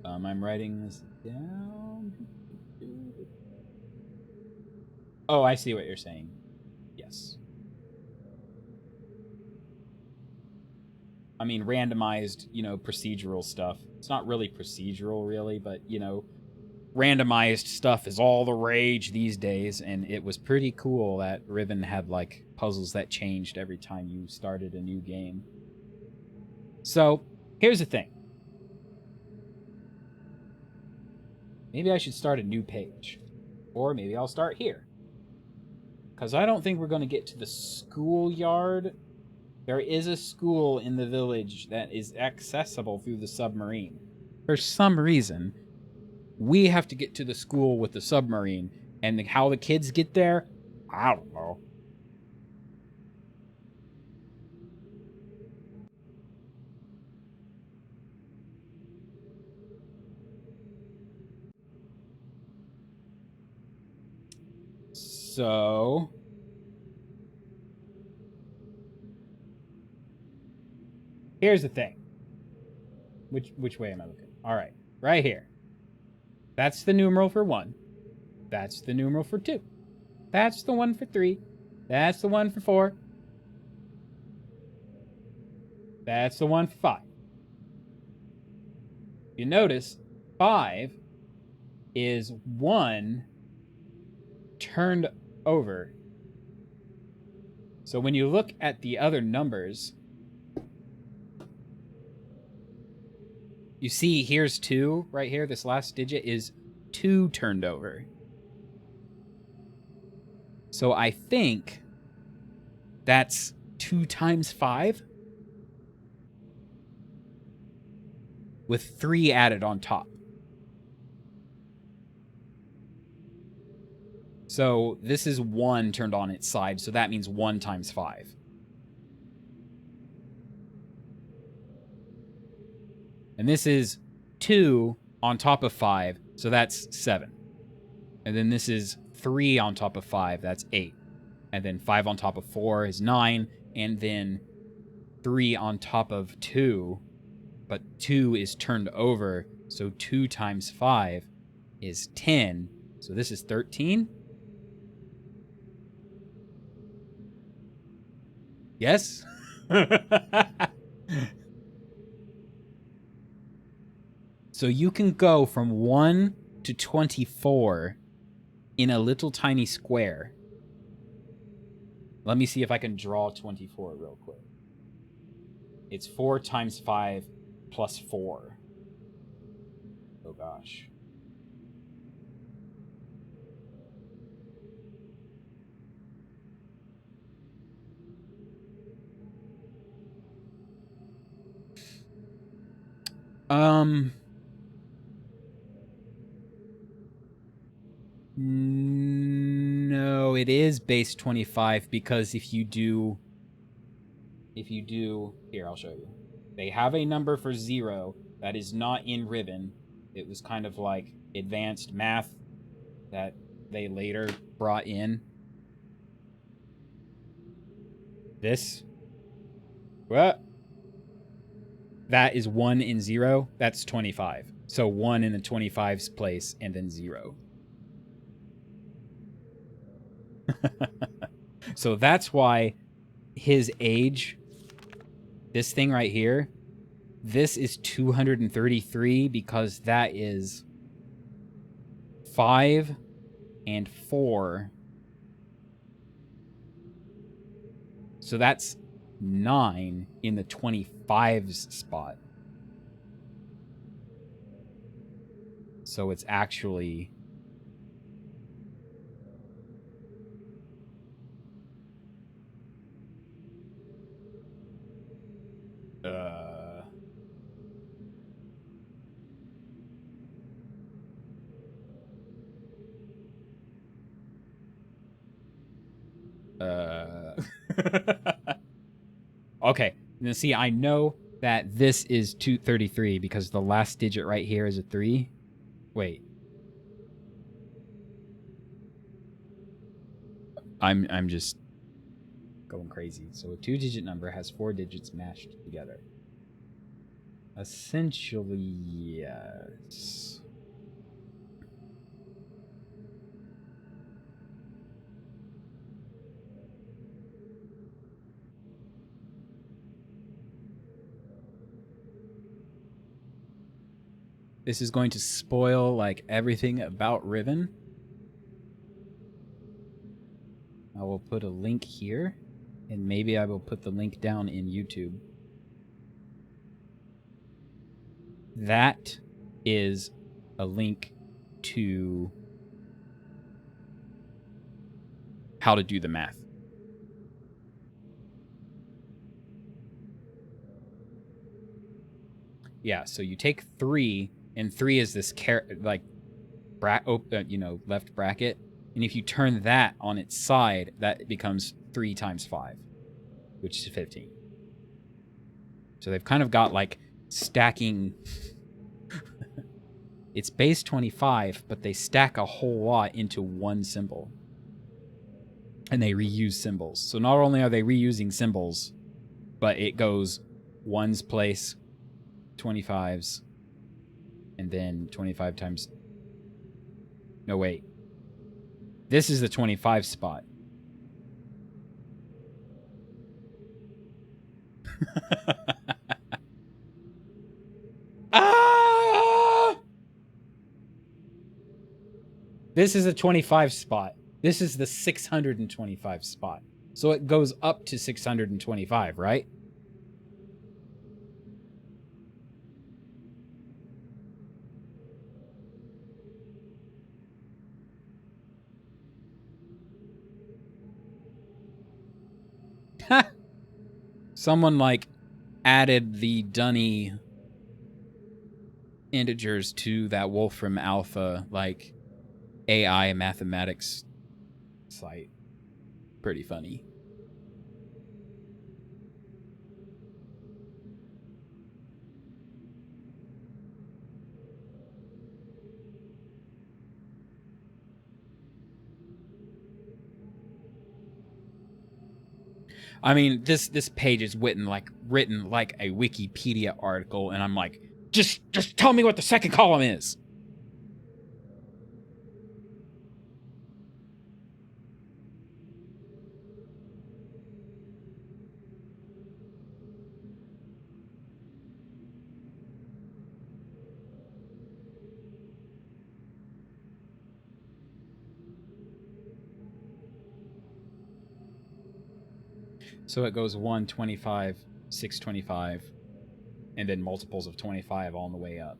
I'm writing this down. Oh, I see what you're saying. Yes. I mean, randomized, procedural stuff. It's not really procedural, really, but, randomized stuff is all the rage these days, and it was pretty cool that Riven had, like, puzzles that changed every time you started a new game. So, here's the thing. Maybe I should start a new page. Or maybe I'll start here. Because I don't think we're going to get to the schoolyard. There is a school in the village that is accessible through the submarine. For some reason, we have to get to the school with the submarine. And how the kids get there, I don't know. So, here's the thing. Which way am I looking? All right, right here. That's the numeral for 1. That's the numeral for 2. That's the one for 3. That's the one for 4. That's the one for 5. You notice 5 is 1 turned over. So when you look at the other numbers, you see here's 2 right here. This last digit is 2 turned over. So I think that's 2 times 5 with 3 added on top. So this is 1 turned on its side, so that means 1 times 5. And this is 2 on top of 5, so that's 7. And then this is 3 on top of 5, that's 8. And then 5 on top of 4 is 9. And then 3 on top of 2, but 2 is turned over, so 2 times 5 is 10. So this is 13. Yes? So you can go from 1 to 24 in a little tiny square. Let me see if I can draw 24 real quick. It's 4 times 5 plus 4. Oh gosh. No, it is base 25 because if you do, here, I'll show you. They have a number for 0 that is not in Riven. It was kind of like advanced math that they later brought in. This. What? That is 1 in 0. That's 25. So 1 in the 25's place and then 0. So that's why his age, this thing right here, this is 233 because that is 5 and 4. So that's 9 in the 25's spot. So it's actually... Okay, now see, I know that this is 233 because the last digit right here is a 3. Wait. I'm just going crazy. So a 2-digit number has 4 digits mashed together. Essentially, yes. This is going to spoil like everything about Riven. I will put a link here, and maybe I will put the link down in YouTube. That is a link to how to do the math. Yeah, so you take 3, and 3 is this left bracket, and if you turn that on its side, that becomes 3 times 5, which is 15. So they've kind of got like stacking. It's base 25, but they stack a whole lot into one symbol. And they reuse symbols. So not only are they reusing symbols, but it goes 1's place, 25's, and then 25 times... No, wait. This is the 25 spot. Ah! This is a 25 spot. This is the 625 spot. So it goes up to 625, right? Someone like added the dunny integers to that Wolfram Alpha like AI mathematics site. Pretty funny. I mean, this page is written like a Wikipedia article, and I'm like, just tell me what the second column is. So it goes 1, 25, 625, and then multiples of 25 all the way up.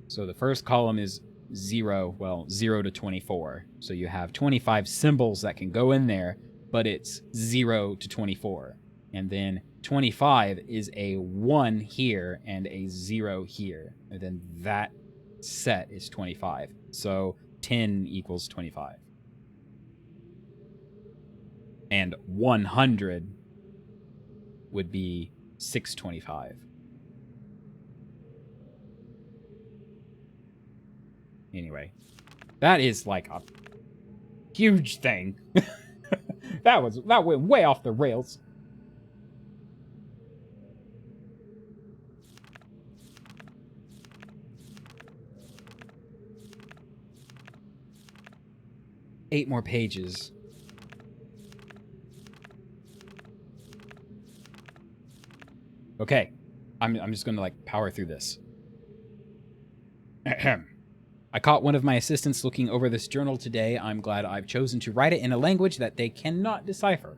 So the first column is 0 to 24. So you have 25 symbols that can go in there, but it's 0 to 24. And then 25 is a 1 here and a 0 here. And then that set is 25. So 10 equals 25. And 100 would be 625. Anyway, that is like a huge thing. That went way off the rails. Eight more pages. Okay, I'm just gonna like power through this. I caught one of my assistants looking over this journal today. I'm glad I've chosen to write it in a language that they cannot decipher.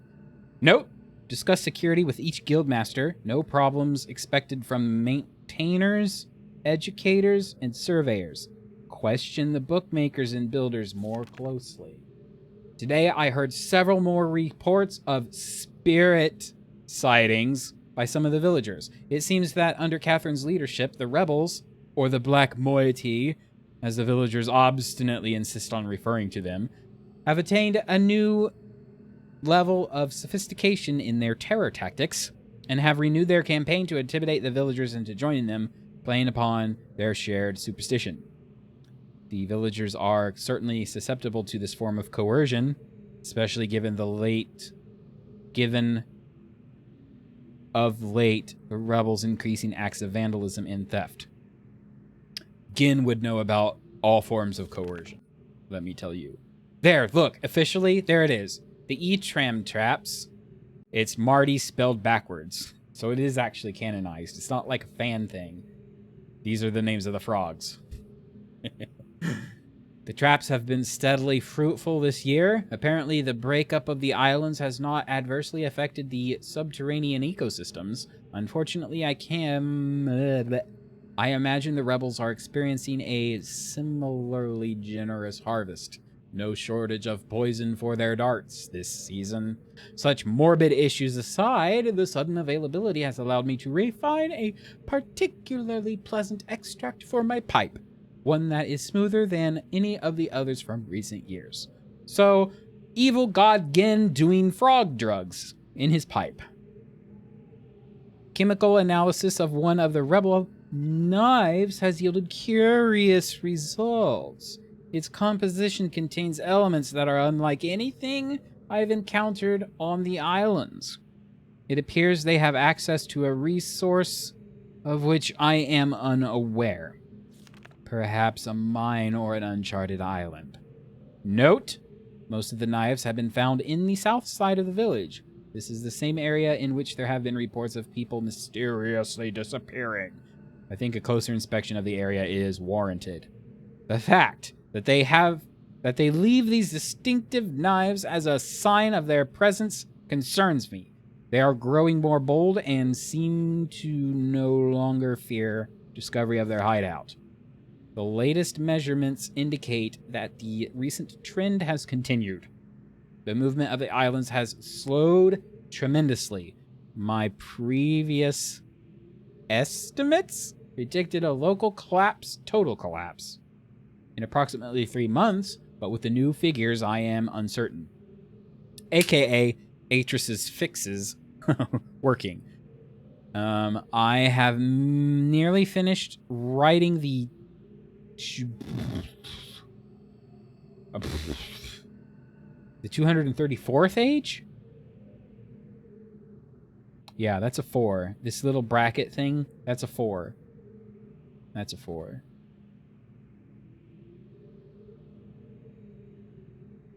Note: discuss security with each guildmaster. No problems expected from maintainers, educators, and surveyors. Question the bookmakers and builders more closely. Today I heard several more reports of spirit sightings by some of the villagers. It seems that under Catherine's leadership, the rebels, or the Black Moiety, as the villagers obstinately insist on referring to them, have attained a new level of sophistication in their terror tactics, and have renewed their campaign to intimidate the villagers into joining them, playing upon their shared superstition. The villagers are certainly susceptible to this form of coercion, especially given of late the rebels' increasing acts of vandalism and theft. Gin would know about all forms of coercion, let me tell you. There, look, officially, there it is. the E-tram traps, it's Marty spelled backwards. So it is actually canonized. It's not like a fan thing. These are the names of the frogs. The traps have been steadily fruitful this year. Apparently, the breakup of the islands has not adversely affected the subterranean ecosystems. Unfortunately, I imagine the rebels are experiencing a similarly generous harvest. No shortage of poison for their darts this season. Such morbid issues aside, the sudden availability has allowed me to refine a particularly pleasant extract for my pipe. One that is smoother than any of the others from recent years. So, evil god Gen doing frog drugs in his pipe. Chemical analysis of one of the rebel knives has yielded curious results. Its composition contains elements that are unlike anything I've encountered on the islands. It appears they have access to a resource of which I am unaware. Perhaps a mine or an uncharted island. Note, most of the knives have been found in the south side of the village. This is the same area in which there have been reports of people mysteriously disappearing. I think a closer inspection of the area is warranted. The fact that they leave these distinctive knives as a sign of their presence concerns me. They are growing more bold and seem to no longer fear discovery of their hideout. The latest measurements indicate that the recent trend has continued. The movement of the islands has slowed tremendously. My previous estimates predicted a total collapse, in approximately 3 months, but with the new figures, I am uncertain. AKA, Atrus's fixes working. I have nearly finished writing the 234th age? Yeah, that's a 4. This little bracket thing, that's a 4. That's a 4.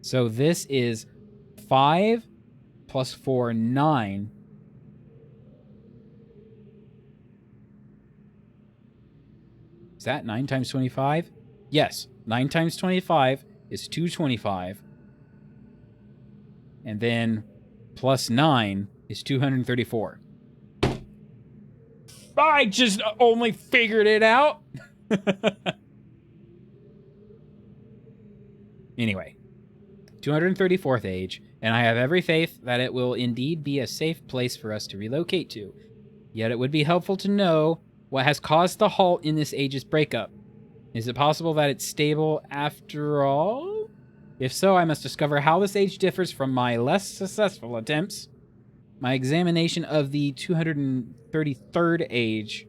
So this is 5 plus 4, 9. Is that 9 times 25? Yes, 9 times 25 is 225. And then plus 9 is 234. I just only figured it out. Anyway, 234th age, and I have every faith that it will indeed be a safe place for us to relocate to. Yet it would be helpful to know what has caused the halt in this age's breakup. Is it possible that it's stable after all? If so, I must discover how this age differs from my less successful attempts. My examination of the 233rd age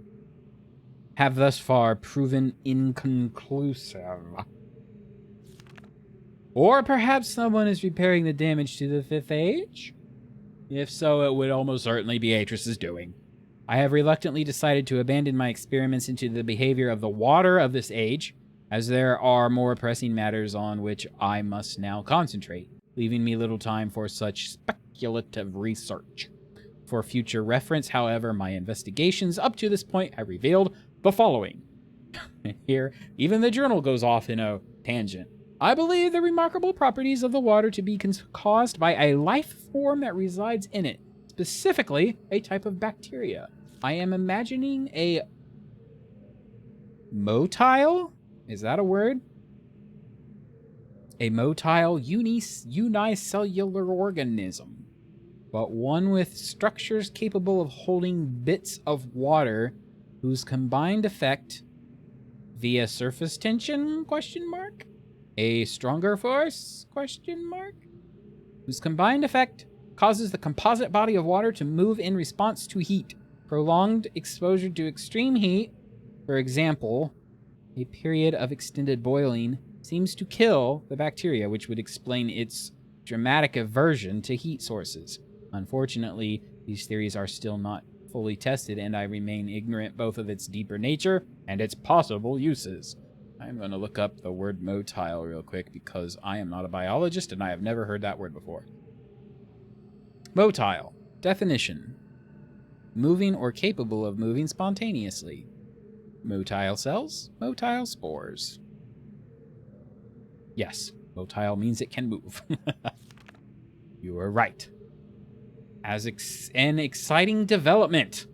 have thus far proven inconclusive. Or perhaps someone is repairing the damage to the 5th age? If so, it would almost certainly be Atrus's doing. I have reluctantly decided to abandon my experiments into the behavior of the water of this age, as there are more pressing matters on which I must now concentrate, leaving me little time for such speculative research. For future reference, however, my investigations up to this point have revealed the following. Here, even the journal goes off in a tangent. I believe the remarkable properties of the water to be caused by a life form that resides in it, specifically a type of bacteria. I am imagining a motile? Is that a word? A motile unicellular organism, but one with structures capable of holding bits of water whose combined effect via surface tension, ? A stronger force, ? Whose combined effect causes the composite body of water to move in response to heat. Prolonged exposure to extreme heat, for example, a period of extended boiling, seems to kill the bacteria, which would explain its dramatic aversion to heat sources. Unfortunately, these theories are still not fully tested, and I remain ignorant both of its deeper nature and its possible uses. I'm going to look up the word motile real quick because I am not a biologist and I have never heard that word before. Motile. Definition. Moving or capable of moving spontaneously. Motile cells. Motile spores. Yes, motile means it can move. You are right. As an exciting development.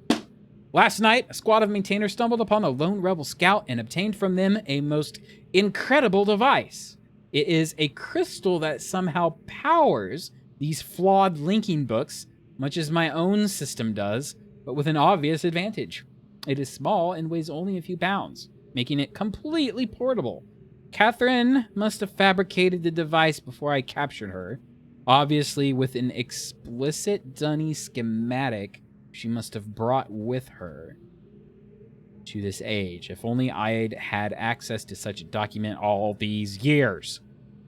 Last night, a squad of maintainers stumbled upon a lone rebel scout and obtained from them a most incredible device. It is a crystal that somehow powers these flawed linking books, much as my own system does, but with an obvious advantage. It is small and weighs only a few pounds, making it completely portable. Catherine must have fabricated the device before I captured her. Obviously, with an explicit dunny schematic she must have brought with her to this age. If only I'd had access to such a document all these years.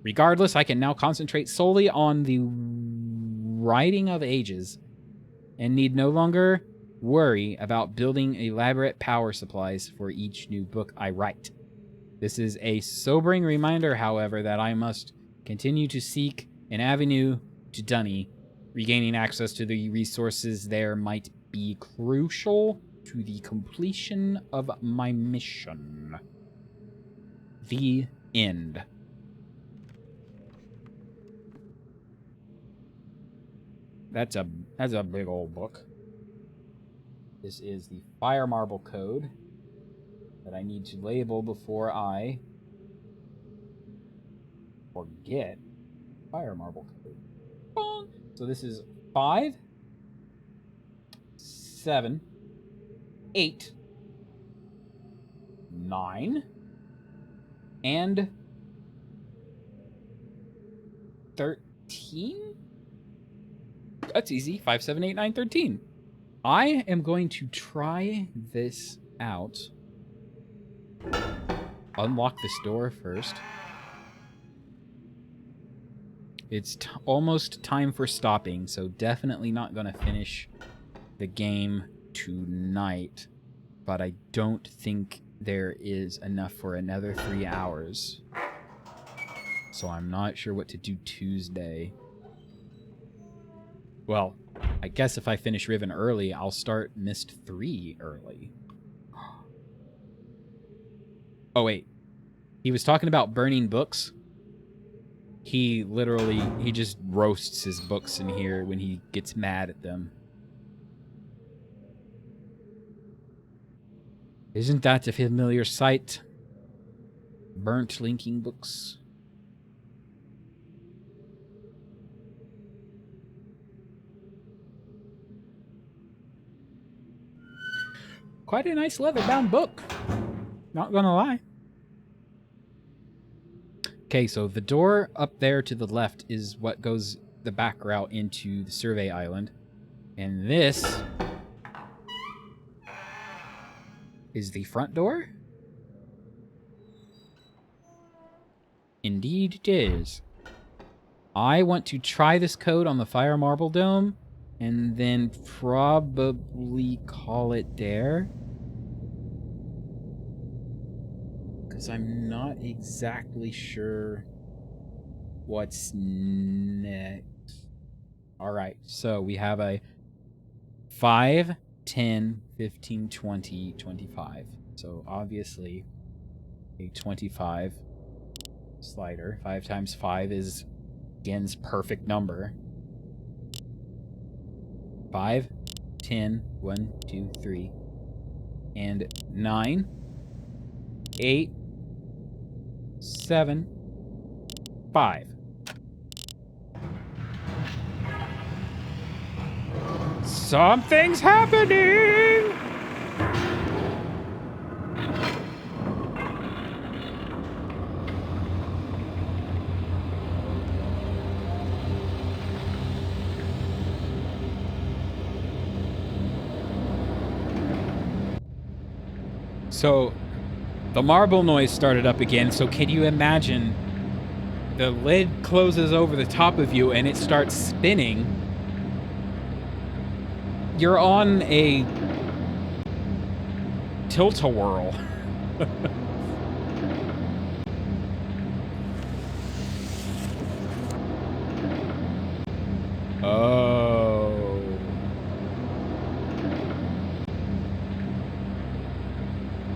Regardless, I can now concentrate solely on the writing of ages and need no longer worry about building elaborate power supplies for each new book I write. This is a sobering reminder, however, that I must continue to seek an avenue to Dunny. Regaining access to the resources there might be crucial to the completion of my mission. The end. That's a big old book. This is the Fire Marble code that I need to label before I forget Fire Marble code. So this is 5, 7, 8, 9, and 13? That's easy. 5, 7, 8, 9, 13. I am going to try this out. Unlock this door first. It's almost time for stopping, so definitely not going to finish the game tonight. But I don't think there is enough for another 3 hours. So I'm not sure what to do Tuesday. Well, I guess if I finish Riven early, I'll start Mist 3 early. Oh, wait. He was talking about burning books. He just roasts his books in here when he gets mad at them. Isn't that a familiar sight? Burnt linking books. Quite a nice leather-bound book. Not gonna lie. Okay, so the door up there to the left is what goes the back route into the survey island. And this is the front door? Indeed it is. I want to try this code on the Fire Marble Dome and then probably call it there. Because I'm not exactly sure what's next. Alright, so we have a 5, 10, 15, 20, 25. So obviously a 25 slider. 5 times 5 is Gen's perfect number. 5, 10, 1, 2, 3, and 9, 8, 7, 5. Something's happening! So, the marble noise started up again, so can you imagine the lid closes over the top of you and it starts spinning? You're on a tilt-a-whirl. Oh.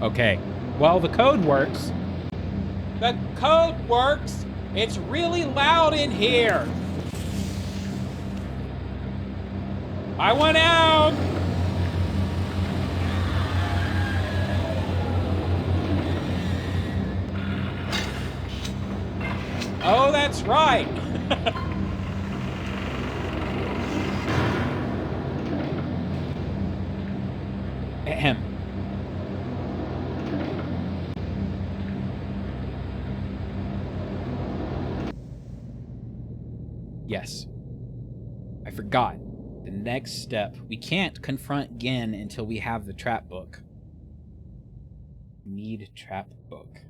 Okay. Well, the code works. The code works! It's really loud in here! I went out! Oh, that's right! Ahem. Yes. I forgot. The next step. We can't confront Gin until we have the trap book. We need trap book.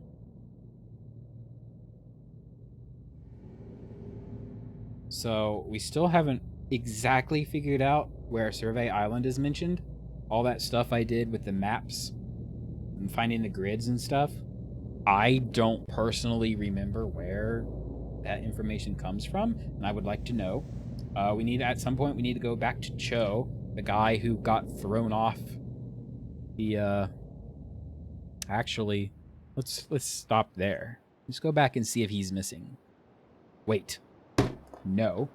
So, we still haven't exactly figured out where Survey Island is mentioned. All that stuff I did with the maps and finding the grids and stuff. I don't personally remember where that information comes from, and I would like to know. We need, at some point, we need to go back to Cho, the guy who got thrown off the, actually, let's stop there. Let's go back and see if he's missing. Wait. No.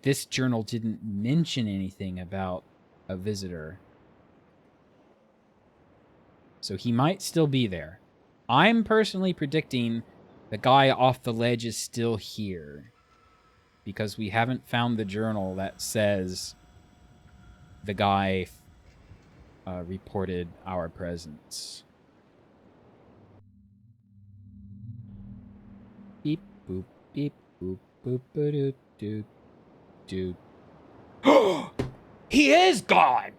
This journal didn't mention anything about a visitor. So he might still be there. I'm personally predicting the guy off the ledge is still here. Because we haven't found the journal that says the guy reported our presence. Beep, boop, beep, boop, boop, boop, doot, doot. He is gone!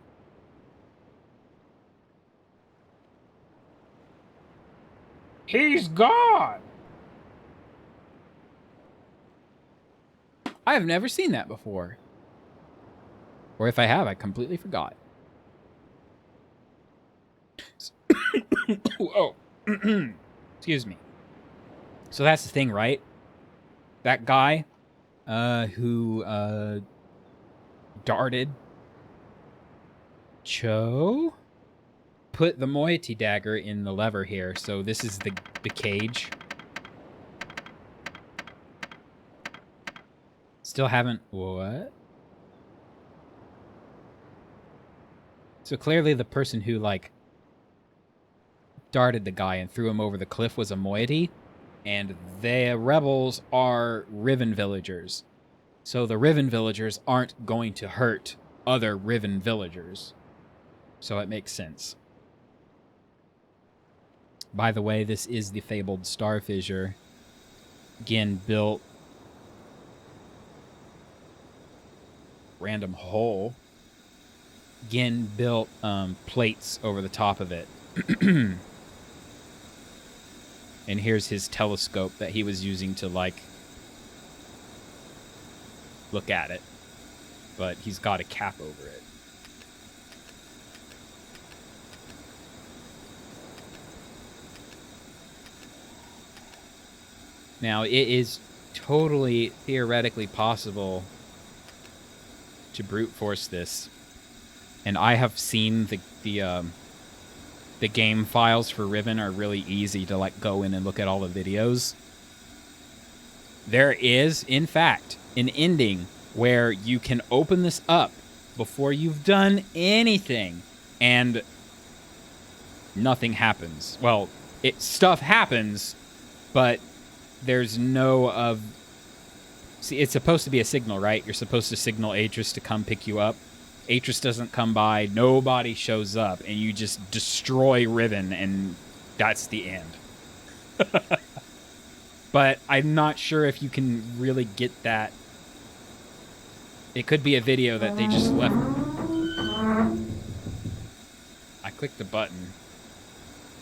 He's gone! I have never seen that before. Or if I have, I completely forgot. Oh. Excuse me. So that's the thing, right? That guy who darted Cho put the moiety dagger in the lever here. So this is the cage. Still haven't... What? So clearly the person who, like, darted the guy and threw him over the cliff was a moiety. And the rebels are Riven villagers. So the Riven villagers aren't going to hurt other Riven villagers. So it makes sense. By the way, this is the fabled star fissure. Again, built random hole. Gin built plates over the top of it. And here's his telescope that he was using to, like, look at it. But he's got a cap over it. Now, it is totally theoretically possible to brute force this. And I have seen the game files for Riven are really easy to, like, go in and look at all the videos. There is, in fact, an ending where you can open this up before you've done anything and nothing happens. Well, stuff happens, but there's no of... See, it's supposed to be a signal, right? You're supposed to signal Atris to come pick you up. Atris doesn't come by, nobody shows up, and you just destroy Riven, and that's the end. But I'm not sure if you can really get that. It could be a video that they just left. I clicked the button.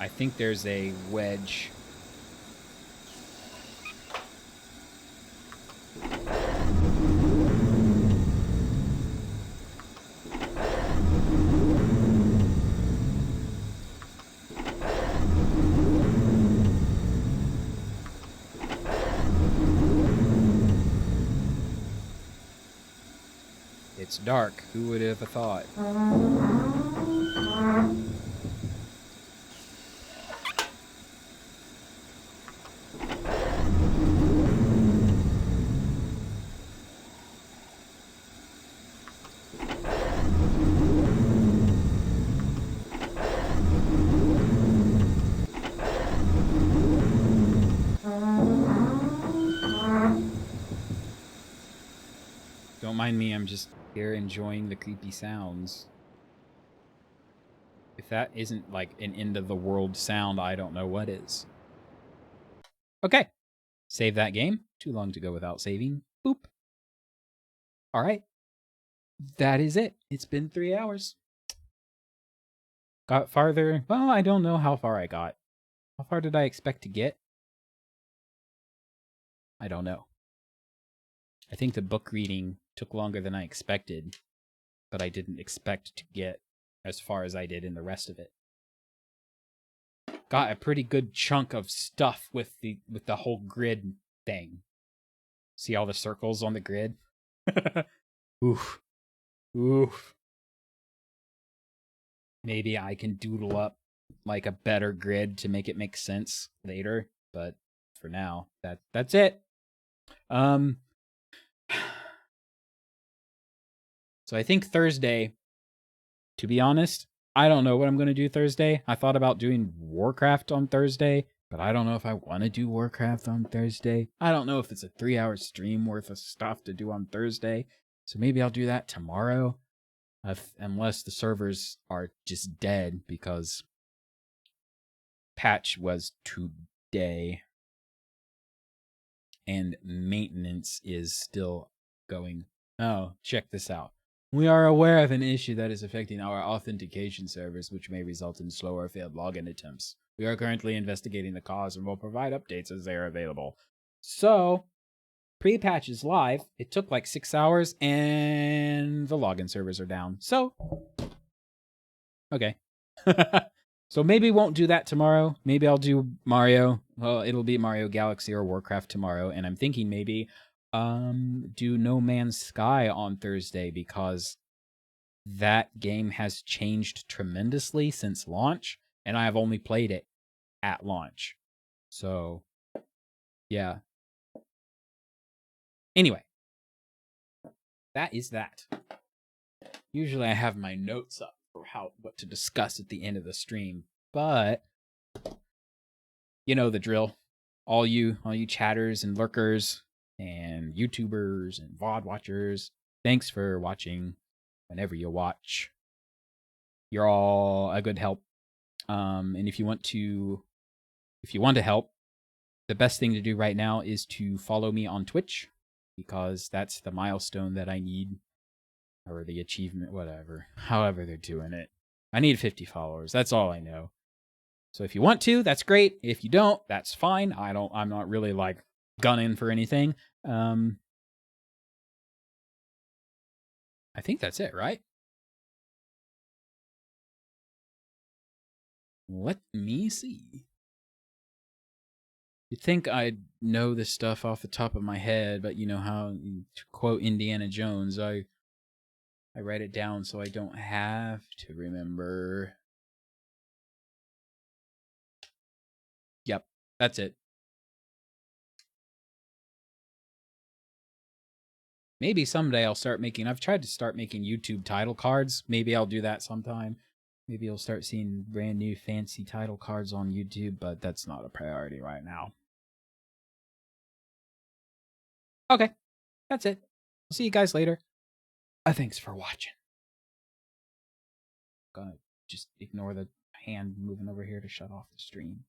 I think there's a wedge. It's dark. Who would have thought? Don't mind me, I'm just here enjoying the creepy sounds. If that isn't like an end of the world sound, I don't know what is. Okay. Save that game. Too long to go without saving. Boop. All right. That is it. It's been 3 hours. Got farther. Well, I don't know how far I got. How far did I expect to get? I don't know. I think the book reading took longer than I expected, but I didn't expect to get as far as I did in the rest of it. Got a pretty good chunk of stuff with the whole grid thing. See all the circles on the grid? Oof. Oof. Maybe I can doodle up like a better grid to make it make sense later, but for now, that's it. So I think Thursday, to be honest, I don't know what I'm going to do Thursday. I thought about doing Warcraft on Thursday, but I don't know if I want to do Warcraft on Thursday. I don't know if it's a 3-hour stream worth of stuff to do on Thursday. So maybe I'll do that tomorrow. Unless the servers are just dead because patch was today and maintenance is still going. Oh, check this out. We are aware of an issue that is affecting our authentication servers, which may result in slower failed login attempts. We are currently investigating the cause and will provide updates as they are available. So, pre-patch is live. It took like 6 hours, and the login servers are down. So, okay. So maybe won't do that tomorrow. Maybe I'll do Mario. Well, it'll be Mario Galaxy or Warcraft tomorrow, and I'm thinking maybe do No Man's Sky on Thursday because that game has changed tremendously since launch, and I have only played it at launch. So, yeah. Anyway, that is that. Usually I have my notes up for what to discuss at the end of the stream, but you know the drill. All you chatters and lurkers and YouTubers and VOD watchers, thanks for watching whenever you watch. You're all a good help. And if you want to help, the best thing to do right now is to follow me on Twitch because that's the milestone that I need, or the achievement, whatever, however they're doing it. I need 50 followers. That's all I know. So if you want to, that's great. If you don't, that's fine. I'm not really like gunning for anything. I think that's it, right? Let me see. You'd think I'd know this stuff off the top of my head, but you know how, to quote Indiana Jones, I write it down so I don't have to remember. Yep, that's it. Maybe someday I'll start making, I've tried to start making YouTube title cards. Maybe I'll do that sometime. Maybe you'll start seeing brand new fancy title cards on YouTube, but that's not a priority right now. Okay, that's it. I'll see you guys later. Thanks for watching. Gonna just ignore the hand moving over here to shut off the stream.